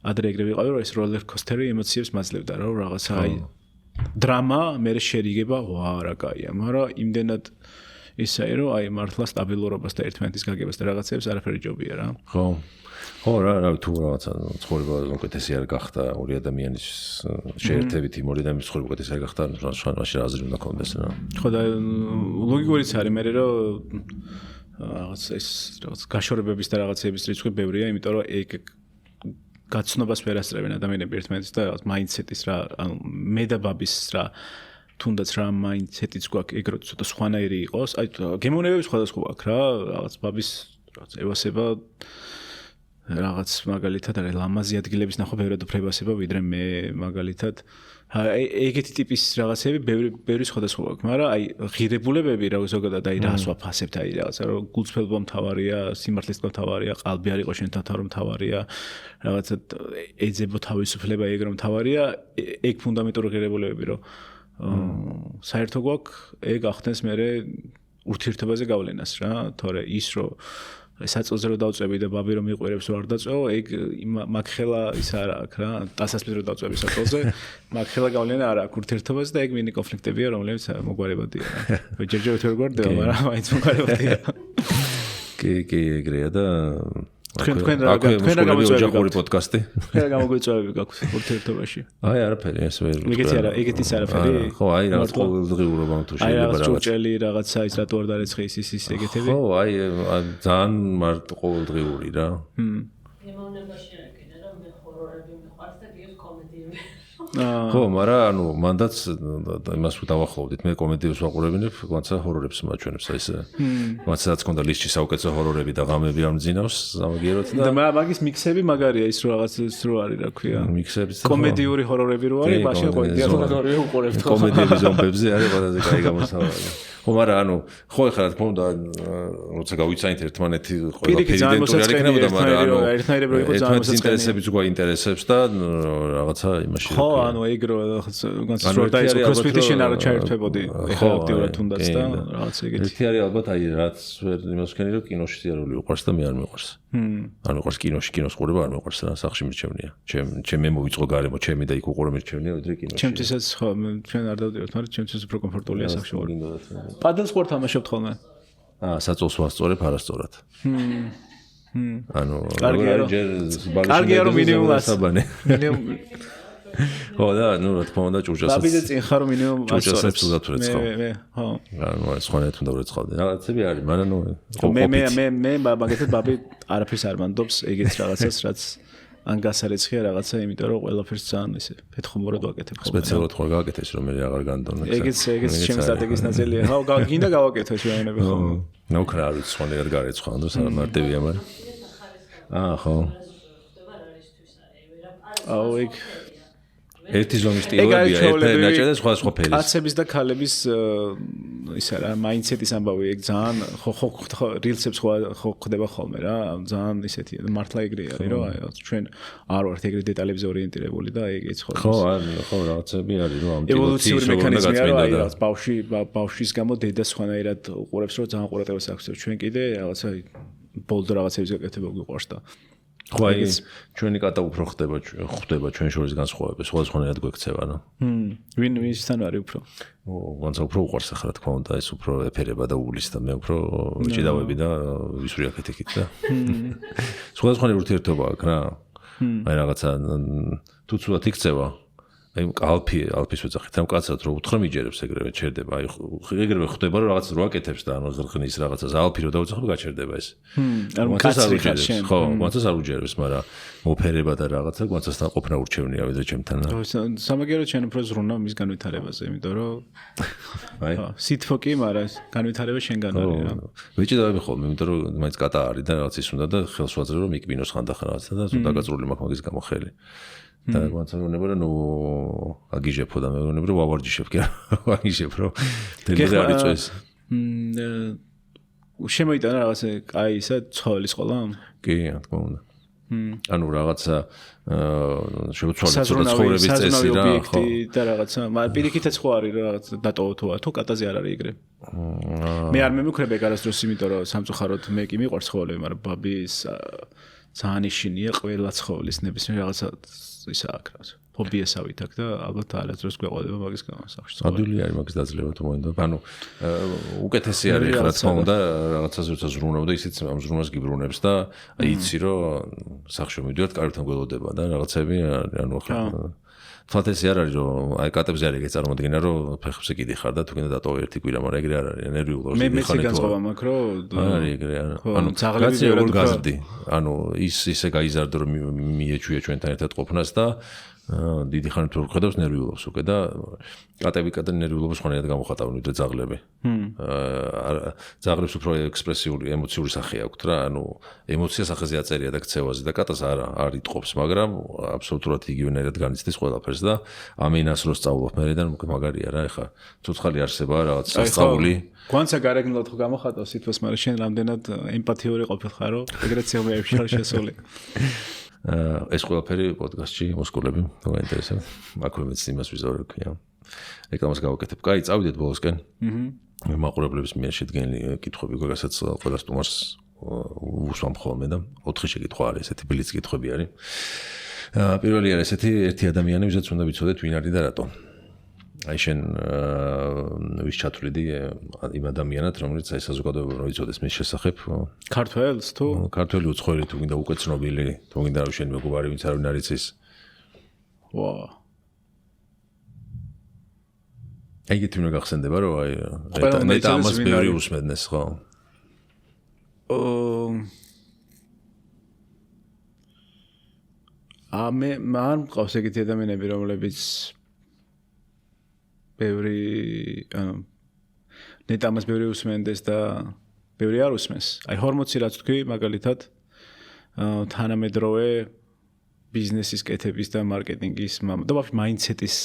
ადრე ეგრე ვიყავი, რომ ეს როლერ კოსტერი ემოციებს მაძლევდა რა, რაღაცა აი დრამა, მე შერიგება, ვა რა კაია, მაგრამ იმდენად ისაა, რომ აი მართლა სტაბილურობას და ერთმანეთის გაგებას და რაღაცებს არაფერი ჯობია რა. ხო რა თუ რაღაცა ცხოვრება უკეთესი არ გახდა ორი ადამიანის შეერთებით იმ ორი ადამიანის ცხოვრება უკეთესი არ გახდა მაშინ აზრი უნდა კონდეს რა. ხო და ლოგიკურიც არის მე რომ რაღაც ეს რაღაც გაშორებების და რაღაცების რიცხვი ბევრია, იმიტომ რომ ეგ გაცნობას ვერ ასწრებენ ადამიანები ერთმანეთს და რაღაც მაინდსეტის რა, ანუ მე და ბაბის რა თუნდაც რა მაინდსეტიც გვაქვს ეგ რო ცოტა სხვანაირი იყოს, აი გემოვნებები სხვადასხვა აქვს რა, რაღაც ბაბის რაღაც ევასება რაღაც მაგალითად არის ლამაზი ადგილების ნახვა ბევრად უფრო ებასება ვიდრე მე მაგალითად ეგეთი ტიპის რაღაცები ბევრი სხვადასხვა აქვს, მაგრამ აი ღირებულებები რა ზოგადად აი რას ვაფასებთ აი რაღაცა რომ გულწრფელობა მთავარია, სიმართლეს მთავარია, ყალბი არ იყოს შენთან რომ მთავარია, რაღაცა ეძებო თავისუფლება ეგ რომ მთავარია, ეგ ფუნდამენტური ღირებულებები რომ საერთო გვაქვს ეგ ახდენს მე ურთიერთობაზე გავლენას რა, თორე ის რომ საწოლზე რომ დავწვევი და ბაბი რომ მიყვირებს ვარ დაწვევ, ეგ მაგხელა ის არ აქვს რა, დასასწრებით რომ დავწვევი საწოლზე, მაგხელა გავლენა არ აქვს ურთიერთობაზე და ეგ მინი კონფლიქტებია, რომლებიც მოგვარებადია. ჯერჯერობით ვერ გვარდება, მაგრამ მაინც მოგვარებადია. კი, ეგრეა და თქვენ რა გამოწვევები პოდკასტი? რა გამოგვიწვევები გაქვთ ურთიერთობაში? აი არაფერი, ეს ვერ. ეგეთის არაფერი? ხო, აი რაღაც ყოველდღიურობა თუ შეიძლება რაღაც ჭურჭელი, რაღაცა ის რატო არ დარეცხე ის ეგეთები? ხო, აი ძალიან მარტო ყოველდღიური რა. იმოვნებაში რა კიდე რომ მე ჰორორები მიყვარს და გიოს კომედიები. ხო, მაგრამ ანუ მანდაც იმას დავახლოვდით, მე კომედიებს ვაყურებინებ, განსა ჰორორებს მაჩვენებს, აი ეს. მაცაც ქონდა ლისტში საუკეთესო ჰორორები და ღამები არ მძინავს, სამაგიეროდ და მაგის მიქსები მაგარია ის რო რაღაც ის რო არის, რა ქვია. მიქსებიც კომედიური ჰორორები რო არის, მაშინ კომედია ჰორორები უყურებთ ხო? კომედიების ზომბებზე არის ყველაზე კაი გამოსავალი. ხო, მაგრამ ანუ ხო ეხლა რა თქმა უნდა, როცა გავიცანით ერთმანეთი ყველაფერი იდენტური არ იქნებოდა, მაგრამ ანუ ერთნაირები იყო ძალიან მოსაწყენი. ინტერესებიც უკვე ინტერესებს და რაღაცა იმაში. ხო, ანუ ეგ რო განსწორდა ის CrossFit-ში შენ არ ჩაერთვებოდი ეხლა აქტიურად თუნდაც და რაღაც ეგეთი. ერთი არის ალბათ აი რაც ვერ იმას ვქენი რომ კინოში სიარული უყვარს და მე არ მიყვარს. არ მიყვარს კინოს ყურება არ მიყვარს რა, სახში მირჩევნია. ჩემ მოვიწყო გარემო, ჩემი და იქ უყურე მირჩევნია ვიდრე კინოში. ჩემთვისაც ხო, ჩვენ არ დავდივართ, მაგრამ ჩემთვის უფრო კომფორტულია სახში ვარ. პადელს ხوار თამაშობთ ხოლმე? საწოლს ვასწორებ არასწორად. ანუ კარგია რომ მინიმუმ ასაბანე. ხო და ნუ რა თქმა უნდა ჭურჭასაც. ბაბიზე წინ ხარ რომ მინიმუმ ასწორებს. ჭურჭასაც თუდად ვრეცხავ. მე ხო. ანუ ეს ხონეთ უნდა ვრეცხავდი. რაღაცები არის, მაგრამ ნუ მე მაგათაც ბაბი არაფერს არ მანდობს ეგეც რაღაცას რაც ან გასარეცხია რაღაცა, იმიტომ რომ ყველაფერს ძალიან ისე ფეთხუმორად ვაკეთებ ხოლმე. სპეციალურად ხარ გავაკეთეს რომ მე აღარ განდონო. ეგეც ჩემი სტრატეგიის ნაწილია. ხო, გინდა გავაკეთო ეს რაიონები ხო. ნუ ქრა არის სხვა არ გარეცხვა, ანუ მარტივია, მაგრამ ხო. აუ ეგ ერთი ზონის სტილობია, ერთი ნაჭედა სხვა ფერის. კაცების და ქალების ისა რა მაინდსეტის ამბავი ეგ ძალიან ხო რილსებს ხო ხდება ხოლმე რა, ძალიან ისეთი მართლა ეგრე არის რომ აი ჩვენ არ ვართ ეგრე დეტალებზე ორიენტირებული და ეგეც ხო. ხო, ხო რაღაცები არის რომ ამ ევოლუციური მექანიზმია რა, აი რაღაც ბავშვის გამო დედა სხვანაირად უყურებს რომ ძალიან ყურადღებას აქვს ჩვენ კიდე რაღაცა ბოლდ რაღაცების გაკეთება გვიყვარს და ხო აი ჩვენი კატა უფრო ხდება ჩვენ შორის განსხვავება სხვადასხვანაირად გვექცევა რა. ვინ ვისთან არის უფრო? განსა უფრო უყვარს ახლა რა თქმა უნდა ეს უფრო ეფერება და უulis და მე უფრო ჭიდავები და ვისური აკეთებით და სხვადასხვანაირად ურთიერთობა აქვს რა. აი რაღაცა თუ ცუდად იქცევა აი ალფის ვეძახით ამ კაცად რომ უთხრა მიჯერებს ეგრევე ჩერდება აი ეგრევე ხდება რომ რაღაც რო აკეთებს და ანუ ღრღნის რაღაცას ალფი რო დავუძახებ გაჩერდება ეს ანუ კაცი ხარ შენ ხო მოცას არ უჯერებს მაგრამ მოფერება და რაღაცა მოცასთან ყოფნა ურჩევნია ვიდრე ჩემთან სამაგიეროდ შენ უფრო ზრუნა მის განვითარებაზე იმიტომ რომ აი სითფოკი მაგრამ განვითარება შენგან არის რა ვეჭიდავები ხოლმე იმიტომ რომ მაინც კატა არის და რაღაც ის უნდა და ხელს ვაძლევ რომ იკბინოს ხანდახან რაღაცა და თუ დაგაწრული მაქვს მაგის გამო ხელი და გვანცნობნება რომ აგიჟებო და მეგონება რომ ვავარჯიშებ კი ვაგიჟებ რომ დედე არ იწვეს შემოიტანა რაღაცა კაი ისა ცხოველის ყოლა კი რა თქმა უნდა ანუ რაღაცა შევცვალეთ ცხოვრების წესი რა ხო და რაღაცა მაგრამ პირიქითაც ხო არის რაღაც დატოვო თუ კატაზე არ არის ეგრე მე არ მემუქრებ ეგ არასდროს იმიტომ რომ სამწუხაროდ მე კი მიყვარს ცხოველები მაგრამ ბაბის ძალიან ისინია ყველა ცხოველის ნებისმიერ რაღაცა ისა აქ რა ფობიასავით აქ და ალბათ არასდროს გვეყოდება მაგის გამო სახში. ადვილი არის მაგის დაძლევა თუ მოინდა. ანუ უკეთესი არის რა თქმა უნდა რაღაცას როცა ზრუნავ და ისიც ამ ზრუნვას გიბრუნებს და იცი რომ სახში მივიდივართ კარგთან გველოდება და რაღაცები ანუ ახლა თვალთესი არ არის რომ აი კატებზე არის ეგეც წარმოდგენა რომ ფეხებზე კიდი ხარ და თუ კიდე დატოვე ერთი კვირა მაგრამ ეგრე არ არის ენერგიულად მე მეცი განსხვავება მაქვს რომ არის ეგრე ანუ ძაღლები ვერ გაზრდი ანუ ისე გაიზარდო რომ მიეჩვია ჩვენთან ერთად ყოფნას და დიდი ხანი თუ ხედავს ნერვიულობს უკვე და კატევიკა და ნერვიულობს ხონიათ გამოხატავენ ვიდრე ძაღლები. ძაღლებს უფრო ექსპრესიული ემოციური სახე აქვთ რა, ანუ ემოცია სახეზე აწერია და ქცევაზე და კატას არ იტყობს, მაგრამ აბსოლუტურად იგივენერად განიცდის ყველაფერს და ამინას რო სწავლობ მერიდან მაგარია რა, ეხა ცოცხალი არსებაა რაღაც სასწაული. გვანცა გარეგნულად ხო გამოხატავს სიტყვას, მაგრამ შენ რამდენად ემპათიური ყოფილხარ, რომ ეგრეთ სიამოვნებებში არ შესული. ეს ყველაფერი პოდკასტში მოსკოლები თუ გაინტერესებთ, აქვე მეც იმას ვიზავებ ქვია. რეკლამას გავაკეთებ. კაი, წავიდეთ ბოლოსკენ. მაყურებლების მიერ შედგენილი კითხვები გაგასაც ყველა სტუმარს უსვამ ხოლმე და 4 შეკითხვა არის, ესეთი ბლიც კითხვები არის. პირველი არის ესეთი, ერთი ადამიანი, ვისაც უნდა ვიცოდეთ ვინ არის და რატო. აი შენ ვის ჩათვლიდი იმ ადამიანად, რომელიც აი საზოგადოება რო იცოდეს მის შესახებ. ქართველს თუ? ქართველი უცხოელი თუ გინდა უკვე ცნობილი, თუ გინდა რომ შენ მეგობარი ვინც არ არის ის. ვა. ეგეთი უნდა გახსენდება რომ აი ნეტა ამას ბევრი უსმენდეს ხო? მე მან მყავს ეგეთი ადამიანები რომლებიც ბევრი ნეტა ამას ბევრი უსმენდეს და ბევრი არ უსმენს. აი 40 რაც თქვი მაგალითად თანამედროვე ბიზნესის კეთების და მარკეტინგის და ვაფშე მაინდსეტის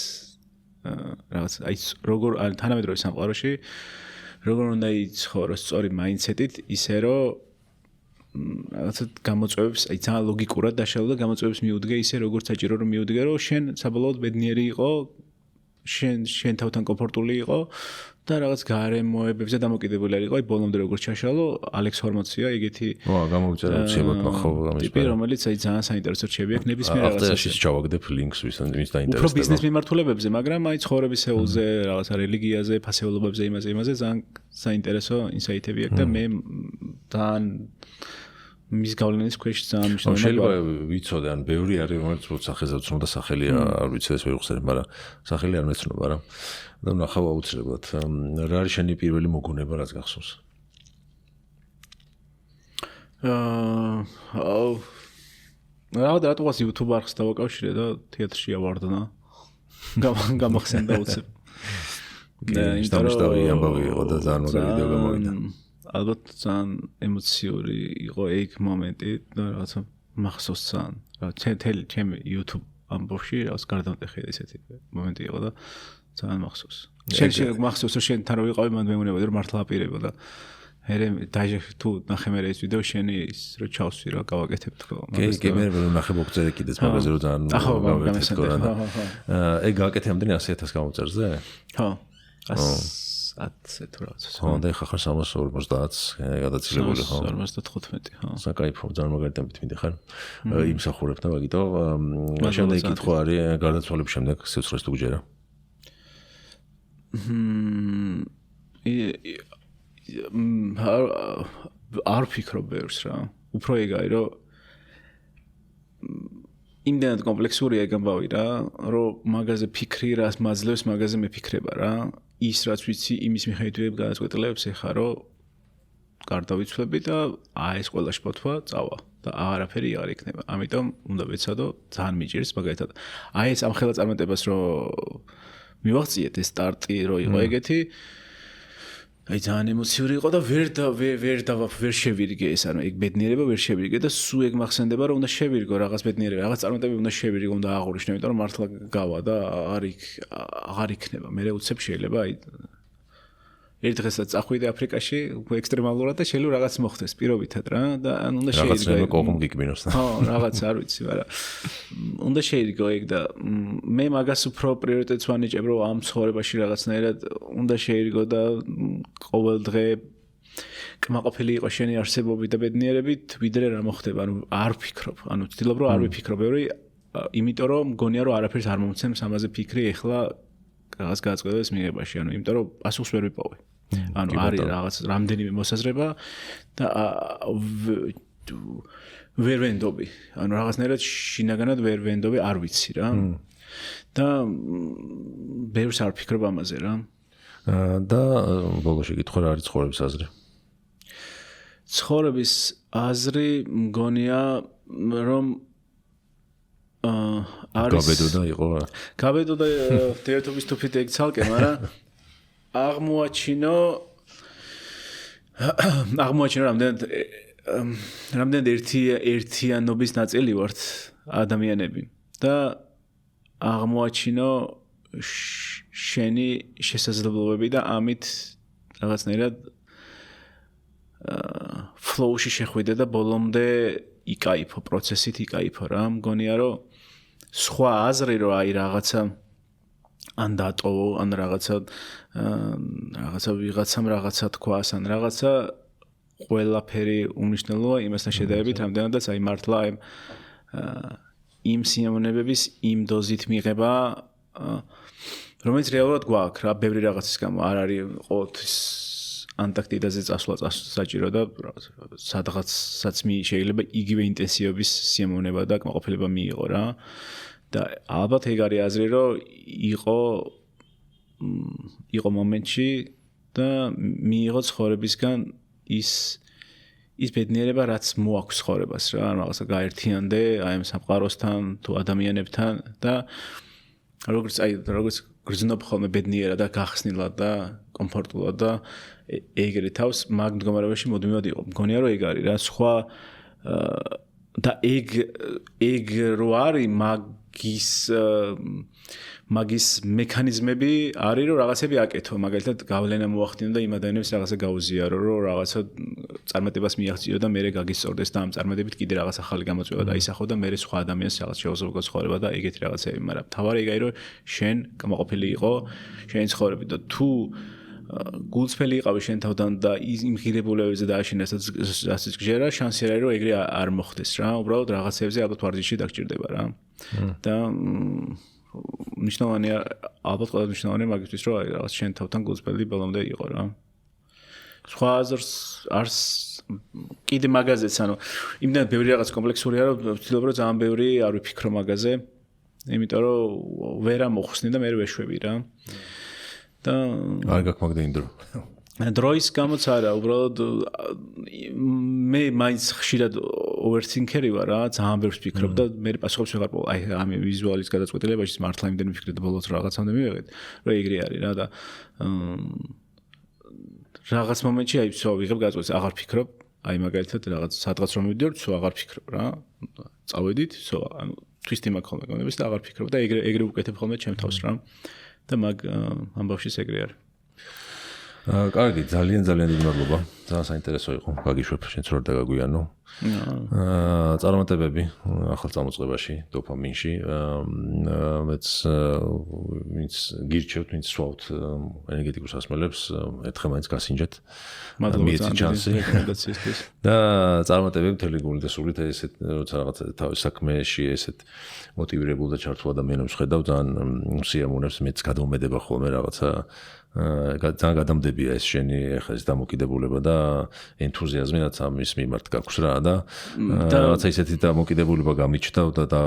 რაღაც აი როგორ თანამედროვე სამყაროში როგორ უნდა იცხოვროს სწორი მაინდსეტით ისე რომ რაღაცა გამოწვევებს აი ძალიან ლოგიკურად დაშალო და გამოწვევებს მიუდგე ისე როგორც საჭირო რომ მიუდგე რომ შენ საბოლოოდ ბედნიერი იყო შენ თავთან კომფორტული იყო და რაღაც გარემოებებზე დამოკიდებული არ იყო აი ბოლომდე როგორც ჩაშალო ალექს ჰორმოცია ეგეთი გამოვიწერე უცებად ნახო ამის ტიპი რომელიც აი ძალიან საინტერესო რჩები აქვს ნებისმიერ რაღაცაში ჩავაგდებ ლინკს ვის დაინტერესდება უფრო ბიზნეს მიმართულებებზე მაგრამ აი ცხოვრების ეულზე რაღაცა რელიგიაზე ფასეულობებზე იმაზე ძალიან საინტერესო ინსაიტები აქვს და მე ძალიან მის გავლენის ქვეშ ძალიან მნიშვნელოვანია. შეიძლება ვიცოდე, ან ბევრი არის, რომელიც სახეზე ვცნობდა სახელი არ ვიცი ეს ვერ ვხსენებ, მაგრამ სახელი არ მეცნობა რა. და ნახავ აუცილებლად. რა არის შენი პირველი მოგონება, რაც გახსოვს? რატოღაც YouTube არხს დავაკავშირე და თეატრში ავარდნა. გამახსენდა უცებ. იმიტომ რომ ამბავი იყო და ძალიან მაგარი ვიდეო გამოვიდა. ალბათ ძალიან ემოციური იყო ეგ მომენტი და რაღაცა მახსოვს ძალიან. რა ჩემი YouTube ამბავში რაღაც გარდამტეხი ესეთი მომენტი იყო და ძალიან მახსოვს. შენ მახსოვს რომ შენ თან რო ვიყავი მან მეუბნებოდი რომ მართლა აპირებო და მე დაჟე თუ ნახე მე ეს ვიდეო შენი ის რო ჩავსვი რა გავაკეთებ თქო. კი მე რომ ნახე მოგწერე კიდეც მაგაზე რომ ძალიან გავაკეთე. ეგ გავაკეთე ამდენი 100,000 გამოწერზე? ხო. 100 თუ რაღაც. ხო, და ხახარ 350 გადაცილებული ხო? 315 ხო. საკაიფო, ძალიან მაგარი ტემპით მიდიხარ. იმსახურებ და მაგიტო შემდეგ კითხვა არის გარდაცვალების შემდეგ სიცოცხლეს თუ გჯერა? არ ფიქრობ ბევრს რა. უფრო ეგ არის რომ იმდენად კომპლექსურია ეგ ამბავი რა, რომ მაგაზე ფიქრი რას მაძლევს, მაგაზე მეფიქრება რა. ის რაც ვიცი, იმის მიხედვით გადაწყვეტილებს ეხა რომ გარდავიცვლები და ეს ყველა შფოთვა წავა და არაფერი არ იქნება. ამიტომ უნდა ვეცადო, ძალიან მიჭირს მაგალითად. ეს ამ ხელა წარმატებას რომ მივაღწიეთ ეს სტარტი რო იყო ეგეთი ძალიან ემოციური იყო და ვერ შევირგე ეს, ანუ ეგ ბედნიერება ვერ შევირგე და სულ ეგ მახსენდება რომ უნდა შევირგო რაღაც ბედნიერება, რაღაც წარმატებები უნდა შევირგო, უნდა აღურიშნო, იმიტომ რომ მართლა გავა და აღარ იქნება. მე უცებ შეიძლება აი ერთ დღესაც წახვიდე აფრიკაში, ექსტრემალურად და შეიძლება რაღაც მოხდეს პირობითად რა და ან უნდა შეირგო. რაღაცა კოღუმ გიკმინოს და. ხო, რაღაც არ ვიცი, მაგრამ უნდა შეირგო ეგ და მე მაგას უფრო პრიორიტეტს ვანიჭებ, რომ ამ ცხოვრებაში რაღაცნაირად უნდა შეირგო და ყოველ დღე კმაყოფილი იყო შენი არსებობით და ბედნიერებით, ვიდრე რა მოხდება, ანუ არ ვფიქრობ, ანუ ვცდილობ რომ არ ვიფიქრობ, იმიტომ რომ მგონია რომ არაფერს არ მომცემს ამაზე ფიქრი ეხლა რაღაც გადაწყვეტილების მიღებაში, ანუ იმიტომ რომ პასუხს ვერ ვიპოვე. ანუ არის რაღაც რამდენიმე მოსაზრება და ვერ ვენდობი. ანუ რაღაცნაირად შინაგანად ვერ ვენდობი, არ ვიცი რა. და ბევრს არ ვფიქრობ ამაზე რა. და ბოლოში კითხვა რა არის ცხოვრების აზრი? ცხოვრების აზრი მგონია რომ არის გაბედოდა იყო რა. გაბედოდა ერთობის თუფით ეგ ცალკე, მაგრამ აღმოაჩინო რამდენად ერთიანობის ნაწილი ვართ ადამიანები და აღმოაჩინო შენი შესაძლებლობები და ამით რაღაცნაირად flow-ში შეხვიდე და ბოლომდე იკაიფო, პროცესით იკაიფო რა. მგონია რომ სხვა აზრი რომ აი რაღაცა ან დატოვო, ან რაღაცა ვიღაცამ რაღაცა თქვას, ან რაღაცა ყველაფერი უმნიშვნელოა იმასთან შედარებით, რამდენადაც აი მართლა იმ სიამოვნებების იმ დოზით მიღება, რომელიც რეალურად გვაქვს რა, ბევრი რაღაცის გამო არ არის ყოველთვის ანტარქტიდაზე წასვლა საჭირო და სადღაცაც შეიძლება იგივე ინტენსივობის სიამოვნება და კმაყოფილება მიიღო რა. და ალბათ ეგ არის აზრი, რომ იყო მომენტში და მიიღო ცხოვრებისგან ის ბედნიერება, რაც მოაქვს ცხოვრებას რა, რაღაცა გაერთიანდე აი ამ სამყაროსთან თუ ადამიანებთან და როგორც გრძნობ ხოლმე ბედნიერად და გახსნილად და კომფორტულად და ეგრე თავს მაგ მდგომარეობაში მუდმივად იყო. მგონია რომ ეგ არის რა, სხვა და ეგ რო არის მაგის მექანიზმები არის რომ რაღაცები აკეთო, მაგალითად გავლენა მოახდინო და იმ ადამიანებს რაღაცა გაუზიარო, რომ რაღაცა წარმატებას მიაღწიო და მერე გაგისწორდეს და ამ წარმატებით კიდე რაღაც ახალი გამოწვევა დაისახო და მერე სხვა ადამიანს რაღაც შეუძლებლობა ცხოვრება და ეგეთი რაღაცები, მაგრამ თავარი ეგ არის რომ შენ კმაყოფილი იყო შენი ცხოვრებით და თუ გულწრფელი იყავი შენ თავთან და იმ ღირებულებებზე დააშინეს რასაც გჯერა, შანსი არის რომ ეგრე არ მოხდეს რა, უბრალოდ რაღაცებზე ალბათ ვარჯიში დაგჭირდება რა. და მნიშვნელოვანია, ალბათ ყველა მნიშვნელოვანია მაგისთვის რომ აი რაღაც შენ თავთან გულწრფელი ბოლომდე იყო რა. სხვა აზრს არს კიდე მაგაზეც, ანუ იმდენად ბევრი რაღაც კომპლექსურია რომ ვცდილობ რომ ძალიან ბევრი არ ვიფიქრო მაგაზე, იმიტომ რომ ვერა მოხსნი და მე ვეშვები რა. და არ გაქვს მაგდენი დრო. დროის გამოც არა, უბრალოდ მე მაინც ხშირად overthinker-ი ვარ რა, ძალიან ბევრს ვფიქრობ და მე პასუხობს ვეღარ პოვა. აი ამ ვიზუალის გადაწყვეტილებაში მართლა იმდენ ვიფიქრე და ბოლოს რაღაცამდე მივიღეთ, რომ ეგრე არის რა და რაღაც მომენტში აი ვსო ვიღებ გადაწყვეტს, აღარ ვფიქრობ, აი მაგალითად რაღაც სადღაც რომ მივიდეო, ვსო აღარ ვფიქრობ რა. წავედით, ვსო ანუ twist-ი მაქვს ხოლმე გონების და აღარ ვფიქრობ და ეგრე ვუკეთებ ხოლმე ჩემ თავს რა. და მაგ ამბავშიც ეგრე არის. კარგი, ძალიან დიდი მადლობა. ძალიან საინტერესო იყო. გაგიშვებ შენც რომ დაგაგვიანო. წარმატებები ახალ წამოწყებაში, დოფამინში. მეც ვინც გირჩევთ, ვინც სვავთ ენერგეტიკულ სასმელებს, ერთხელ მაინც გასინჯეთ. მადლობა რეკომენდაციისთვის. და წარმატებები მთელი გულით და სულით ესეთ როცა რაღაც თავის საქმეში ესეთ მოტივირებულ და ჩართულ ადამიანებს ხედავ, ძალიან სიამოვნებს, მეც გადაუმედება ხოლმე რაღაცა ძალიან გადამდებია ეს შენი ახლა ეს დამოკიდებულება და ენთუზიაზმი რაც ამის მიმართ გაქვს რა და რაღაცა ისეთი დამოკიდებულება გამიჩნდა და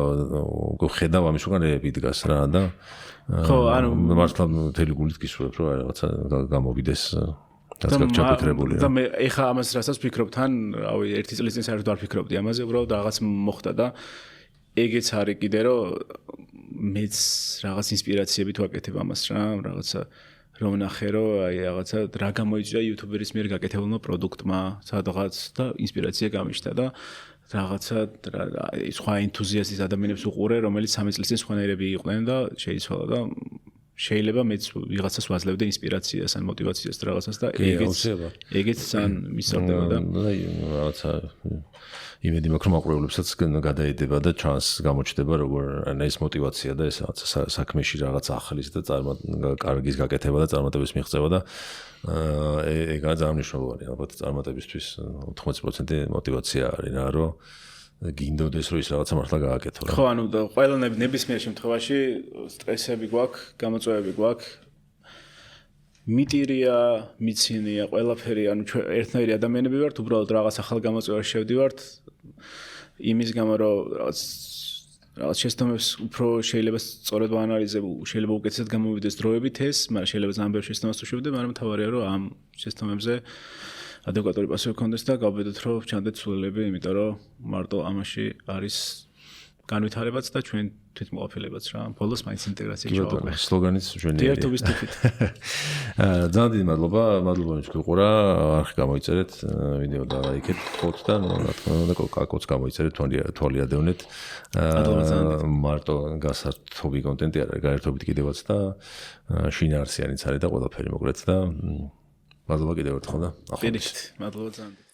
ხედავ ამის უკან რეები დგას რა და ხო ანუ მართლა მთელი გულით გისურვებ რომ რაღაცა გამოვიდეს გასაგებია და მე ეხა ამას რასაც ვფიქრობ თან რავი ერთი წლის წინ საერთოდ არ ვფიქრობდი ამაზე უბრალოდ რაღაც მოხდა და ეგეც არის კიდე რომ მეც რაღაც ინსპირაციები თუ აკეთებ ამას რა რაღაცა რომ ნახე რომ აი რაღაცა რა გამოიწვია იუთუბერის მიერ გაკეთებულმა პროდუქტმა სადღაც და ინსპირაცია გამიშთა და რაღაცა სხვა ენთუზიასტის ადამიანებს უყურე რომელიც 3 წლის წინ სხვანაირები იყვნენ და შეიცვალა და შეიძლება მეც ვიღაცას ვაძლევდე ინსპირაციას ან მოტივაციას რაღაცას და ეგეც ძალიან მისწორდება და რაღაცა იმედი მაქვს რომ აყურებლებსაც გადაედება და ჩანს გამოჩნდება როგორ ეს მოტივაცია და ეს რაღაცა საქმეში რაღაც ახლის და კარგის გაკეთება და წარმატების მიღწევა და ეგაა ძალიან მნიშვნელოვანი ალბათ წარმატებისთვის 80% მოტივაცია არის რა რომ გინდოდეს რომ ის რაღაცა მართლა გააკეთო რა ხო ანუ ყველა ნებისმიერ შემთხვევაში სტრესები გვაქვს გამოწვევები გვაქვს მიტირია, მიცინია, ყველაფერი, ანუ ერთნაირი ადამიანები ვართ, უბრალოდ რაღაც ახალ გამოწვევაში შევდივართ. იმის გამო რომ რაღაც შეცდომებს უფრო შეიძლება სწორად ვაანალიზებ, შეიძლება უკეთესად გამოვიდეს დროებით ეს, მაგრამ შეიძლება ძალიან ბევრ შეცდომას თუ შევდივარ, მაგრამ თავარია რომ ამ შეცდომებზე ადეკვატური პასუხი გქონდეს და გავბედოთ რომ ჩანდეთ სულელები, იმიტომ რომ მარტო ამაში არის განვითარებაც და ჩვენ თვითმყოფილებაც რა. ბოლოს მაინც ინტეგრაცია ჩავაყრე. სლოგანიც ჩვენი. დიერთობის ტიპით. ძალიან დიდი მადლობა რომ გიყურა, არხი გამოიწერეთ, ვიდეო დალაიქეთ, ფოტო და რა თქმა უნდა კაკოც გამოიწერეთ, თვალი ადევნეთ. მარტო გასართობი კონტენტი არის, გაერთობით კიდევაც და შინაარსიანიც არის და ყველაფერი მოკლედ და მადლობა კიდევ ერთხელ და ახლა. მადლობა ძალიან.